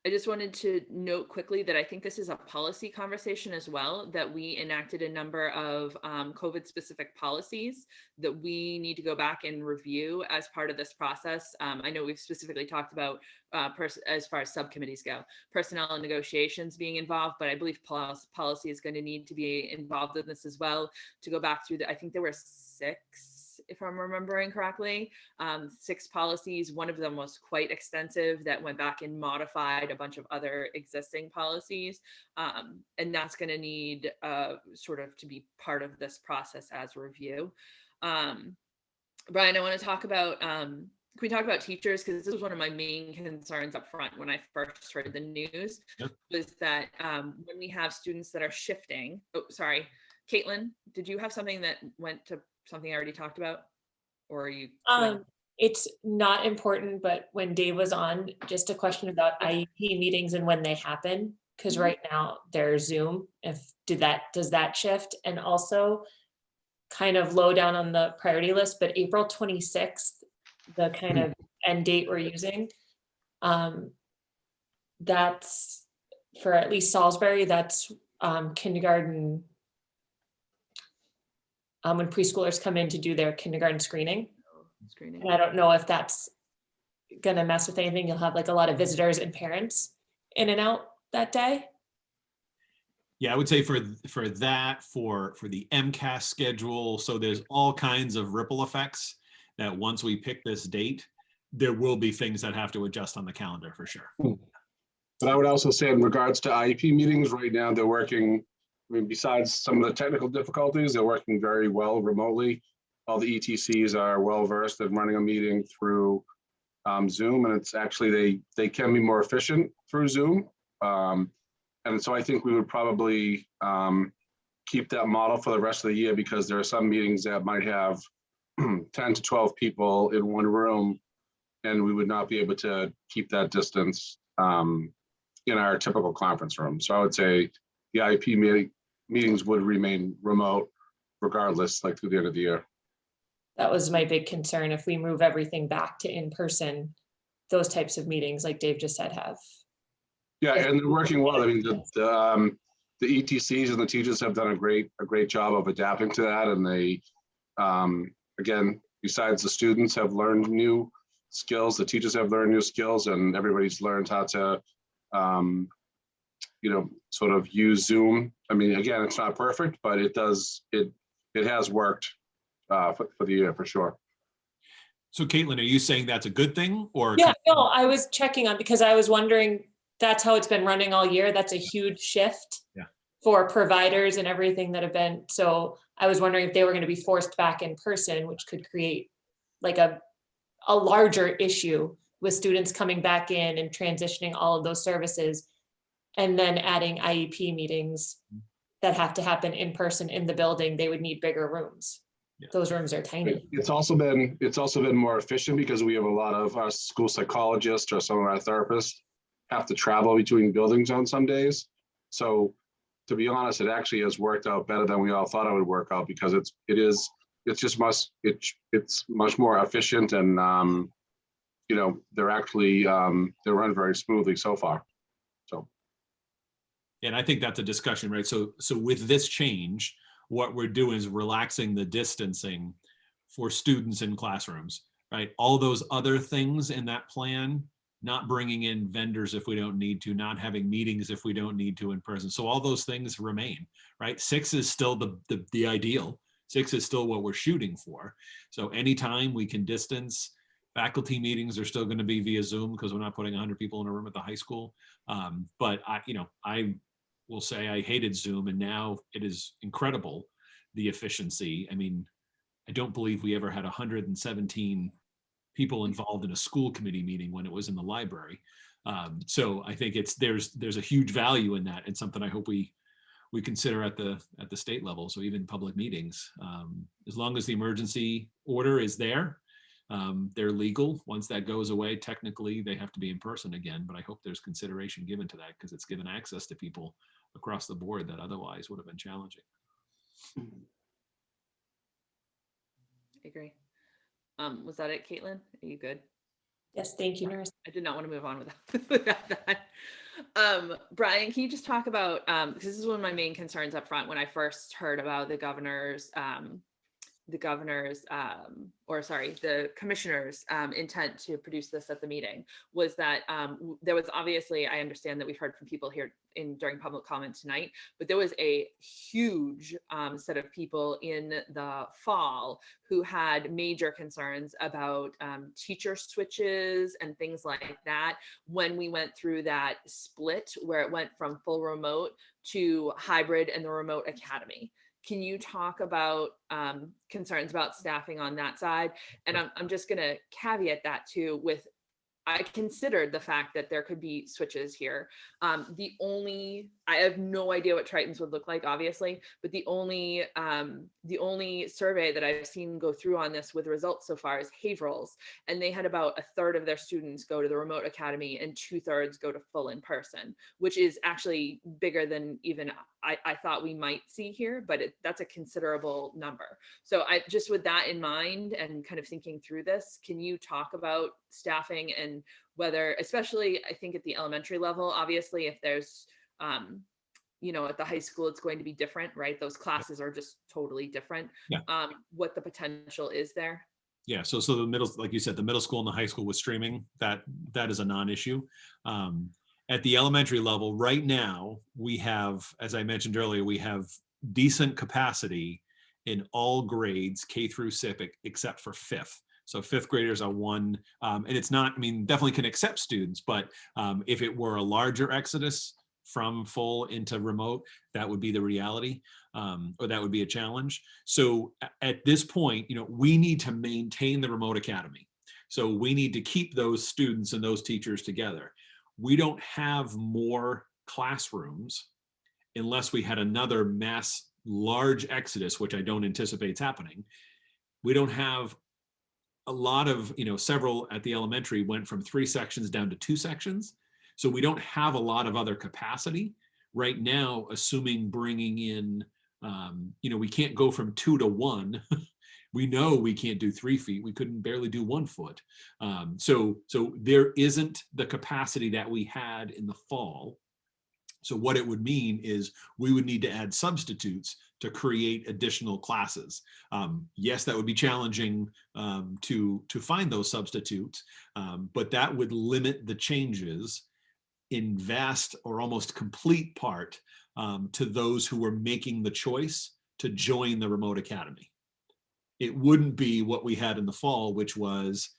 I just wanted to note quickly that I think this is a policy conversation as well, that we enacted a number of COVID specific policies that we need to go back and review as part of this process. I know we've specifically talked about as far as subcommittees go, personnel and negotiations being involved, but I believe policy is going to need to be involved in this as well, to go back through I think there were 6, if I'm remembering correctly, 6 policies. One of them was quite extensive that went back and modified a bunch of other existing policies. And that's going to need sort of to be part of this process as review. Brian, I want to talk about, can we talk about teachers? Because this was one of my main concerns up front when I first heard the news, was that when we have students that are shifting, sorry, Caitlin, did you have something that went to something I already talked about, or are you? It's not important, but when Dave was on, just a question about IEP meetings and when they happen, because right now they're Zoom. Does that shift? And also kind of low down on the priority list, but April 26th, the kind of end date we're using, that's for at least Salisbury, that's kindergarten, when preschoolers come in to do their kindergarten screening. And I don't know if that's gonna mess with anything. You'll have like a lot of visitors and parents in and out that day. Yeah, I would say for the MCAS schedule, so there's all kinds of ripple effects that once we pick this date, there will be things that have to adjust on the calendar for sure. But I would also say in regards to IEP meetings, right now they're working, besides some of the technical difficulties, they're working very well remotely. All the ETCs are well versed in running a meeting through Zoom, and it's actually, they can be more efficient through Zoom. And so I think we would probably keep that model for the rest of the year, because there are some meetings that might have 10 to 12 people in one room, and we would not be able to keep that distance in our typical conference room. So I would say the IEP meetings would remain remote regardless, like through the end of the year. That was my big concern. If we move everything back to in person, those types of meetings, like Dave just said, have. Yeah, and they're working well. I mean, the ETCs and the teachers have done a great job of adapting to that. And they, again, besides the students have learned new skills, the teachers have learned new skills, and everybody's learned how to, sort of use Zoom. I mean, again, it's not perfect, but it has worked for the year for sure. So Caitlin, are you saying that's a good thing, or? Yeah, no, I was checking on, because I was wondering, that's how it's been running all year. That's a huge shift for providers and everything that have been. So I was wondering if they were going to be forced back in person, which could create like a larger issue with students coming back in and transitioning all of those services, and then adding IEP meetings that have to happen in person in the building. They would need bigger rooms. Those rooms are tiny. It's also been more efficient, because we have a lot of our school psychologists or some of our therapists have to travel between buildings on some days. So to be honest, it actually has worked out better than we all thought it would work out, because it's much more efficient, and they're actually they run very smoothly so far. So. And I think that's a discussion, right? So with this change, what we're doing is relaxing the distancing for students in classrooms, right? All those other things in that plan not bringing in vendors if we don't need to, not having meetings if we don't need to in person. So all those things remain, right? 6 is still the ideal. 6 is still what we're shooting for. So anytime we can distance, faculty meetings are still going to be via Zoom because we're not putting 100 people in a room at the high school. But I will say I hated Zoom, and now it is incredible, the efficiency. I mean, I don't believe we ever had 117 people involved in a school committee meeting when it was in the library. So I think there's a huge value in that, and something I hope we consider at the state level. So even public meetings, as long as the emergency order is there, they're legal. Once that goes away, technically they have to be in person again, but I hope there's consideration given to that because it's given access to people across the board that otherwise would have been challenging. I agree. Was that it, Caitlin? Are you good? Yes, thank you, nurse. I did not want to move on without that. Brian, can you just talk about, because this is one of my main concerns up front when I first heard about the commissioner's intent to produce this at the meeting, was that there was obviously, I understand that we've heard from people here during public comment tonight, but there was a huge set of people in the fall who had major concerns about teacher switches and things like that when we went through that split where it went from full remote to hybrid and the remote academy. Can you talk about concerns about staffing on that side? And I'm just going to caveat that too with, I considered the fact that there could be switches here. I have no idea what Tritons would look like, obviously, but the only survey that I've seen go through on this with results so far is Haverhill's, and they had about 1/3 of their students go to the remote academy and 2/3 go to full in person, which is actually bigger than even I thought we might see here, but that's a considerable number. So I just, with that in mind and kind of thinking through this, can you talk about staffing and whether, especially I think at the elementary level, obviously if there's, at the high school, it's going to be different, right? Those classes are just totally different. Yeah. What the potential is there. Yeah, so the middle, like you said, the middle school and the high school with streaming, that is a non-issue. At the elementary level, right now, we have, as I mentioned earlier, we have decent capacity in all grades, K through 6, except for 5th. So 5th graders are one, and it's not, I mean, definitely can accept students, but if it were a larger exodus from full into remote, that would be the reality, or that would be a challenge. So at this point, we need to maintain the remote academy. So we need to keep those students and those teachers together. We don't have more classrooms unless we had another mass large exodus, which I don't anticipate is happening. We don't have a lot of, several at the elementary went from 3 sections down to 2 sections. So we don't have a lot of other capacity right now, assuming bringing in, we can't go from 2 to 1. We know we can't do 3 feet. We couldn't barely do 1 foot. So there isn't the capacity that we had in the fall. So what it would mean is we would need to add substitutes to create additional classes. Yes, that would be challenging to find those substitutes, but that would limit the changes in vast or almost complete part to those who were making the choice to join the remote academy. It wouldn't be what we had in the fall, which was,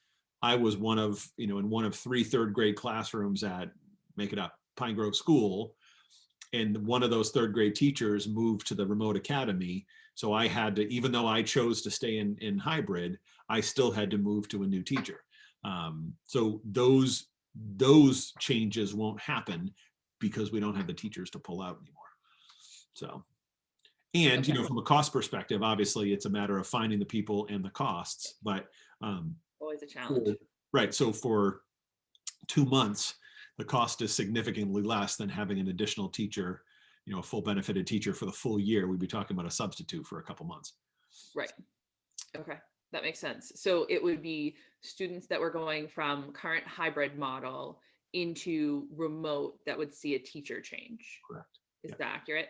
I was one of, in one of 3 3rd grade classrooms at, make it up, Pine Grove School. And one of those 3rd grade teachers moved to the remote academy. So I had to, even though I chose to stay in hybrid, I still had to move to a new teacher. So those changes won't happen because we don't have the teachers to pull out anymore. So, and, from a cost perspective, obviously it's a matter of finding the people and the costs, but always a challenge. Right. So for 2 months, the cost is significantly less than having an additional teacher, a full benefited teacher for the full year. We'd be talking about a substitute for a couple months. Right. Okay. That makes sense. So it would be students that were going from current hybrid model into remote that would see a teacher change. Correct. Is that accurate?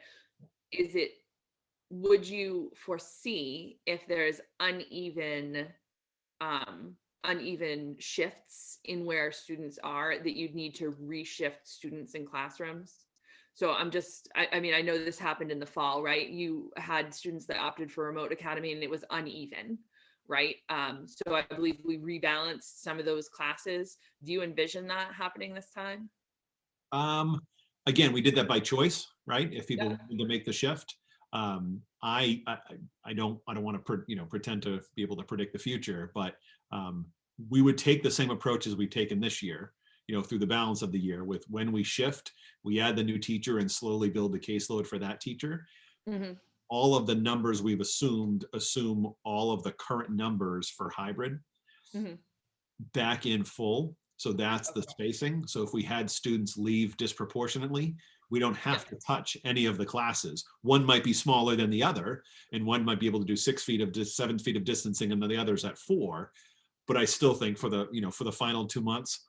Would you foresee if there's uneven uneven shifts in where students are, that you'd need to reshift students in classrooms. So I mean, I know this happened in the fall, right? You had students that opted for remote academy and it was uneven, right? So I believe we rebalanced some of those classes. Do you envision that happening this time? Again, we did that by choice, right? If people wanted to make the shift. I don't want to pretend to be able to predict the future, but we would take the same approach as we've taken this year, through the balance of the year. With when we shift, we add the new teacher and slowly build the caseload for that teacher. Mm-hmm. All of the numbers we've assume all of the current numbers for hybrid Mm-hmm. back in full. So that's the spacing. So if we had students leave disproportionately, we don't have to touch any of the classes. One might be smaller than the other, and one might be able to do 7 feet of distancing, and the other's at 4. But I still think for the final 2 months,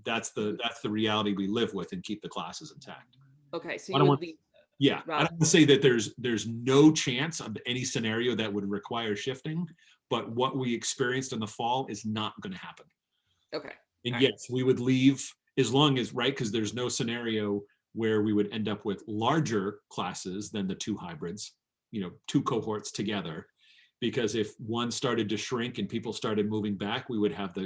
that's the reality we live with, and keep the classes intact. Okay, so I you don't would want- leave. Yeah, I Rob? don't want to say that there's no chance of any scenario that would require shifting, but what we experienced in the fall is not going to happen. Okay. And All right. yes, we would leave as long as, right, because there's no scenario where we would end up with larger classes than the 2 hybrids, 2 cohorts together. Because if one started to shrink and people started moving back, we would have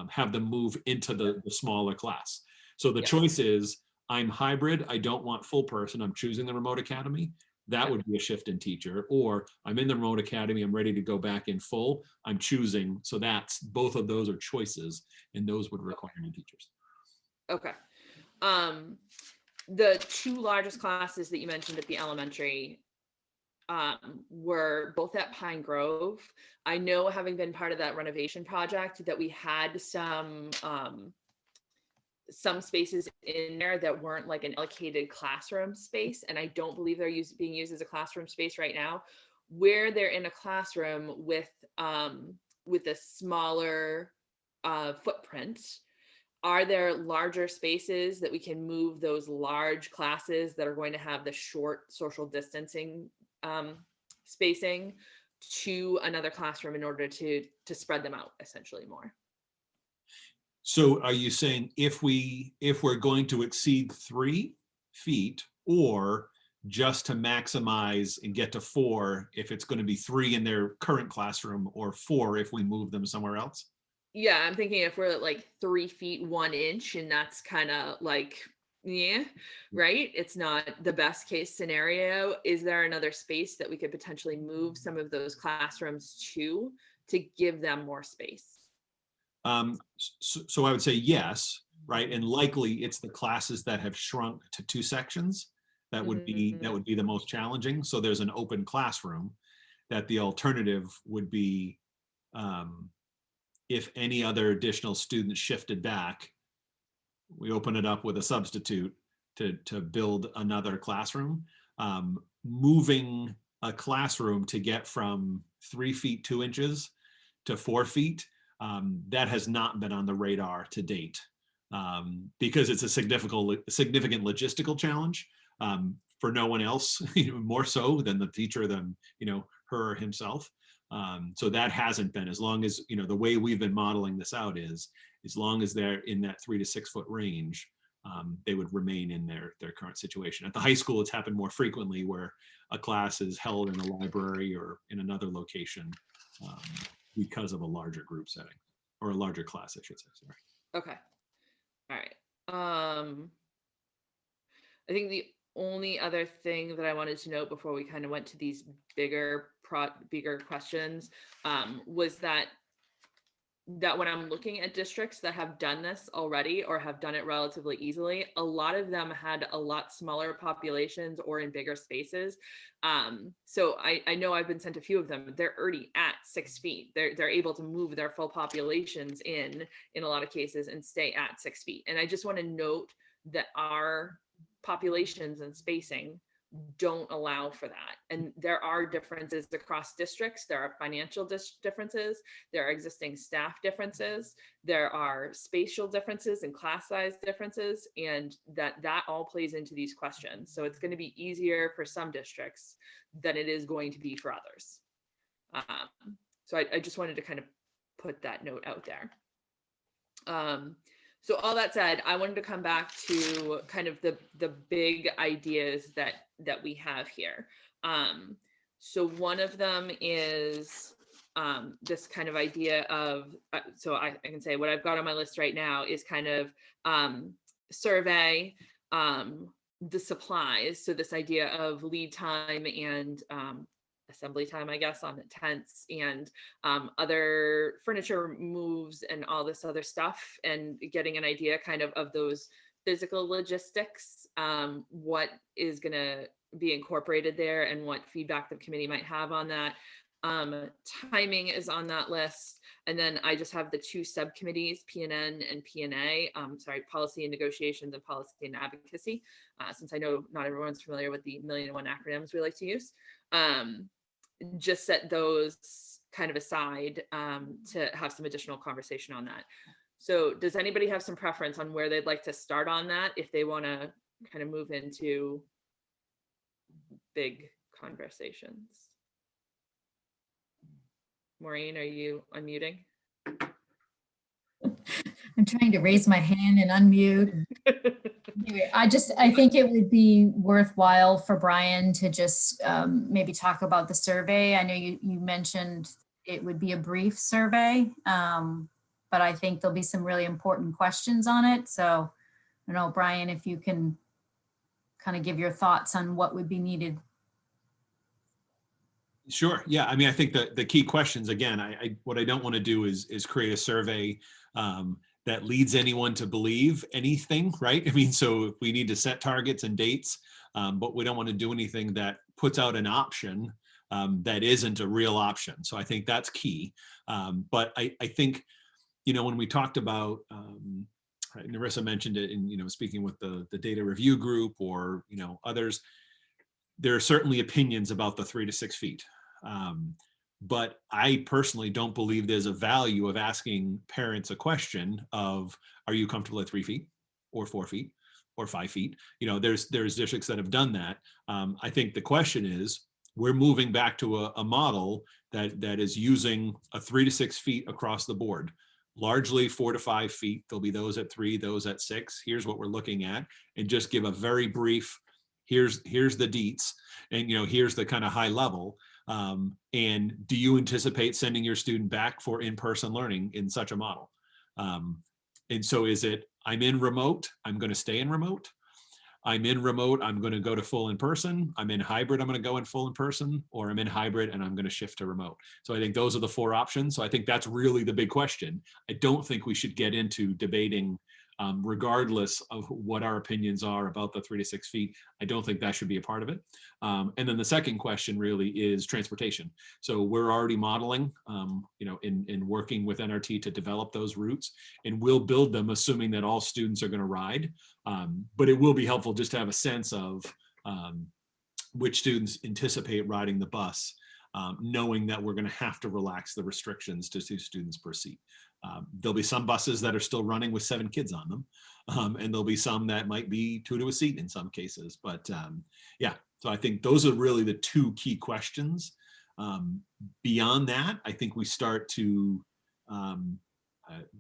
have them move into the smaller class. So the choice is, I'm hybrid, I don't want full person, I'm choosing the remote academy. That would be a shift in teacher. Or I'm in the remote academy, I'm ready to go back in full, I'm choosing. So that's, both of those are choices, and those would require new teachers. Okay. The 2 largest classes that you mentioned at the elementary were both at Pine Grove. I know, having been part of that renovation project, that we had some spaces in there that weren't like an allocated classroom space, and I don't believe they're being used as a classroom space right now. Where they're in a classroom with a smaller footprint, are there larger spaces that we can move those large classes that are going to have the short social distancing spacing to another classroom in order to spread them out essentially more? So are you saying if we're going to exceed 3 feet, or just to maximize and get to 4 if it's going to be 3 in their current classroom, or 4 if we move them somewhere else? Yeah, I'm thinking if we're at like 3 feet 1 inch, and that's kind of like, right? It's not the best case scenario. Is there another space that we could potentially move some of those classrooms to give them more space? So I would say yes, right? And likely it's the classes that have shrunk to 2 sections that would be the most challenging. So there's an open classroom, that the alternative would be, if any other additional students shifted back, we open it up with a substitute to build another classroom. Moving a classroom to get from 3 feet 2 inches to 4 feet, that has not been on the radar to date, because it's a significant logistical challenge, for no one else, more so than the teacher, than her or himself. So that hasn't been, as long as, the way we've been modeling this out is, as long as they're in that 3 to 6 foot range, they would remain in their current situation. At the high school, it's happened more frequently, where a class is held in a library or in another location, because of a larger group setting, or a larger class, I should say. Sorry. Okay. All right. I think the only other thing that I wanted to note before we kind of went to these bigger questions, was that when I'm looking at districts that have done this already, or have done it relatively easily, a lot of them had a lot smaller populations or in bigger spaces. So I know I've been sent a few of them. They're already at 6 feet. They're able to move their full populations in a lot of cases, and stay at 6 feet. And I just want to note that our populations and spacing don't allow for that. And there are differences across districts. There are financial differences. There are existing staff differences. There are spatial differences and class size differences, and that all plays into these questions. So it's going to be easier for some districts than it is going to be for others. So I just wanted to kind of put that note out there. So all that said, I wanted to come back to kind of the big ideas that we have here. So one of them is this kind of idea of, so I can say what I've got on my list right now is kind of survey the supplies. So this idea of lead time and assembly time, I guess, on the tents and other furniture moves and all this other stuff, and getting an idea kind of those physical logistics, what is going to be incorporated there and what feedback the committee might have on that. Timing is on that list. And then I just have the two subcommittees, PNN and PNA, policy and negotiations and policy and advocacy, since I know not everyone's familiar with the 1,000,001 acronyms we like to use. Just set those kind of aside to have some additional conversation on that. So does anybody have some preference on where they'd like to start on that, if they want to kind of move into big conversations? Maureen, are you unmuting? I'm trying to raise my hand and unmute. Anyway, I think it would be worthwhile for Brian to just maybe talk about the survey. I know you mentioned it would be a brief survey, but I think there'll be some really important questions on it. So I don't know, Brian, if you can kind of give your thoughts on what would be needed. Sure. Yeah. I mean, I think the key questions, again, what I don't want to do is create a survey that leads anyone to believe anything, right? I mean, so we need to set targets and dates, but we don't want to do anything that puts out an option that isn't a real option. So I think that's key. But I think, when we talked about, Narissa mentioned it in, speaking with the data review group or, others, there are certainly opinions about the 3 to 6 feet. But I personally don't believe there's a value of asking parents a question of, are you comfortable at 3 feet or 4 feet or 5 feet? There's districts that have done that. I think the question is, we're moving back to a model that is using a 3 to 6 feet across the board, largely 4 to 5 feet. There'll be those at 3, those at 6. Here's what we're looking at, and just give a very brief, here's the deets, and here's the kind of high level. And do you anticipate sending your student back for in-person learning in such a model? And so is it, I'm in remote, I'm going to stay in remote? I'm in remote, I'm going to go to full in person. I'm in hybrid, I'm going to go in full in person, or I'm in hybrid and I'm going to shift to remote. So I think those are the 4 options. So I think that's really the big question. I don't think we should get into debating, regardless of what our opinions are about the 3 to 6 feet. I don't think that should be a part of it. And then the second question really is transportation. So we're already modeling, in working with NRT to develop those routes, and we'll build them assuming that all students are going to ride. But it will be helpful just to have a sense of which students anticipate riding the bus, knowing that we're going to have to relax the restrictions to 2 students per seat. There'll be some buses that are still running with 7 kids on them, and there'll be some that might be 2 to a seat in some cases. But yeah, so I think those are really the 2 key questions. Beyond that, I think we start to,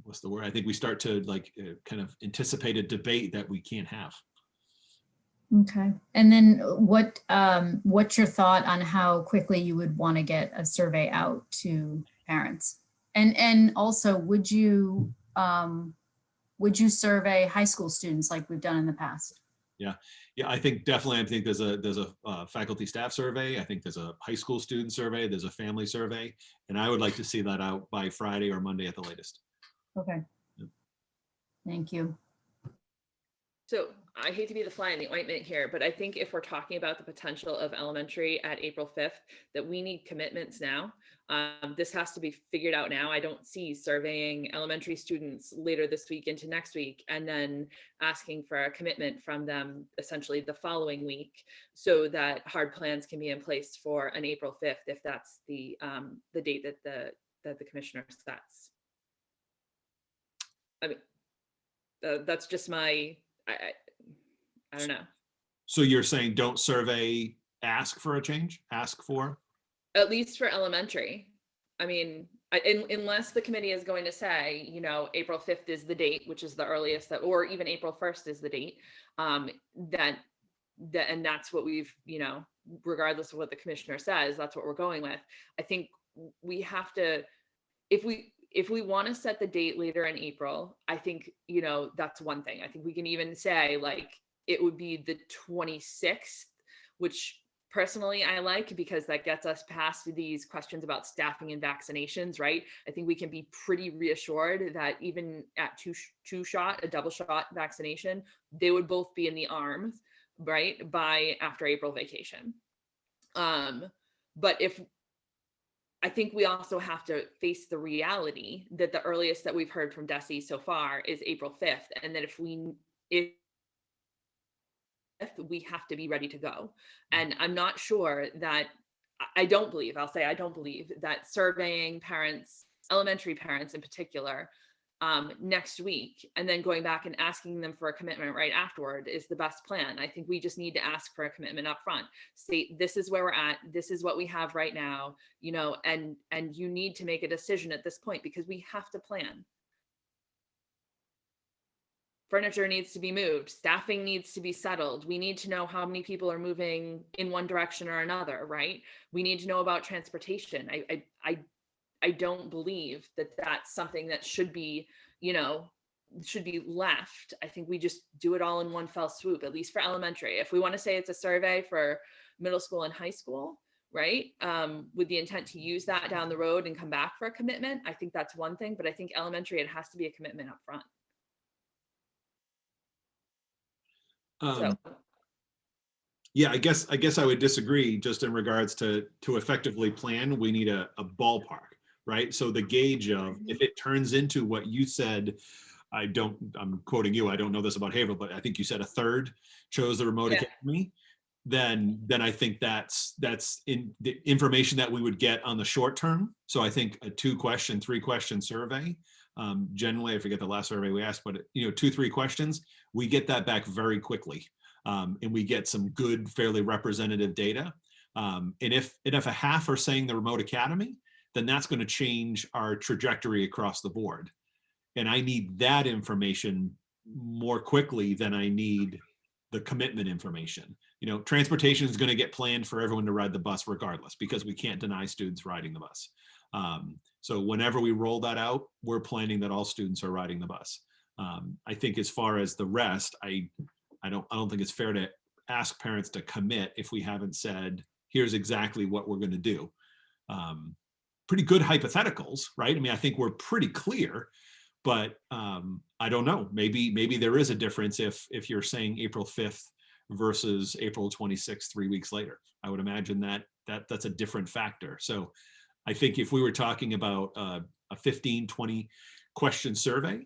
what's the word? I think we start to kind of anticipate a debate that we can't have. Okay. And then what's your thought on how quickly you would want to get a survey out to parents? And also, would you survey high school students like we've done in the past? Yeah, I think definitely. I think there's a faculty staff survey. I think there's a high school student survey. There's a family survey, and I would like to see that out by Friday or Monday at the latest. Okay. Yep. Thank you. So I hate to be the fly in the ointment here, but I think if we're talking about the potential of elementary at April 5th, that we need commitments now. This has to be figured out now. I don't see surveying elementary students later this week into next week and then asking for a commitment from them essentially the following week, so that hard plans can be in place for an April 5th, if that's the date that the commissioner sets. I mean, that's just my, I don't know. So you're saying don't survey, ask for a change, ask for? At least for elementary. I mean, unless the committee is going to say, you know, April 5th is the date, which is the earliest that, or even April 1st is the date, and that's what we've, you know, regardless of what the commissioner says, that's what we're going with. I think we have to, if we want to set the date later in April, I think, you know, that's one thing. I think we can even say like it would be the 26th, which personally I like, because that gets us past these questions about staffing and vaccinations, right? I think we can be pretty reassured that even at a double shot vaccination, they would both be in the arms, right, by after April vacation. But I think we also have to face the reality that the earliest that we've heard from DESE so far is April 5th, and that if we have to be ready to go. And I'm not sure that, I don't believe that surveying parents, elementary parents in particular, next week, and then going back and asking them for a commitment right afterward is the best plan. I think we just need to ask for a commitment up front. Say, this is where we're at, this is what we have right now, you know, and you need to make a decision at this point, because we have to plan. Furniture needs to be moved, staffing needs to be settled. We need to know how many people are moving in one direction or another, right? We need to know about transportation. I don't believe that that's something that should be, you know, should be left. I think we just do it all in one fell swoop, at least for elementary. If we want to say it's a survey for middle school and high school, right, with the intent to use that down the road and come back for a commitment, I think that's one thing. But I think elementary, it has to be a commitment up front. Yeah, I guess I would disagree just in regards to effectively plan. We need a ballpark, right? So the gauge of, if it turns into what you said, I'm quoting you, I don't know this about Haverhill, but I think you said a third chose the remote academy, then I think that's in the information that we would get on the short term. So I think a 2-question, 3-question survey, generally, I forget the last survey we asked, but you know, 2-3 questions, we get that back very quickly. And we get some good, fairly representative data. And if a half are saying the remote academy, then that's going to change our trajectory across the board. And I need that information more quickly than I need the commitment information. You know, transportation is going to get planned for everyone to ride the bus regardless, because we can't deny students riding the bus. So whenever we roll that out, we're planning that all students are riding the bus. I think as far as the rest, I don't think it's fair to ask parents to commit if we haven't said, here's exactly what we're going to do. Pretty good hypotheticals, right? I mean, I think we're pretty clear, but I don't know. Maybe there is a difference if you're saying April 5th versus April 26th, 3 weeks later. I would imagine that's a different factor. So I think if we were talking about a 15, 20 question survey,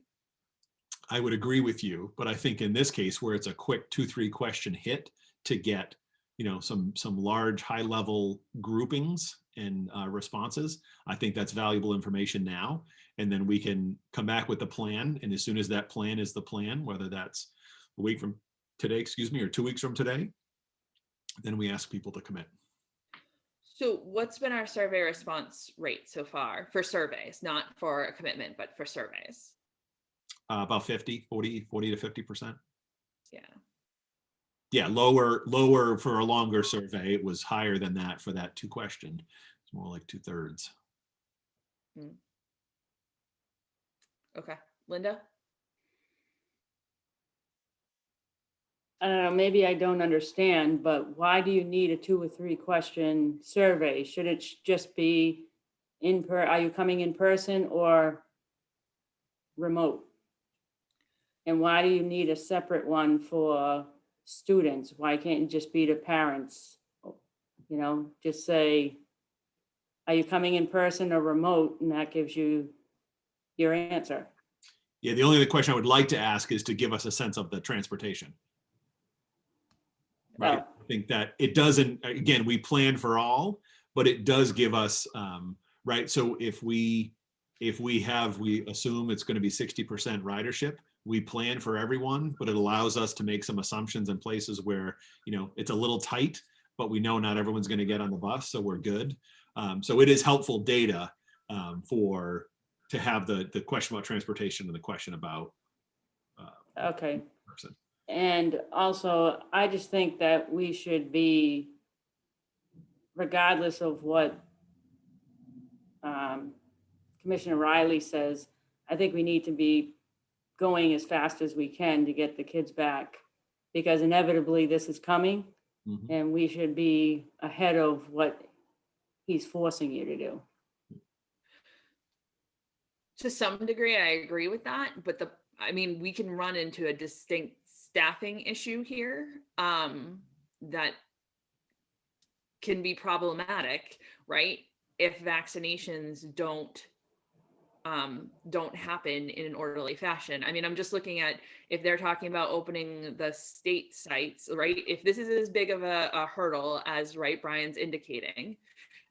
I would agree with you, but I think in this case, where it's a quick 2-3 question hit to get, you know, some large high level groupings and responses, I think that's valuable information now. And then we can come back with the plan. And as soon as that plan is the plan, whether that's a week from today, or 2 weeks from today, then we ask people to commit. So what's been our survey response rate so far for surveys, not for a commitment, but for surveys? About 40 to 50%. Yeah. Yeah, lower for a longer survey. It was higher than that for that 2-question. It's more like 2/3. Okay, Linda? I don't know, maybe I don't understand, but why do you need a 2 or 3 question survey? Should it just be are you coming in person or remote? And why do you need a separate one for students? Why can't it just be to parents? You know, just say, are you coming in person or remote? And that gives you your answer. Yeah, the only other question I would like to ask is to give us a sense of the transportation. Right. I think that it doesn't, again, we plan for all, but it does give us, right. So if we assume it's going to be 60% ridership, we plan for everyone, but it allows us to make some assumptions in places where, you know, it's a little tight, but we know not everyone's going to get on the bus, so we're good. So it is helpful data to have the question about transportation and the question about Okay. person. And also, I just think that we should be, regardless of what Commissioner Riley says, I think we need to be going as fast as we can to get the kids back, because inevitably this is coming, and we should be ahead of what he's forcing you to do. To some degree, I agree with that, but I mean, we can run into a distinct staffing issue here that can be problematic, right? If vaccinations don't happen in an orderly fashion. I mean, I'm just looking at if they're talking about opening the state sites, right? If this is as big of a hurdle as, right, Brian's indicating,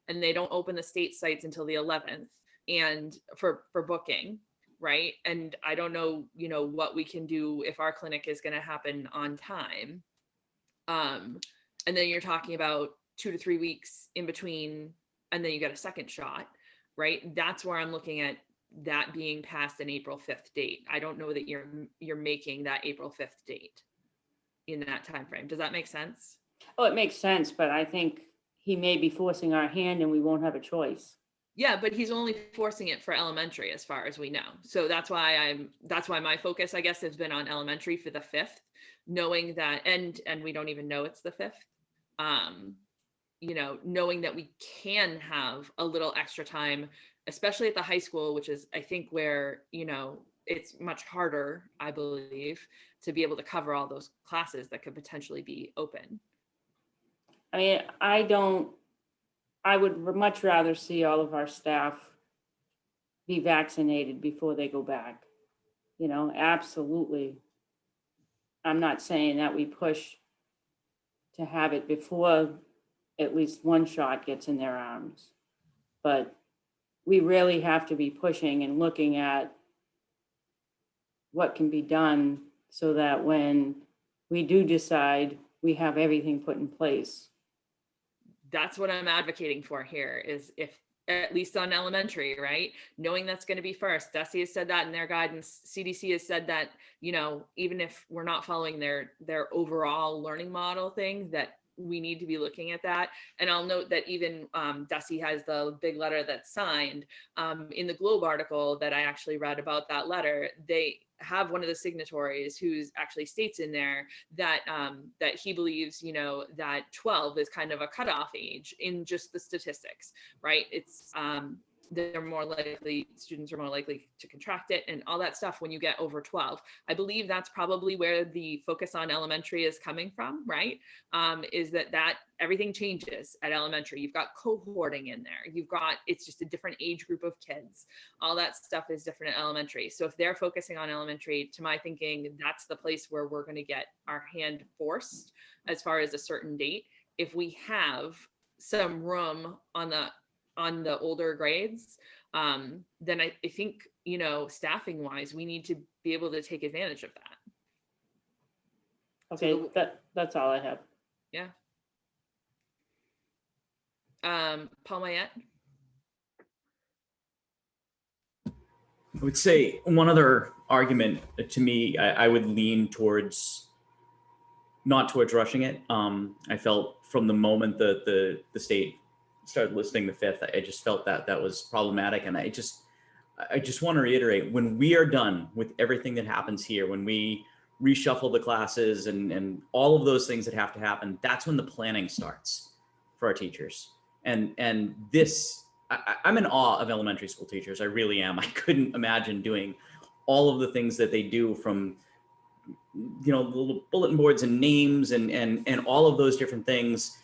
and they don't open the state sites until the 11th and for booking, right? And I don't know, you know, what we can do if our clinic is going to happen on time. And then you're talking about 2 to 3 weeks in between, and then you get a second shot, right? That's where I'm looking at that being past an April 5th date. I don't know that you're making that April 5th date in that time frame. Does that make sense? Oh, it makes sense, but I think he may be forcing our hand and we won't have a choice. Yeah, but he's only forcing it for elementary as far as we know. So that's why my focus, I guess, has been on elementary for the 5th, knowing that, and we don't even know it's the 5th. You know, knowing that we can have a little extra time, especially at the high school, which is, I think, where, you know, it's much harder, I believe, to be able to cover all those classes that could potentially be open. I mean, I would much rather see all of our staff be vaccinated before they go back. You know, absolutely. I'm not saying that we push to have it before at least one shot gets in their arms, but we really have to be pushing and looking at what can be done so that when we do decide, we have everything put in place. That's what I'm advocating for here, is if, at least on elementary, right? Knowing that's going to be first. DESE has said that in their guidance. CDC has said that, you know, even if we're not following their overall learning model thing, that we need to be looking at that. And I'll note that even DESE has the big letter that's signed. In the Globe article that I actually read about that letter, they have one of the signatories who's actually states in there that that he believes, you know, that 12 is kind of a cutoff age in just the statistics, right? It's students are more likely to contract it and all that stuff when you get over 12. I believe that's probably where the focus on elementary is coming from, right? Is that everything changes at elementary. You've got cohorting in there. It's just a different age group of kids. All that stuff is different at elementary. So if they're focusing on elementary, to my thinking, that's the place where we're going to get our hand forced as far as a certain date. If we have some room on the older grades, then I think, you know, staffing wise, we need to be able to take advantage of that. Okay, So that's all I have. Yeah. Paul Mayette. I would say one other argument to me, I would lean towards, not towards rushing it. I felt from the moment that the state started listing the 5th, I just felt that was problematic. And I just want to reiterate, when we are done with everything that happens here, when we reshuffle the classes and all of those things that have to happen, that's when the planning starts for our teachers. And this, I'm in awe of elementary school teachers. I really am. I couldn't imagine doing all of the things that they do, from, you know, the little bulletin boards and names and all of those different things.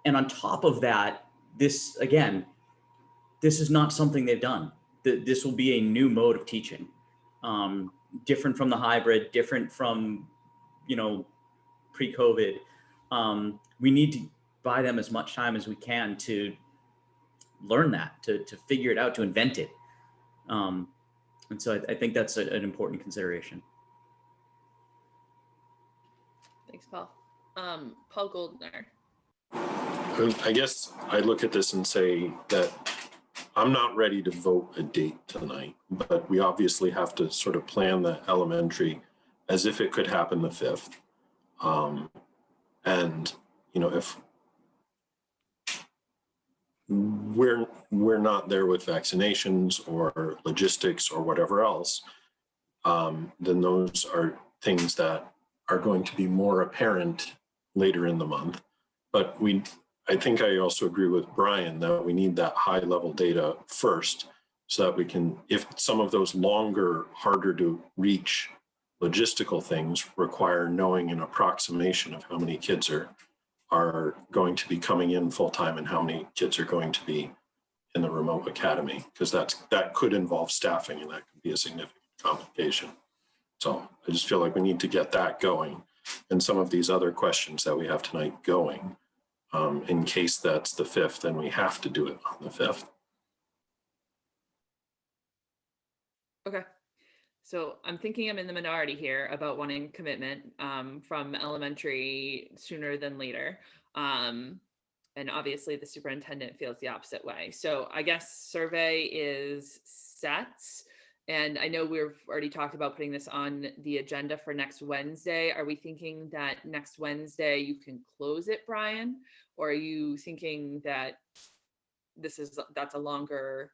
And on top of that, this is not something they've done. This will be a new mode of teaching, different from the hybrid, different from, you know, pre-COVID. We need to buy them as much time as we can to learn that, to figure it out, to invent it. And so I think that's an important consideration. Thanks, Paul. Paul Goldner. I guess I look at this and say that I'm not ready to vote a date tonight, but we obviously have to sort of plan the elementary as if it could happen the 5th. And, you know, if we're not there with vaccinations or logistics or whatever else, then those are things that are going to be more apparent later in the month. But I think I also agree with Brian that we need that high level data first so that we can, if some of those longer, harder to reach logistical things require knowing an approximation of how many kids are going to be coming in full time and how many kids are going to be in the remote academy, because that could involve staffing and that could be a significant complication. So I just feel like we need to get that going and some of these other questions that we have tonight going. In case that's the 5th, then we have to do it on the 5th. Okay. So I'm thinking I'm in the minority here about wanting commitment from elementary sooner than later. And obviously the superintendent feels the opposite way. So I guess survey is set. And I know we've already talked about putting this on the agenda for next Wednesday. Are we thinking that next Wednesday you can close it, Brian? Or are you thinking that that's a longer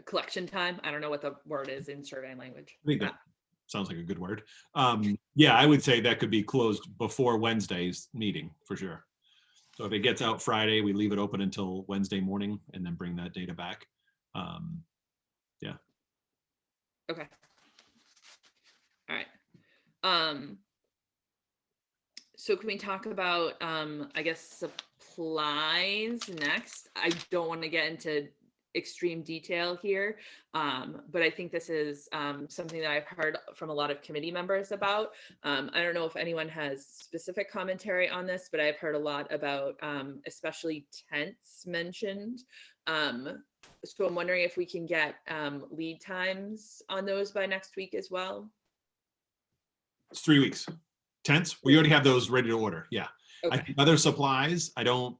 collection time? I don't know what the word is in survey language. I think that sounds like a good word. Yeah, I would say that could be closed before Wednesday's meeting for sure. So if it gets out Friday, we leave it open until Wednesday morning and then bring that data back. Yeah. Okay. All right. So can we talk about, I guess, supplies next? I don't want to get into extreme detail here, but I think this is something that I've heard from a lot of committee members about. I don't know if anyone has specific commentary on this, but I've heard a lot about especially tents mentioned. So I'm wondering if we can get lead times on those by next week as well. It's 3 weeks. Tents, we already have those ready to order. Yeah. Okay. I think other supplies, I don't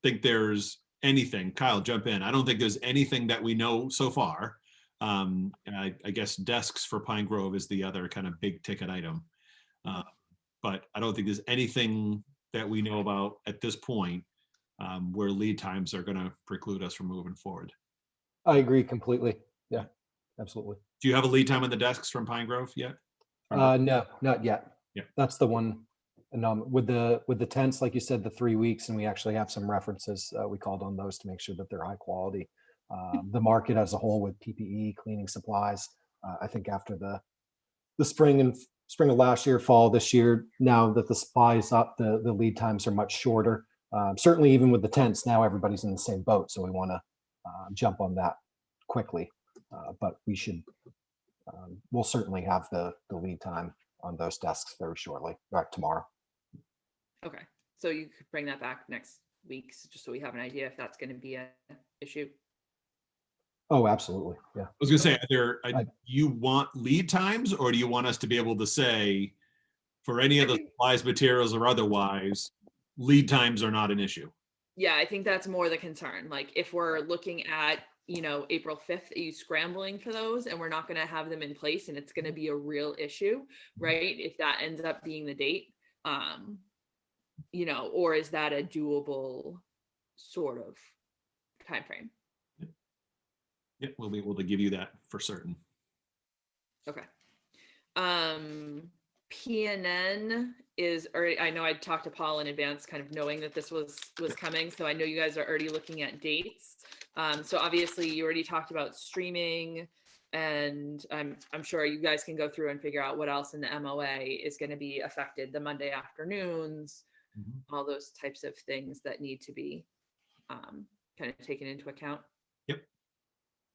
think there's anything. Kyle, jump in. I don't think there's anything that we know so far. I guess desks for Pine Grove is the other kind of big ticket item. But I don't think there's anything that we know about at this point where lead times are going to preclude us from moving forward. I agree completely. Yeah, absolutely. Do you have a lead time on the desks from Pine Grove yet? No, not yet. Yeah. That's the one. And with the tents, like you said, the 3 weeks, and we actually have some references. We called on those to make sure that they're high quality. The market as a whole with PPE, cleaning supplies. I think after the spring of last year, fall this year, now that the supply is up, the lead times are much shorter. Certainly, even with the tents, now everybody's in the same boat, so we want to jump on that quickly. But we'll certainly have the lead time on those desks very shortly, right tomorrow. Okay, so you could bring that back next week, just so we have an idea if that's going to be an issue. Oh, absolutely. Yeah. I was going to say, do you want lead times, or do you want us to be able to say, for any of the supplies, materials, or otherwise, lead times are not an issue? Yeah, I think that's more the concern. Like if we're looking at, April 5th, are you scrambling for those and we're not going to have them in place and it's going to be a real issue, right? If that ends up being the date, or is that a doable sort of timeframe? Yeah, we'll be able to give you that for certain. Okay. PNN is already, I know I talked to Paul in advance, kind of knowing that this was coming. So I know you guys are already looking at dates. So obviously you already talked about streaming, and I'm sure you guys can go through and figure out what else in the MOA is going to be affected, the Monday afternoons, all those types of things that need to be kind of taken into account. Yep.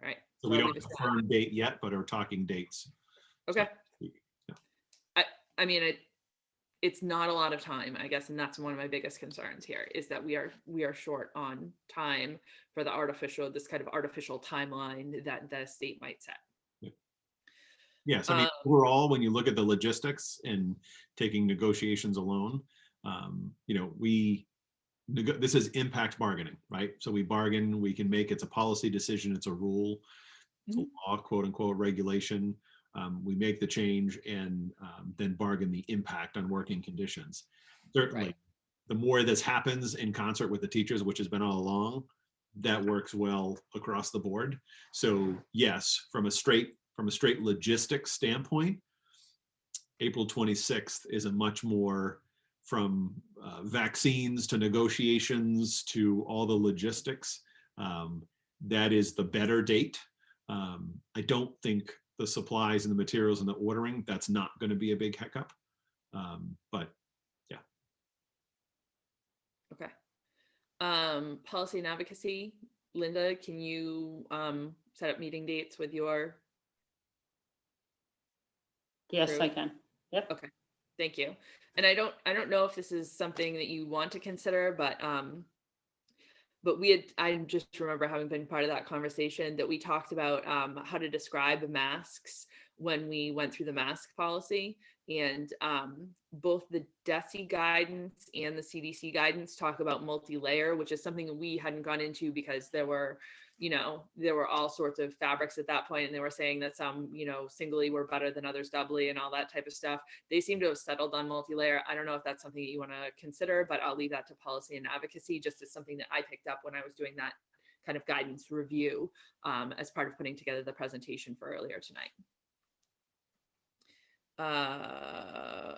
Right. So we don't have a firm date yet, but are talking dates. Okay. I mean, it's not a lot of time, I guess, and that's one of my biggest concerns here is that we are short on time for this kind of artificial timeline that the state might set. Yes, I mean, overall, when you look at the logistics and taking negotiations alone, we this is impact bargaining, right? So we bargain, we can make, it's a policy decision, it's a rule, it's a law, quote unquote, regulation. We make the change and then bargain the impact on working conditions. Certainly, the more this happens in concert with the teachers, which has been all along, that works well across the board. So yes, from a straight logistics standpoint, April 26th is a much more, from vaccines to negotiations to all the logistics, that is the better date. I don't think the supplies and the materials and the ordering, that's not going to be a big hiccup. But yeah. Okay. Policy and advocacy, Linda, can you set up meeting dates with your? Yes, crew? I can. Yep. Okay, thank you. And I don't know if this is something that you want to consider, but I just remember having been part of that conversation that we talked about how to describe masks when we went through the mask policy, and both the DESE guidance and the CDC guidance talk about multi-layer, which is something that we hadn't gone into because there were all sorts of fabrics at that point, and they were saying that some, singly were better than others doubly and all that type of stuff. They seem to have settled on multi-layer. I don't know if that's something that you want to consider, but I'll leave that to policy and advocacy, just as something that I picked up when I was doing that kind of guidance review as part of putting together the presentation for earlier tonight.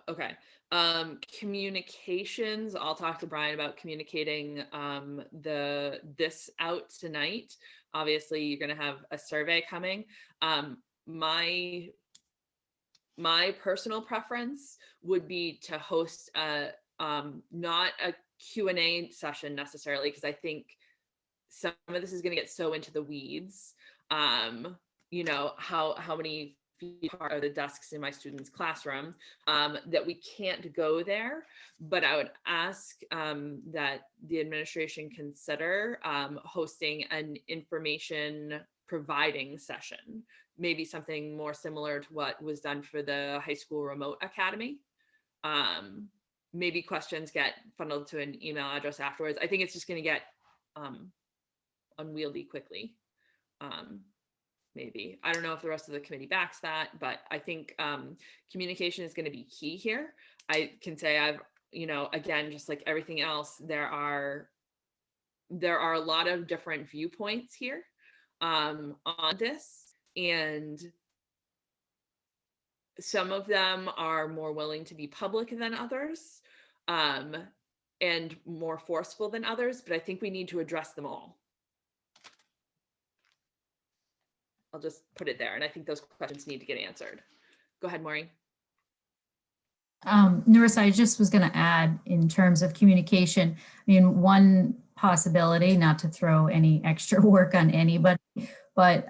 Okay. Communications, I'll talk to Brian about communicating this out tonight. Obviously, you're going to have a survey coming. My personal preference would be to host not a Q&A session necessarily, because I think some of this is going to get so into the weeds. How many feet are the desks in my students' classroom, that we can't go there. But I would ask that the administration consider hosting an information providing session, maybe something more similar to what was done for the high school remote academy. Maybe questions get funneled to an email address afterwards. I think it's just going to get unwieldy quickly. Maybe. I don't know if the rest of the committee backs that, but I think communication is going to be key here. I can say again, just like everything else, there are a lot of different viewpoints here on this, and some of them are more willing to be public than others, and more forceful than others, but I think we need to address them all. I'll just put it there. And I think those questions need to get answered. Go ahead, Maureen. Narissa, I just was going to add in terms of communication. I mean, one possibility, not to throw any extra work on anybody, but,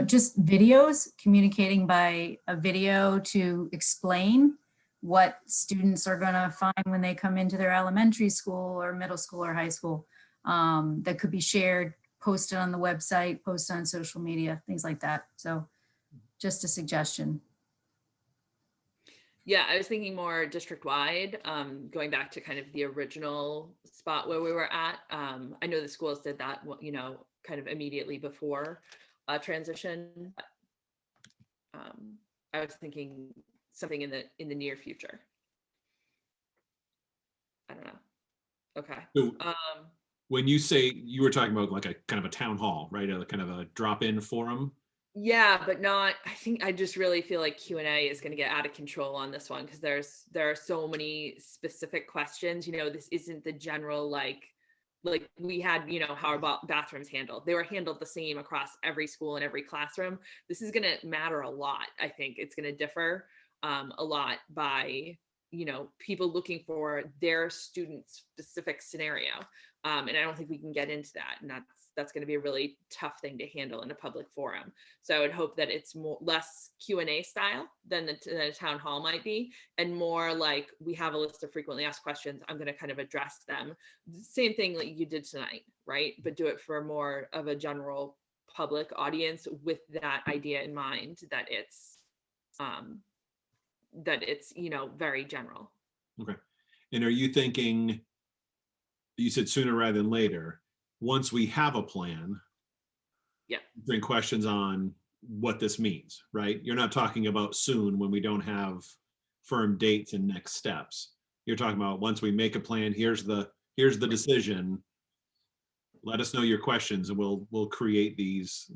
just videos, communicating by a video to explain what students are going to find when they come into their elementary school or middle school or high school, that could be shared, posted on the website, posted on social media, things like that. So just a suggestion. Yeah, I was thinking more district-wide, going back to kind of the original spot where we were at. I know the schools did that, kind of immediately before transition. I was thinking something in the near future. I don't know. Okay. So, when you say, you were talking about like a kind of a town hall, right? A kind of a drop-in forum. Yeah, but not, I just really feel like Q&A is going to get out of control on this one, because there are so many specific questions. This isn't the general, like we had, how are bathrooms handled? They were handled the same across every school and every classroom. This is going to matter a lot. I think it's going to differ a lot by, people looking for their student specific scenario. And I don't think we can get into that. And that's going to be a really tough thing to handle in a public forum. So I would hope that it's less Q&A style than a town hall might be, and more like, we have a list of frequently asked questions. I'm going to kind of address them. Same thing like you did tonight, right? But do it for more of a general public audience with that idea in mind, that it's very general. Okay. And are you thinking you said sooner rather than later. Once we have a plan, Yeah. bring questions on what this means, right? You're not talking about soon when we don't have firm dates and next steps. You're talking about once we make a plan, here's the decision. Let us know your questions and we'll create these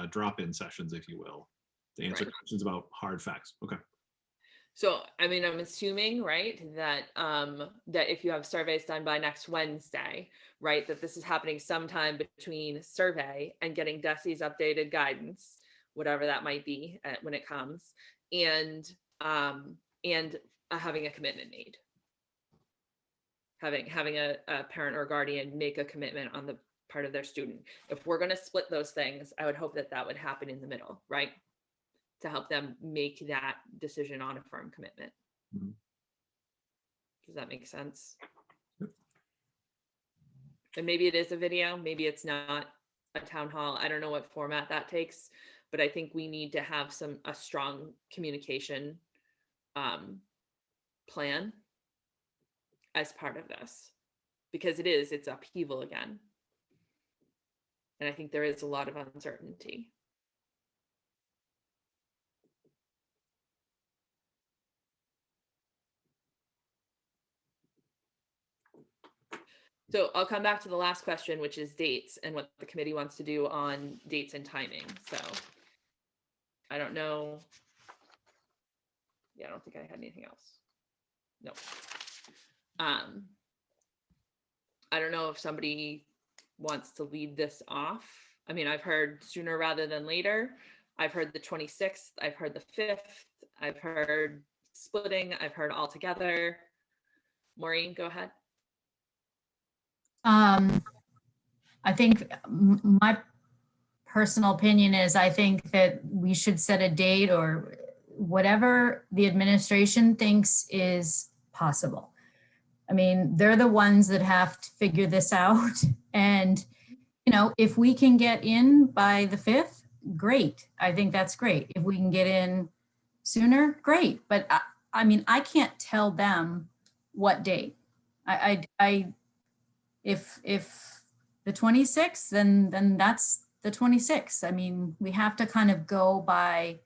drop-in sessions, if you will, to answer Right. questions about hard facts. Okay. So, I mean, I'm assuming, right, that that if you have surveys done by next Wednesday, right, that this is happening sometime between survey and getting DESE's updated guidance, whatever that might be when it comes, and having a commitment made. Having a parent or guardian make a commitment on the part of their student. If we're going to split those things, I would hope that that would happen in the middle, right? To help them make that decision on a firm commitment. Mhm. Does that make sense? And maybe it is a video, maybe it's not a town hall. I don't know what format that takes, but I think we need to have a strong communication plan as part of this, because it's upheaval again. And I think there is a lot of uncertainty. So I'll come back to the last question, which is dates and what the committee wants to do on dates and timing. So I don't know. Yeah, I don't think I had anything else. No. I don't know if somebody wants to lead this off. I mean, I've heard sooner rather than later. I've heard the 26th. I've heard the 5th. I've heard splitting. I've heard all together. Maureen, go ahead. I think my personal opinion is I think that we should set a date or whatever the administration thinks is possible. I mean, they're the ones that have to figure this out. And, if we can get in by the 5th, great. I think that's great. If we can get in sooner, great. But I mean, I can't tell them what date. If the 26th, then that's the 26th. I mean, we have to kind of go by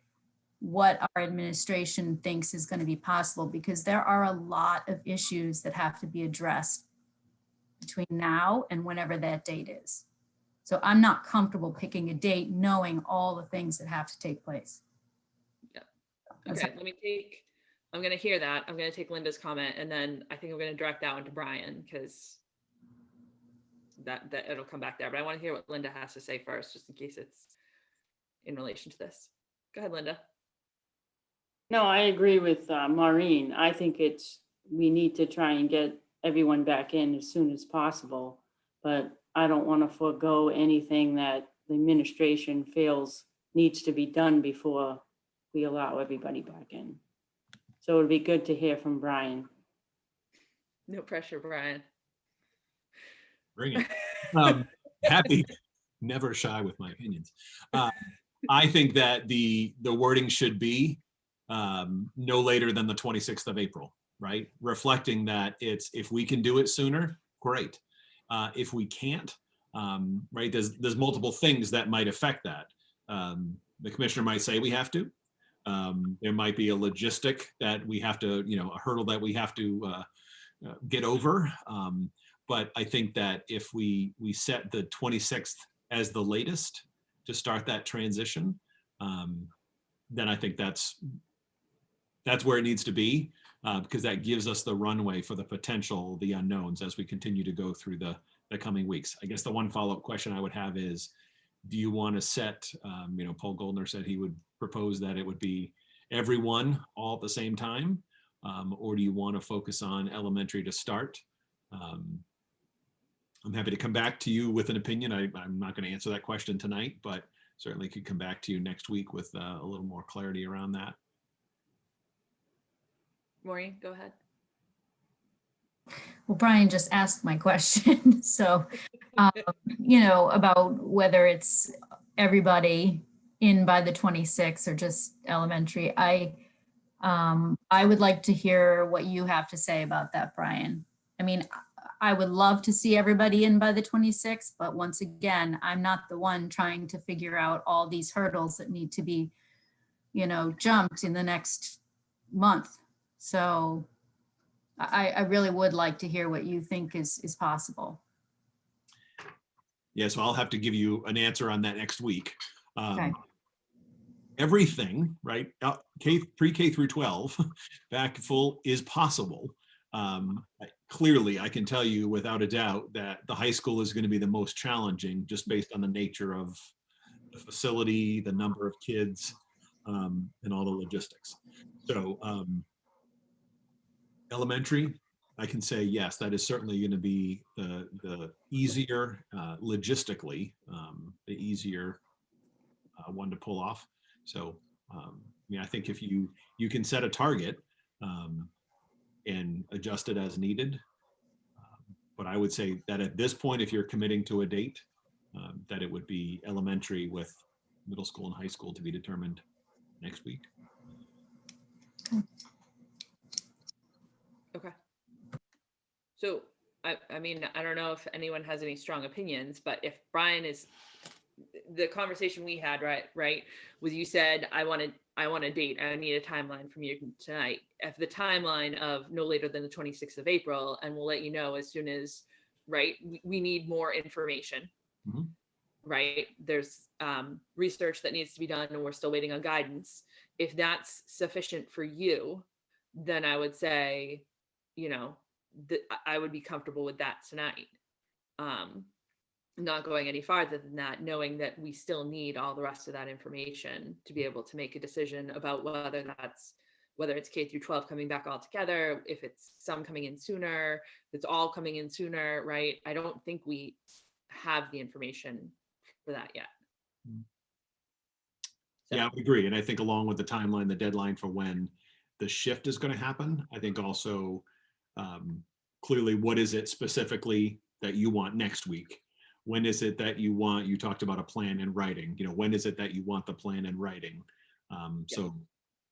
what our administration thinks is going to be possible, because there are a lot of issues that have to be addressed between now and whenever that date is. So I'm not comfortable picking a date knowing all the things that have to take place. Yeah. Okay, I'm going to hear that. I'm going to take Linda's comment, and then I think I'm going to direct that one to Brian, because that it'll come back there. But I want to hear what Linda has to say first, just in case it's in relation to this. Go ahead, Linda. No, I agree with Maureen. I think we need to try and get everyone back in as soon as possible, but I don't want to forego anything that the administration feels needs to be done before we allow everybody back in. So it'd be good to hear from Brian. No pressure, Brian. Bring it. Happy, never shy with my opinions. I think that the wording should be no later than the 26th of April, right? Reflecting that if we can do it sooner, great. If we can't, right, there's multiple things that might affect that. The commissioner might say we have to. There might be a logistic that we have to, a hurdle that we have to get over. But I think that if we set the 26th as the latest to start that transition, then I think that's where it needs to be, because that gives us the runway for the potential, the unknowns, as we continue to go through the coming weeks. I guess the one follow-up question I would have is, do you want to set, Paul Goldner said he would propose that it would be everyone all at the same time, or do you want to focus on elementary to start? I'm happy to come back to you with an opinion. I'm not going to answer that question tonight, but certainly could come back to you next week with a little more clarity around that. Maureen, go ahead. Well, Brian just asked my question. So, about whether it's everybody in by the 26th or just elementary. I would like to hear what you have to say about that, Brian. I mean, I would love to see everybody in by the 26th, but once again, I'm not the one trying to figure out all these hurdles that need to be, jumped in the next month. So I really would like to hear what you think is possible. Yeah, so I'll have to give you an answer on that next week. Okay. Everything, right? Pre-K through 12, back full is possible. Clearly, I can tell you without a doubt that the high school is going to be the most challenging, just based on the nature of the facility, the number of kids, and all the logistics. So elementary, I can say yes, that is certainly going to be the easier logistically, the easier one to pull off. So I think if you can set a target and adjust it as needed, but I would say that at this point, if you're committing to a date, that it would be elementary with middle school and high school to be determined next week. Okay. So, I mean, I don't know if anyone has any strong opinions, but if Brian is, the conversation we had, right, was you said, I want a date, I need a timeline from you tonight. If the timeline of no later than the 26th of April, and we'll let you know as soon as, right, we need more information. Mm-hmm. Right? There's research that needs to be done and we're still waiting on guidance. If that's sufficient for you, then I would say, I would be comfortable with that tonight. Not going any farther than that, knowing that we still need all the rest of that information to be able to make a decision about whether it's K through 12 coming back all together, if it's some coming in sooner, if it's all coming in sooner, right? I don't think we have the information for that yet. Yeah, I would agree. And I think along with the timeline, the deadline for when the shift is going to happen, I think also clearly what is it specifically that you want next week? When is it that you talked about a plan in writing, when is it that you want the plan in writing? So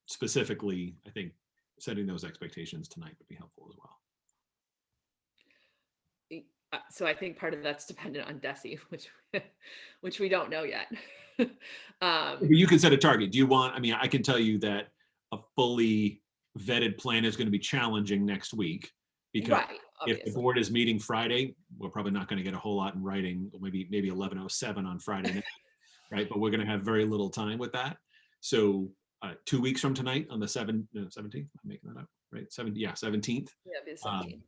specifically, I think setting those expectations tonight would be helpful as well. So I think part of that's dependent on DESE, which we don't know yet. You can set a target. Do you want, I can tell you that a fully vetted plan is going to be challenging next week, because right, if the board is meeting Friday, we're probably not going to get a whole lot in writing, maybe 11:07 on Friday night, right? But we're going to have very little time with that. So 2 weeks from tonight on the 17th, I'm making that up, right? 17th. Yeah, it'd be the 17th.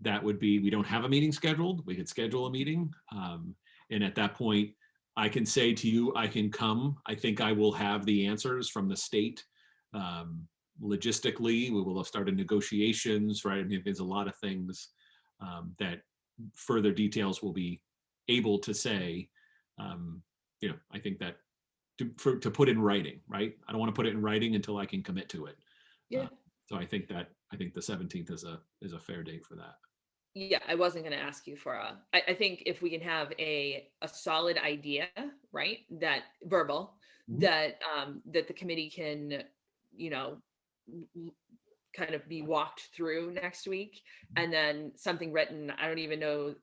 That would be, we don't have a meeting scheduled. We could schedule a meeting. And at that point, I can say to you, I can come. I think I will have the answers from the state. Logistically, we will have started negotiations, right? There's a lot of things that further details will be able to say. I think that to put in writing, right? I don't want to put it in writing until I can commit to it. Yeah. So I think the 17th is a fair date for that. Yeah, I wasn't going to ask you for I think if we can have a solid idea, right, that verbal, that that the committee can, kind of be walked through next week, and then something written. I don't even know.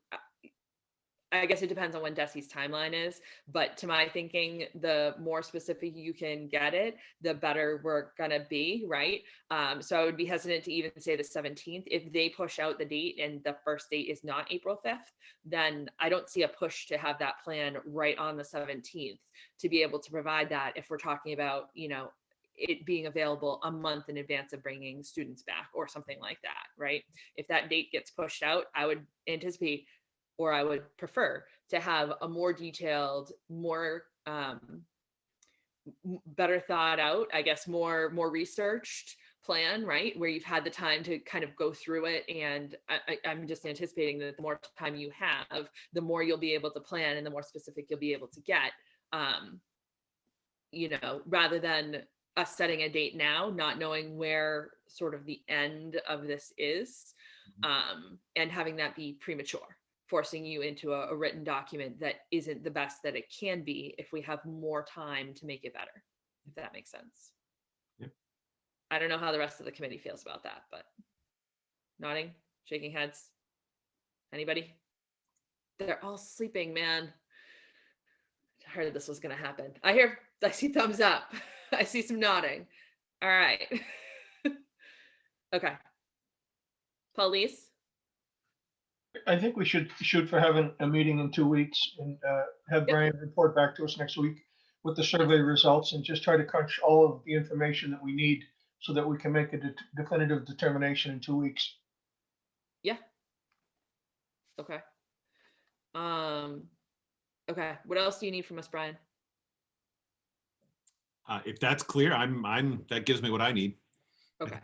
I guess it depends on when DESE's timeline is, but to my thinking, the more specific you can get it, the better we're gonna be, right? So I would be hesitant to even say the 17th. If they push out the date and the first date is not April 5th, then I don't see a push to have that plan right on the 17th to be able to provide that if we're talking about, it being available a month in advance of bringing students back or something like that, right? If that date gets pushed out, I would anticipate, or I would prefer to have a more detailed, more better thought out, I guess, more researched plan, right? Where you've had the time to kind of go through it. And I'm just anticipating that the more time you have, the more you'll be able to plan and the more specific you'll be able to get, rather than us setting a date now, not knowing where sort of the end of this is, and having that be premature, forcing you into a written document that isn't the best that it can be if we have more time to make it better, if that makes sense. Yep. I don't know how the rest of the committee feels about that, but nodding, shaking heads. Anybody? They're all sleeping, man. I heard this was gonna happen. I see thumbs up. I see some nodding. All right. Okay. Police? I think we should shoot for having a meeting in 2 weeks and have Brian report back to us next week with the survey results and just try to crunch all of the information that we need so that we can make a definitive determination in 2 weeks. Yeah. Okay. Okay. What else do you need from us, Brian? If that's clear, that gives me what I need. Okay.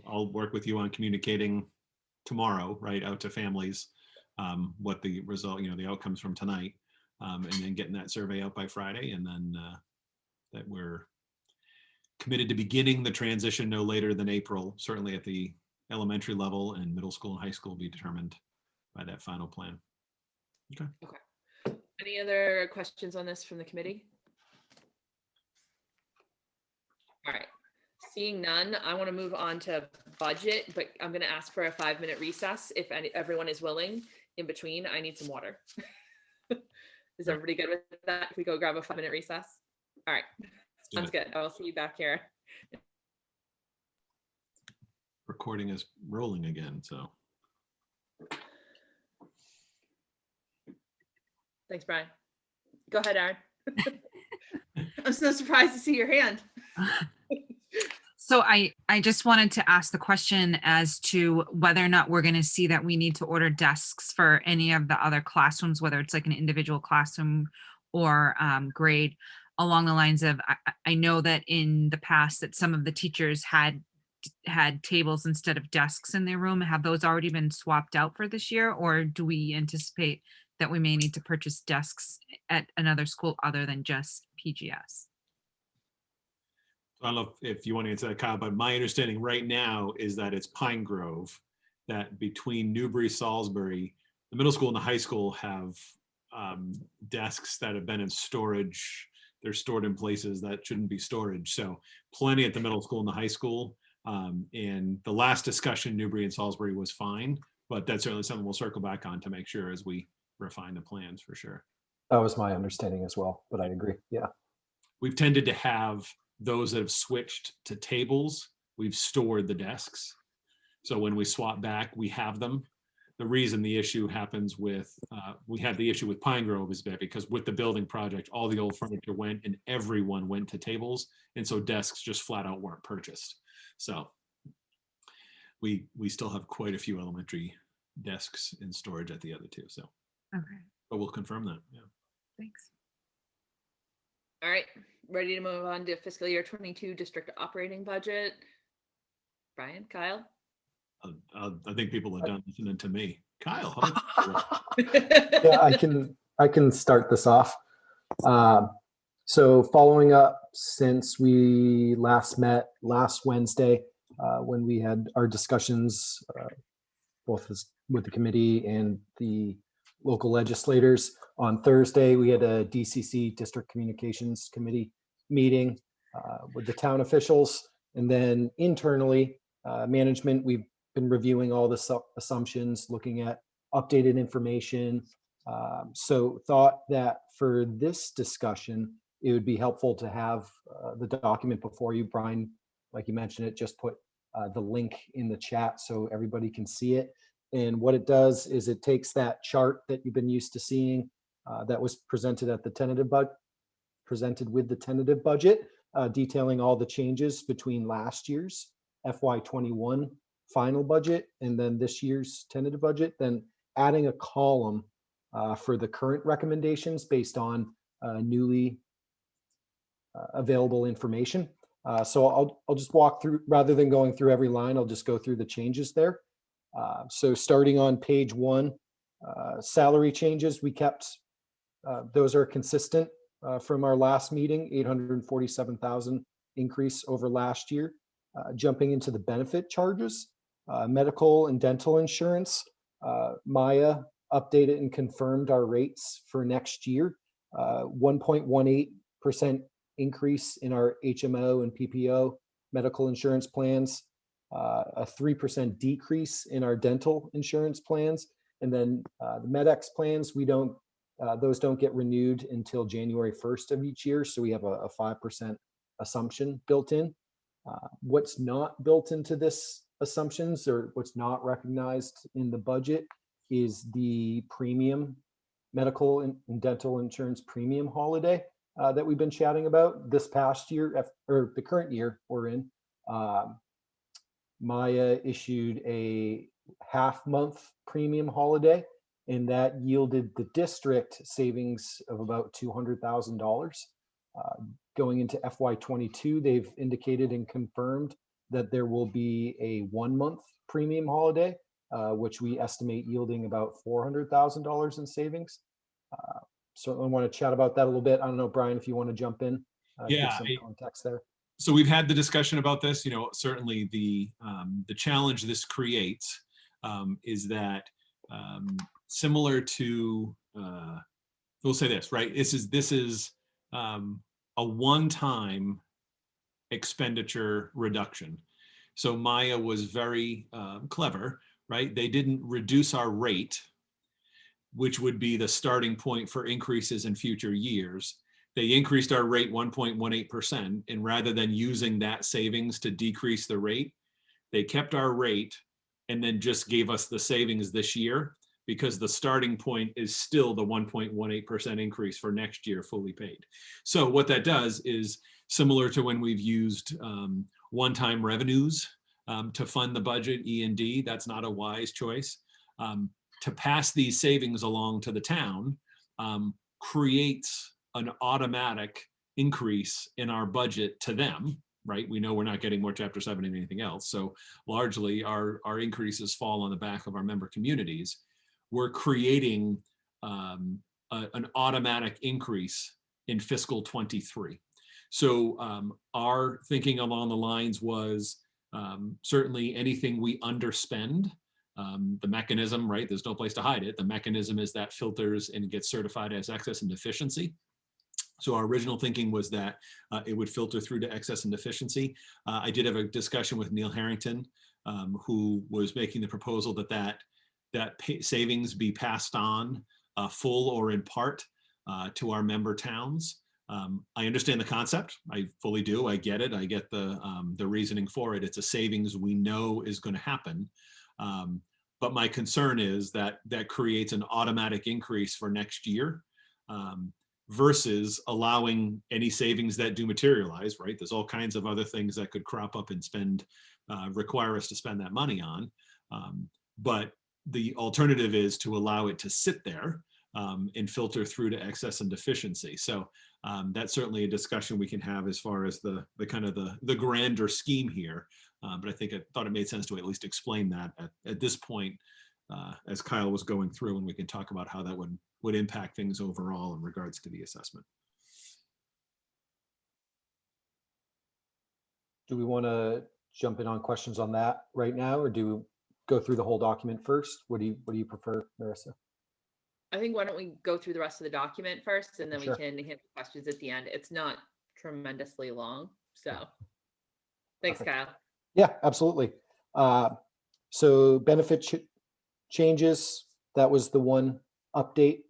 I'll work with you on communicating tomorrow, right, out to families, what the result, the outcomes from tonight, and then getting that survey out by Friday, and then that we're committed to beginning the transition no later than April, certainly at the elementary level, and middle school and high school will be determined by that final plan. Okay. Okay. Any other questions on this from the committee? All right. Seeing none, I want to move on to budget, but I'm going to ask for a 5-minute recess if everyone is willing. In between, I need some water. Is everybody good with that? If we go grab a 5-minute recess? All right. Sounds good. I will see you back here. Recording is rolling again, so. Thanks, Brian. Go ahead, Aaron. I'm so surprised to see your hand. So I just wanted to ask the question as to whether or not we're going to see that we need to order desks for any of the other classrooms, whether it's like an individual classroom or grade, along the lines of, I know that in the past that some of the teachers had tables instead of desks in their room. Have those already been swapped out for this year, or do we anticipate that we may need to purchase desks at another school other than just PGS? I don't know if you want to answer that, Kyle, but my understanding right now is that it's Pine Grove, that between Newbury, Salisbury, the middle school and the high school have desks that have been in storage. They're stored in places that shouldn't be storage. So plenty at the middle school and the high school. And the last discussion, Newbury and Salisbury, was fine, but that's certainly something we'll circle back on to make sure as we refine the plans for sure. That was my understanding as well, but I agree. Yeah. We've tended to have those that have switched to tables, we've stored the desks. So when we swap back, we have them. The reason the issue happens with, we had the issue with Pine Grove is that because with the building project, all the old furniture went and everyone went to tables. And so desks just flat out weren't purchased. So we still have quite a few elementary desks in storage at the other two. So, okay, but we'll confirm that. Yeah. Thanks. All right, ready to move on to fiscal year 22 district operating budget. Brian, Kyle? I think people are done listening to me. Kyle, Yeah, I can start this off. So following up since we last met last Wednesday, when we had our discussions, both with the committee and the local legislators. On Thursday, we had a DCC District Communications Committee meeting with the town officials. And then internally, management, we've been reviewing all the assumptions, looking at updated information. So thought that for this discussion, it would be helpful to have the document before you, Brian, like you mentioned it, just put the link in the chat so everybody can see it. And what it does is it takes that chart that you've been used to seeing that was presented at the tentative presented with the tentative budget, detailing all the changes between last year's FY21 final budget and then this year's tentative budget, then adding a column for the current recommendations based on newly available information. So I'll just walk through, rather than going through every line, I'll just go through the changes there. So starting on page 1, salary changes, we kept, those are consistent from our last meeting, 847,000 increase over last year. Jumping into the benefit charges, medical and dental insurance, Maya updated and confirmed our rates for next year, 1.18% increase in our HMO and PPO medical insurance plans, a 3% decrease in our dental insurance plans, And then the MedX plans, those don't get renewed until January 1st of each year. So we have a 5% assumption built in. What's not built into this assumptions, or what's not recognized in the budget, is the premium medical and dental insurance premium holiday that we've been chatting about this past year, or the current year we're in. Maya issued a half-month premium holiday, and that yielded the district savings of about $200,000. Going into FY22, they've indicated and confirmed that there will be a 1-month premium holiday, which we estimate yielding about $400,000 in savings. So I want to chat about that a little bit. I don't know, Brian, if you want to jump in, give some context there. So we've had the discussion about this. Certainly the challenge this creates is that similar to, we'll say this, right? This is a one-time expenditure reduction. So Maya was very clever, right? They didn't reduce our rate, which would be the starting point for increases in future years. They increased our rate 1.18%, and rather than using that savings to decrease the rate, they kept our rate and then just gave us the savings this year, because the starting point is still the 1.18% increase for next year fully paid. So what that does is similar to when we've used one-time revenues to fund the budget, E&D, that's not a wise choice. To pass these savings along to the town creates an automatic increase in our budget to them, right? We know we're not getting more Chapter 7 than anything else. So largely our increases fall on the back of our member communities. We're creating an automatic increase in fiscal 23. So our thinking along the lines was certainly anything we underspend, the mechanism, right? There's no place to hide it. The mechanism is that filters and gets certified as excess and deficiency. So our original thinking was that it would filter through to excess and deficiency. I did have a discussion with Neil Harrington, who was making the proposal that savings be passed on full or in part to our member towns. I understand the concept. I fully do. I get it. I get the reasoning for it. It's a savings we know is going to happen. But my concern is that creates an automatic increase for next year versus allowing any savings that do materialize, right? There's all kinds of other things that could crop up and require us to spend that money on. But the alternative is to allow it to sit there and filter through to excess and deficiency. So that's certainly a discussion we can have as far as the kind of the grander scheme here. But I thought it made sense to at least explain that at this point as Kyle was going through, and we can talk about how that would impact things overall in regards to the assessment. Do we want to jump in on questions on that right now, or do we go through the whole document first? What do you prefer, Marissa? I think why don't we go through the rest of the document first, and then Sure. we can hit questions at the end. It's not tremendously long, so thanks, Perfect. Kyle. Yeah, absolutely. So benefit changes, that was the one update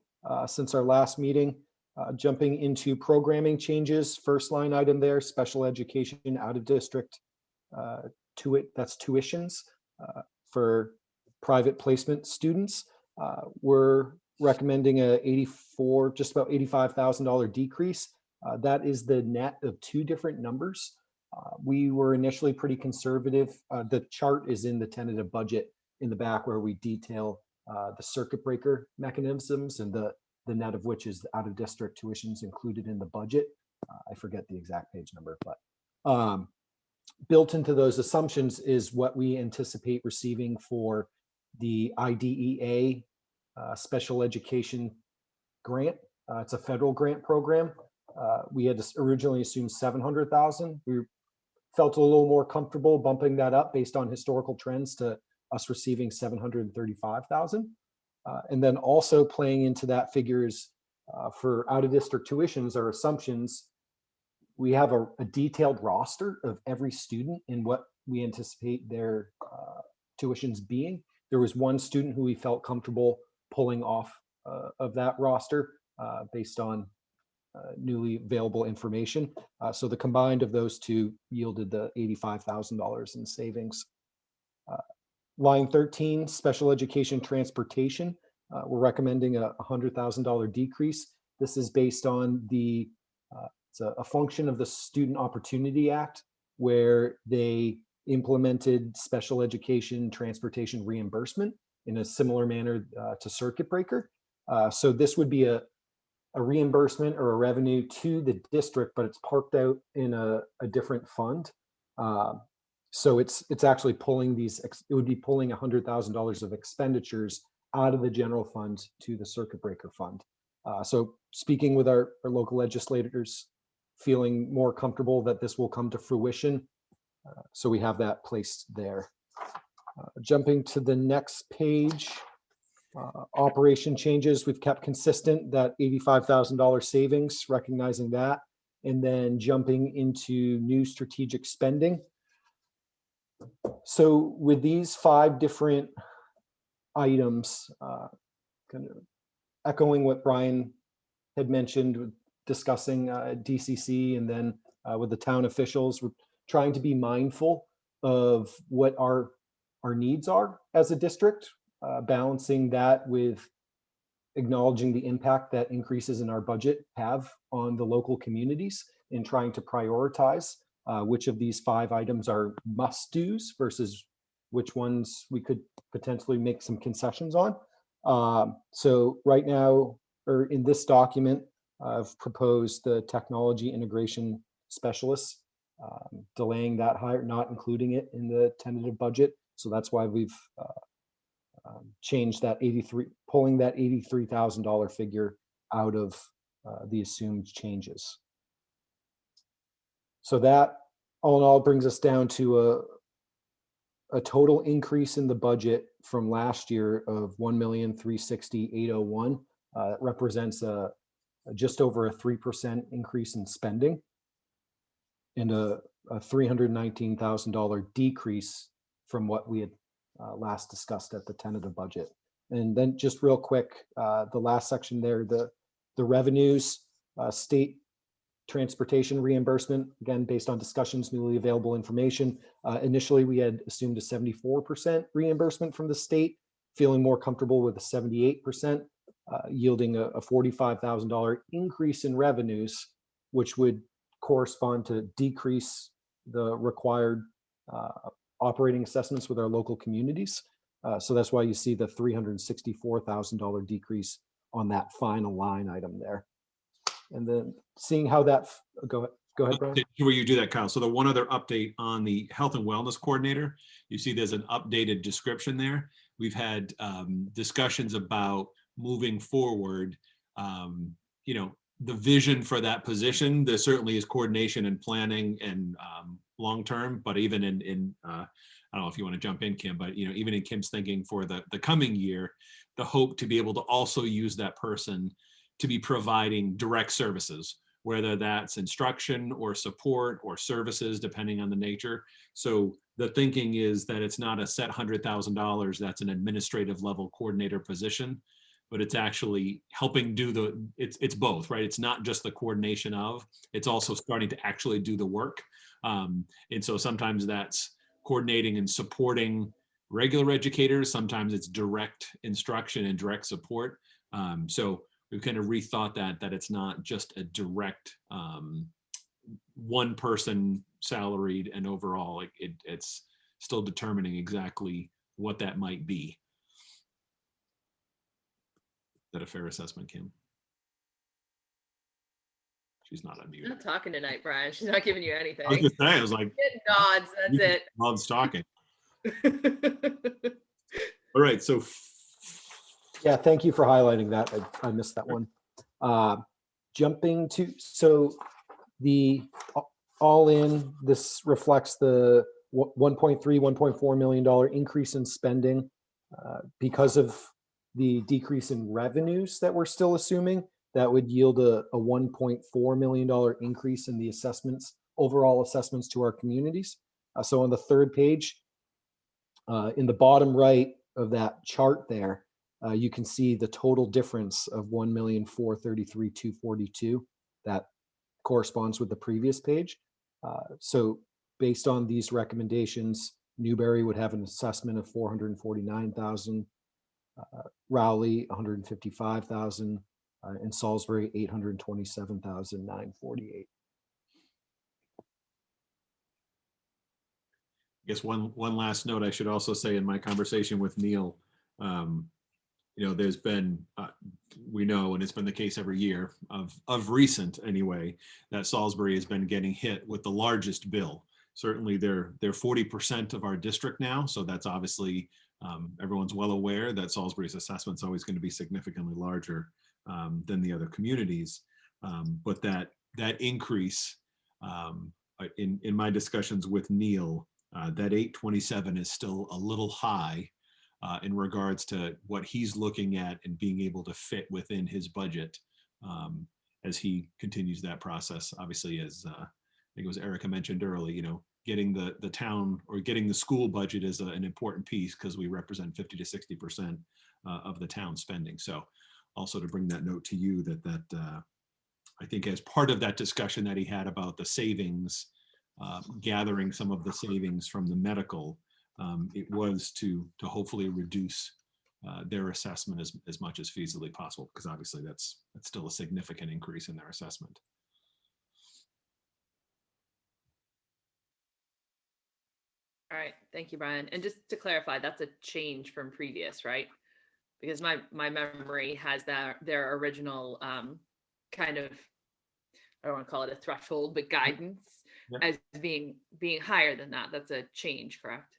since our last meeting. Jumping into programming changes, first line item there, special education out of district that's tuitions for private placement students. We're recommending just about $85,000 decrease. That is the net of two different numbers. We were initially pretty conservative. The chart is in the tentative budget in the back where we detail the circuit breaker mechanisms and the net of which is out of district tuitions included in the budget. I forget the exact page number, but built into those assumptions is what we anticipate receiving for the IDEA special education grant. It's a federal grant program. We had originally assumed $700,000. We felt a little more comfortable bumping that up based on historical trends to us receiving $735,000. And then also playing into that figures for out-of-district tuitions or assumptions, we have a detailed roster of every student and what we anticipate their tuitions being. There was one student who we felt comfortable pulling off of that roster based on newly available information. So the combined of those two yielded the $85,000 in savings. Line 13, special education transportation. We're recommending a $100,000 decrease. This is based on the, it's a function of the Student Opportunity Act, where they implemented special education transportation reimbursement in a similar manner to circuit breaker. So this would be a reimbursement or a revenue to the district, but it's parked out in a different fund. So it's actually pulling these, it would be pulling $100,000 of expenditures out of the general fund to the circuit breaker fund. So speaking with our local legislators, feeling more comfortable that this will come to fruition. So we have that placed there. Jumping to the next page, operation changes, we've kept consistent that $85,000 savings, recognizing that, and then jumping into new strategic spending. So with these 5 different items, kind of echoing what Brian had mentioned, discussing DCC, and then with the town officials, we're trying to be mindful of what our needs are as a district, balancing that with acknowledging the impact that increases in our budget have on the local communities, and trying to prioritize which of these 5 items are must-dos versus which ones we could potentially make some concessions on. So right now, or in this document, I've proposed the technology integration specialists, delaying that hire, not including it in the tentative budget. So that's why we've changed that pulling that $83,000 figure out of the assumed changes. So that all in all brings us down to a total increase in the budget from last year of $1,360,801. It represents just over a 3% increase in spending, and a $319,000 decrease from what we had last discussed at the tentative budget. And then just real quick, the last section there, the revenues, state transportation reimbursement, again, based on discussions, newly available information. Initially, we had assumed a 74% reimbursement from the state, feeling more comfortable with a 78%, yielding a $45,000 increase in revenues, which would correspond to decrease the required operating assessments with our local communities. So that's why you see the $364,000 decrease on that final line item there. And then seeing how that, go ahead, Brian. Where you do that, Kyle. So the one other update on the health and wellness coordinator, you see there's an updated description there. We've had discussions about moving forward, you know, the vision for that position. There certainly is coordination and planning and long-term, but even in I don't know if you want to jump in, Kim, but you know, even in Kim's thinking for the coming year, the hope to be able to also use that person to be providing direct services, whether that's instruction or support or services, depending on the nature. So the thinking is that it's not a set $100,000 that's an administrative level coordinator position, but it's actually helping do it's both, right? It's not just the coordination of, it's also starting to actually do the work. And so sometimes that's coordinating and supporting regular educators. Sometimes it's direct instruction and direct support. So we've kind of rethought that it's not just a direct one person salaried, and overall it's still determining exactly what that might be. Is that a fair assessment, Kim? She's not unmuted. She's not talking tonight, Brian. She's not giving you anything. I was just saying, I was like, Get nods, that's it. Loves talking. All right, so yeah, thank you for highlighting that. I missed that one. Jumping to, so the all in, this reflects the $1.4 million increase in spending because of the decrease in revenues that we're still assuming. That would yield a $1.4 million increase in the assessments, overall assessments to our communities. So on the third page, in the bottom right, of that chart there, you can see the total difference of 1,433,242. That corresponds with the previous page. So based on these recommendations, Newbury would have an assessment of 449,000, Rowley 155,000, and Salisbury 827,948. I guess one last note I should also say in my conversation with Neil, there's been, we know, and it's been the case every year of recent anyway, that Salisbury has been getting hit with the largest bill. Certainly they're 40% of our district now. So that's obviously, everyone's well aware that Salisbury's assessment is always going to be significantly larger than the other communities. But that increase in my discussions with Neil, that 827 is still a little high in regards to what he's looking at and being able to fit within his budget as he continues that process. Obviously, as I think it was Erica mentioned early, getting the town or getting the school budget is an important piece because we represent 50 to 60% of the town spending. So also to bring that note to you that I think as part of that discussion that he had about the savings, gathering some of the savings from the medical, it was to hopefully reduce their assessment as much as feasibly possible, because obviously that's still a significant increase in their assessment. All right, thank you, Brian. And just to clarify, that's a change from previous, right? Because my memory has their original kind of, I don't want to call it a threshold, but guidance as being higher than that. That's a change, correct?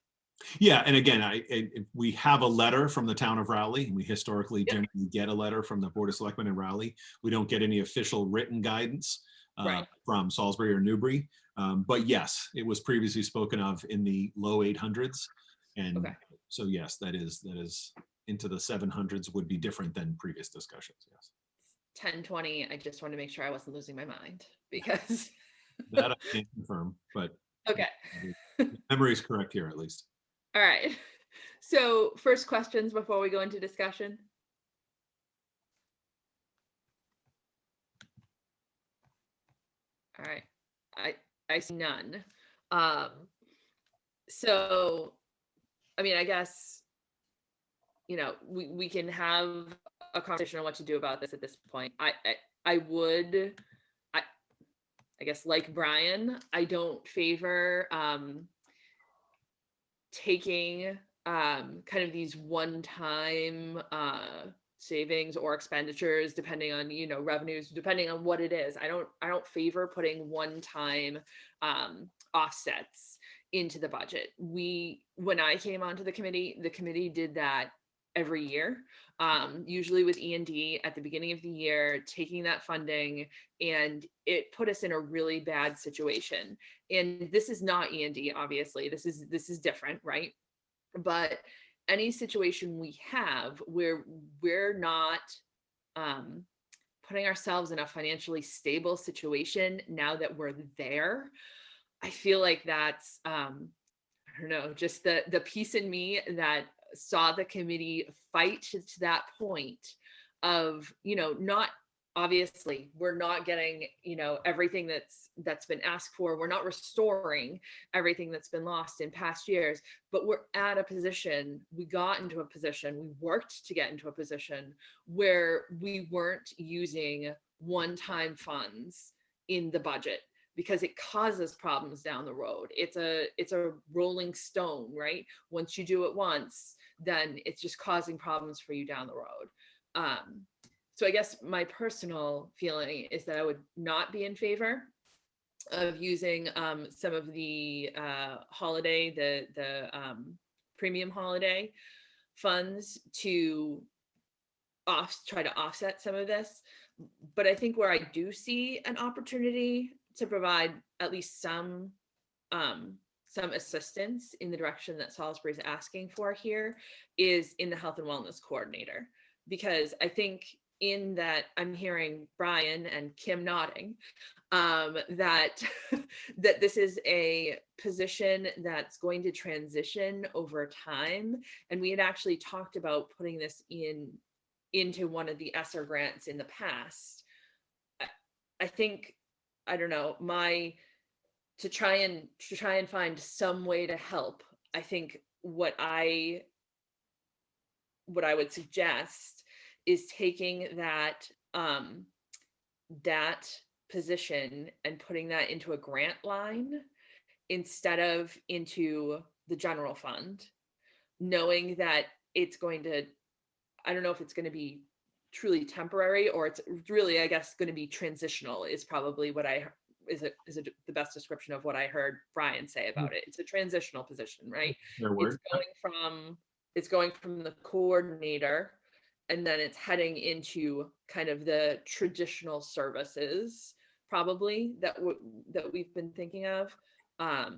Yeah, and again, we have a letter from the town of Rowley. We historically generally get a letter from the Board of Selectmen in Rowley. We don't get any official written guidance from Salisbury or Newbury. But yes, it was previously spoken of in the low 800s. And so yes, that is into the 700s would be different than previous discussions, yes. 1020, I just wanted to make sure I wasn't losing my mind because. That I can't confirm, but okay. Memory is correct here at least. All right. So first questions before we go into discussion. All right. I see none. So, I mean, I guess, we can have a conversation on what to do about this at this point. I guess like Brian, I don't favor taking kind of these one-time savings or expenditures, depending on revenues, depending on what it is. I don't favor putting one-time offsets into the budget. When I came onto the committee did that every year, usually with E&D at the beginning of the year, taking that funding, and it put us in a really bad situation. And this is not E&D, obviously. This is different, right? But any situation we have where we're not putting ourselves in a financially stable situation now that we're there, I feel like that's I don't know, just the piece in me that saw the committee fight to that point of, not obviously we're not getting, everything that's been asked for. We're not restoring everything that's been lost in past years, but we're at a position, we got into a position, we worked to get into a position where we weren't using one-time funds in the budget, because it causes problems down the road. It's a rolling stone, right? Once you do it once, then it's just causing problems for you down the road. So I guess my personal feeling is that I would not be in favor of using some of the holiday, the premium holiday funds to try to offset some of this. But I think where I do see an opportunity to provide at least some assistance in the direction that Salisbury is asking for here is in the health and wellness coordinator, because I think in that I'm hearing Brian and Kim nodding, that that this is a position that's going to transition over time. And we had actually talked about putting this into one of the ESSER grants in the past. I think, I don't know, to try and find some way to help. I think what I would suggest is taking that that position and putting that into a grant line instead of into the general fund, knowing that it's going to, I don't know if it's going to be truly temporary or it's really, I guess, going to be transitional is probably what the best description of what I heard Brian say about it. It's a transitional position, right? It's going from the coordinator, and then it's heading into kind of the traditional services probably that we've been thinking of. I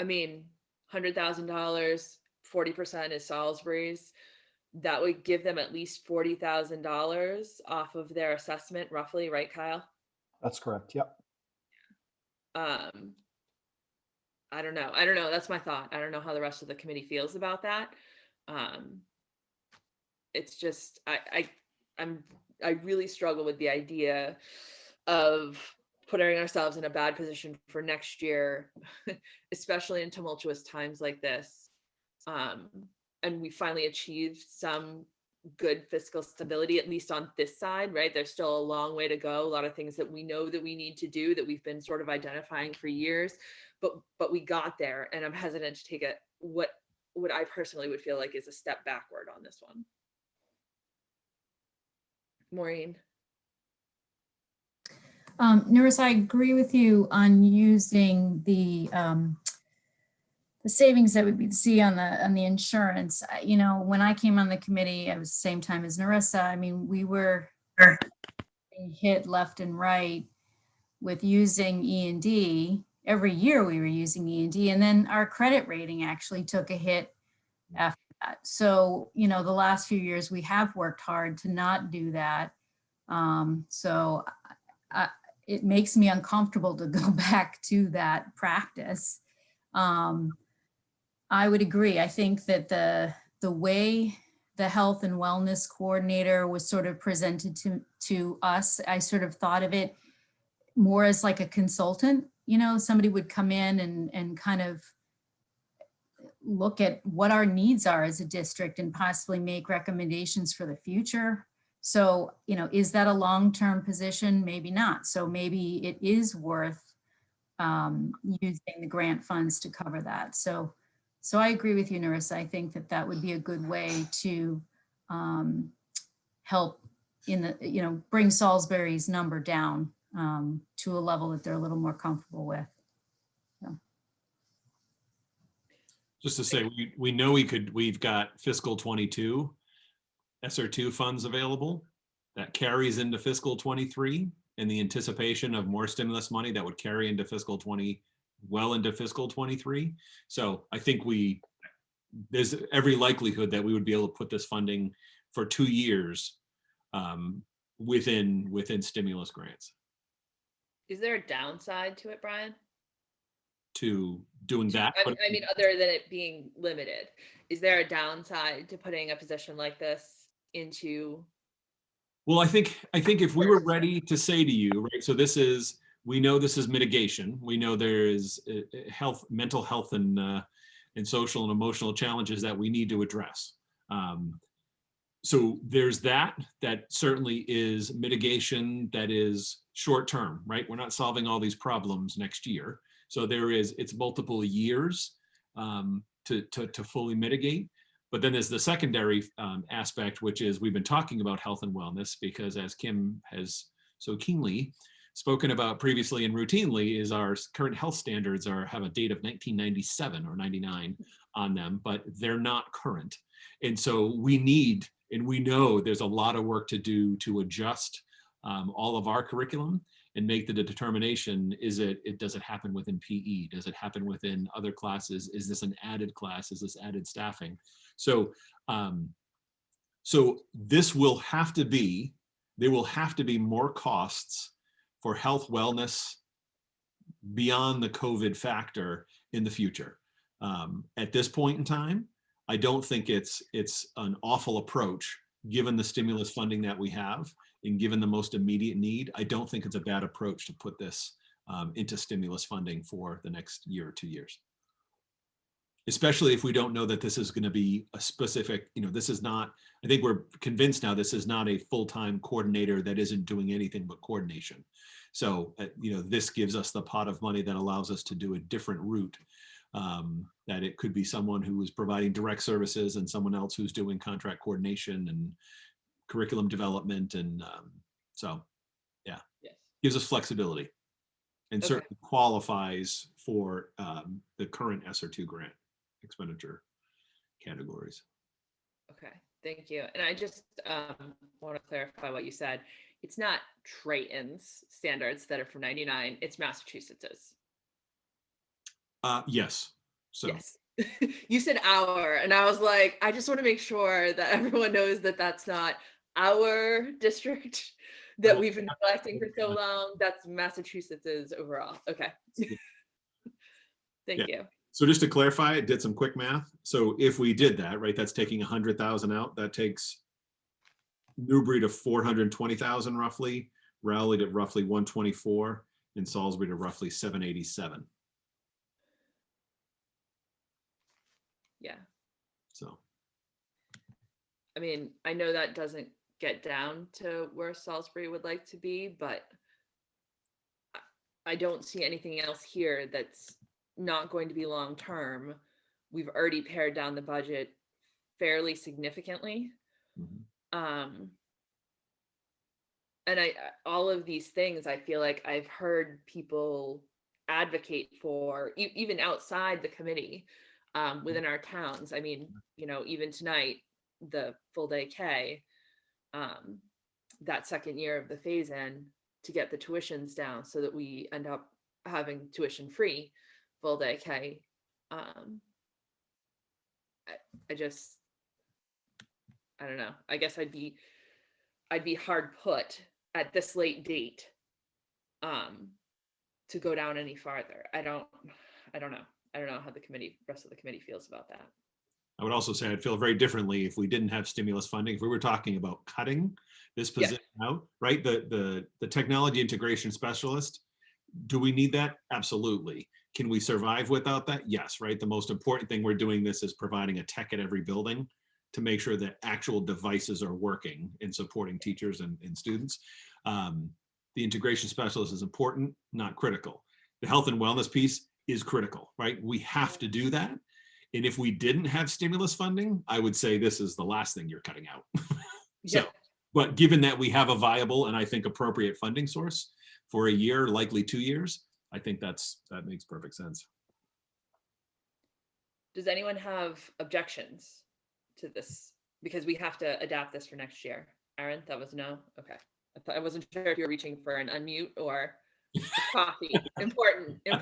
mean, $100,000, 40% is Salisbury's. That would give them at least $40,000 off of their assessment, roughly, right, Kyle? That's correct. Yep. I don't know. That's my thought. I don't know how the rest of the committee feels about that. It's just, I really struggle with the idea of putting ourselves in a bad position for next year, especially in tumultuous times like this. And we finally achieved some good fiscal stability, at least on this side, right? There's still a long way to go. A lot of things that we know that we need to do that we've been sort of identifying for years, but we got there. And I'm hesitant to take what I personally would feel like is a step backward on this one. Maureen. Nerissa, I agree with you on using the savings that we see on the insurance. You know, when I came on the committee, I was the same time as Nerissa. I mean, we were hit left and right with using E&D. Every year we were using E&D, and then our credit rating actually took a hit after that. So, you know, the last few years we have worked hard to not do that. So it makes me uncomfortable to go back to that practice. I would agree. I think that the way the health and wellness coordinator was sort of presented to us, I sort of thought of it more as like a consultant. You know, somebody would come in and kind of look at what our needs are as a district and possibly make recommendations for the future. So, you know, is that a long-term position? Maybe not. So maybe it is worth using the grant funds to cover that. So I agree with you, Nerissa. I think that would be a good way to help in the, you know, bring Salisbury's number down to a level that they're a little more comfortable with. So. Just to say, we know we've got fiscal 22 ESSER2 funds available that carries into fiscal 23 in the anticipation of more stimulus money that would carry into fiscal 20, well into fiscal 23. So I think there's every likelihood that we would be able to put this funding for 2 years within stimulus grants. Is there a downside to it, Brian? To doing that? I mean, other than it being limited, is there a downside to putting a position like this into? Well, I think if we were ready to say to you, right, so we know this is mitigation. We know there is mental health and social and emotional challenges that we need to address. So there's that certainly is mitigation that is short term, right? We're not solving all these problems next year. So it's multiple years to fully mitigate. But then there's the secondary aspect, which is we've been talking about health and wellness because, as Kim has so keenly spoken about previously and routinely, is our current health standards have a date of 1997 or 99 on them, but they're not current. And so we know there's a lot of work to do to adjust all of our curriculum and make the determination, does it happen within PE? Does it happen within other classes? Is this an added class? Is this added staffing? So So this will have to be, there will have to be more costs for health wellness beyond the COVID factor in the future. At this point in time, I don't think it's an awful approach, given the stimulus funding that we have and given the most immediate need. I don't think it's a bad approach to put this into stimulus funding for the next year or 2 years. Especially if we don't know that this is going to be a specific, this is not, I think we're convinced now this is not a full-time coordinator that isn't doing anything but coordination. So, this gives us the pot of money that allows us to do a different route, that it could be someone who is providing direct services and someone else who's doing contract coordination and curriculum development. And gives us flexibility and certainly qualifies for the current SR2 grant expenditure categories. Okay, thank you. And I just want to clarify what you said. It's not Triton's standards that are from 99, it's Massachusetts's. Yes. So. Yes. You said our, and I was like, I just want to make sure that everyone knows that that's not our district that we've been collecting for so long. That's Massachusetts's overall. Okay. Thank you. So just to clarify, I did some quick math. So if we did that, right, that's taking 100,000 out. That takes Newbury to 420,000 roughly, Rowley to roughly 124, and Salisbury to roughly 787. Yeah. So. I mean, I know that doesn't get down to where Salisbury would like to be, but I don't see anything else here that's not going to be long term. We've already pared down the budget fairly significantly. And all of these things, I feel like I've heard people advocate for, even outside the committee, within our towns. I mean, even tonight, the full day K, that second year of the phase in, to get the tuitions down so that we end up having tuition free full day K. I don't know. I guess I'd be hard put at this late date to go down any farther. I don't know. I don't know how the rest of the committee feels about that. I would also say I'd feel very differently if we didn't have stimulus funding. If we were talking about cutting this position out, right? The technology integration specialist, do we need that? Absolutely. Can we survive without that? Yes, right? The most important thing we're doing this is providing a tech at every building to make sure that actual devices are working and supporting teachers and students. The integration specialist is important, not critical. The health and wellness piece is critical, right? We have to do that. And if we didn't have stimulus funding, I would say this is the last thing you're cutting out. But given that we have a viable and I think appropriate funding source for a year, likely 2 years, I think that makes perfect sense. Does anyone have objections to this? Because we have to adapt this for next year. Aaron, that was no? Okay. I wasn't sure if you were reaching for an unmute or coffee. Important at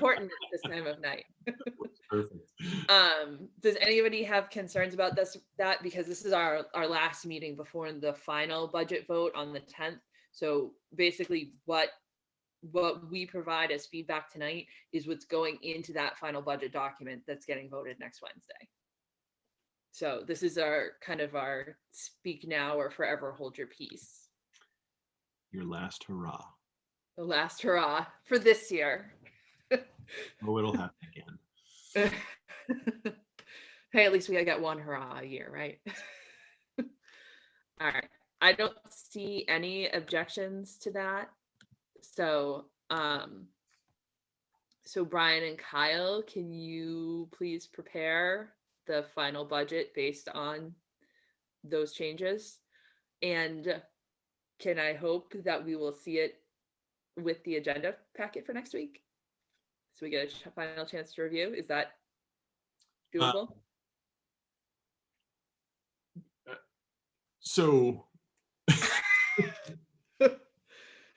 this time of night. Perfect. Does anybody have concerns about that? Because this is our last meeting before the final budget vote on the 10th. So basically what we provide as feedback tonight is what's going into that final budget document that's getting voted next Wednesday. So this is our speak now or forever hold your peace. Your last hurrah. The last hurrah for this year. Oh, it'll happen again. Hey, at least we got one hurrah a year, right? All right. I don't see any objections to that. So, so Brian and Kyle, can you please prepare the final budget based on those changes? And can I hope that we will see it with the agenda packet for next week? So we get a final chance to review. Is that doable? So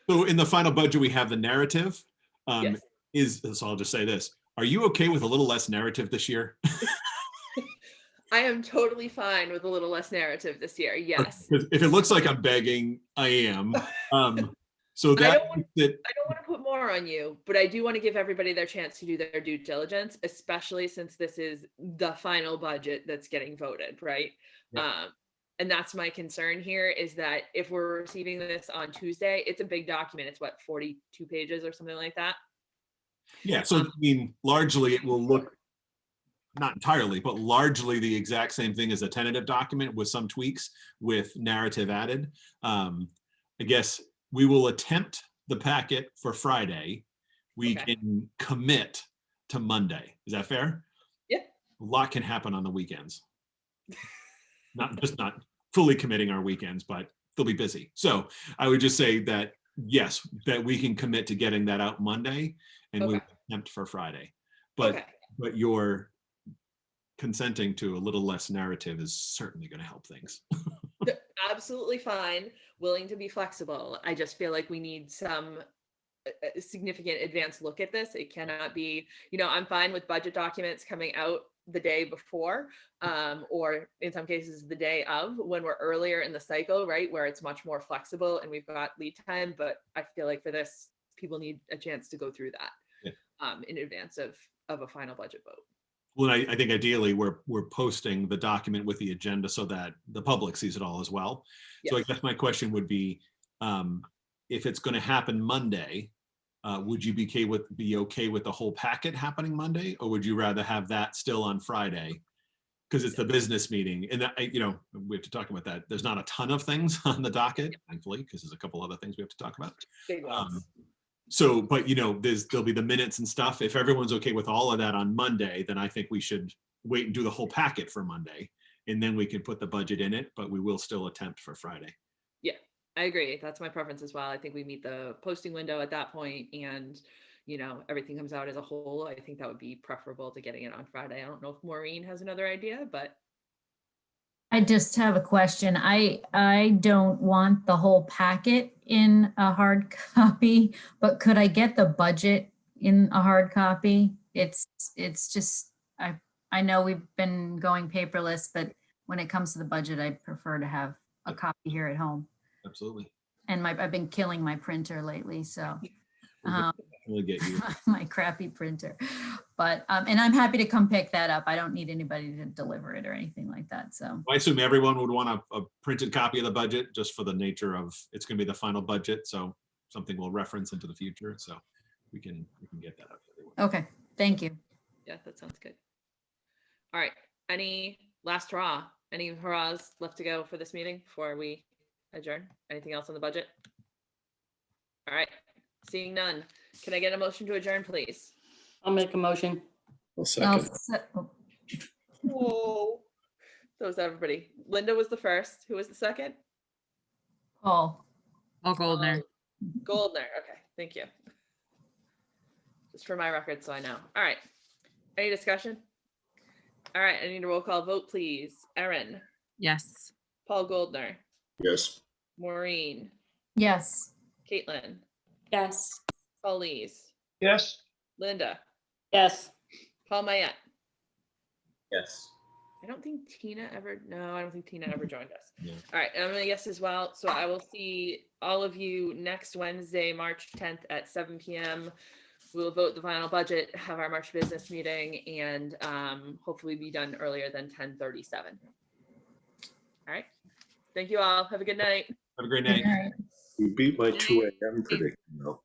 in the final budget, we have the narrative. Yes. So I'll just say this. Are you okay with a little less narrative this year? I am totally fine with a little less narrative this year. Yes. If it looks like I'm begging, I am. So I that don't want to put more on you, but I do want to give everybody their chance to do their due diligence, especially since this is the final budget that's getting voted, right? Yeah. And that's my concern here is that if we're receiving this on Tuesday, it's a big document. It's what, 42 pages or something like that? Yeah, so I mean, largely it will look, not entirely, but largely the exact same thing as a tentative document with some tweaks with narrative added. I guess we will attempt the packet for Friday. We can commit to Monday. Is that fair? Yeah. A lot can happen on the weekends. Not fully committing our weekends, but they'll be busy. So I would just say that, yes, that we can commit to getting that out Monday and we will attempt for Friday. But your consenting to a little less narrative is certainly going to help things. Absolutely fine. Willing to be flexible. I just feel like we need some significant advanced look at this. It cannot be, I'm fine with budget documents coming out the day before, or in some cases the day of, when we're earlier in the cycle, right, where it's much more flexible and we've got lead time. But I feel like for this, people need a chance to go through that in advance of a final budget vote. Well, I think ideally we're posting the document with the agenda so that the public sees it all as well. So I guess my question would be, if it's going to happen Monday, would you be okay with the whole packet happening Monday, or would you rather have that still on Friday? Because it's the business meeting, and that, we have to talk about that. There's not a ton of things on the docket, thankfully, because there's a couple other things we have to talk about. Big ones. So, but there'll be the minutes and stuff. If everyone's okay with all of that on Monday, then I think we should wait and do the whole packet for Monday, and then we can put the budget in it, but we will still attempt for Friday. Yeah, I agree. That's my preference as well. I think we meet the posting window at that point and, everything comes out as a whole. I think that would be preferable to getting it on Friday. I don't know if Maureen has another idea, but. I just have a question. I don't want the whole packet in a hard copy, but could I get the budget in a hard copy? It's just, I know we've been going paperless, but when it comes to the budget, I prefer to have a copy here at home. Absolutely. And I've been killing my printer lately, so. We'll get you. My crappy printer, but and I'm happy to come pick that up. I don't need anybody to deliver it or anything like that. So I assume everyone would want a printed copy of the budget, just for the nature of it's going to be the final budget. So something we'll reference into the future. So we can get that out to everyone. Okay, thank you. Yeah, that sounds good. All right. Any last hurrah? Any hurrahs left to go for this meeting before we adjourn? Anything else on the budget? All right. Seeing none. Can I get a motion to adjourn, please? I'll make a motion. I'll second. Whoa. So is everybody. Linda was the first. Who was the second? Paul. Paul Goldner. Goldner. Okay. Thank you. Just for my record, so I know. All right. Any discussion? All right. I need a roll call vote, please. Erin. Yes. Paul Goldner. Yes. Maureen. Yes. Caitlin. Yes. Paulise. Yes. Linda. Yes. Paul Mayette. Yes. I don't think Tina ever joined us. Yeah. All right, I'm gonna guess as well. So I will see all of you next Wednesday, March 10th at 7 p.m. We'll vote the final budget, have our March business meeting, and hopefully be done earlier than 10:37. All right. Thank you all. Have a good night. Have a great night. You beat my 2 a.m. prediction though.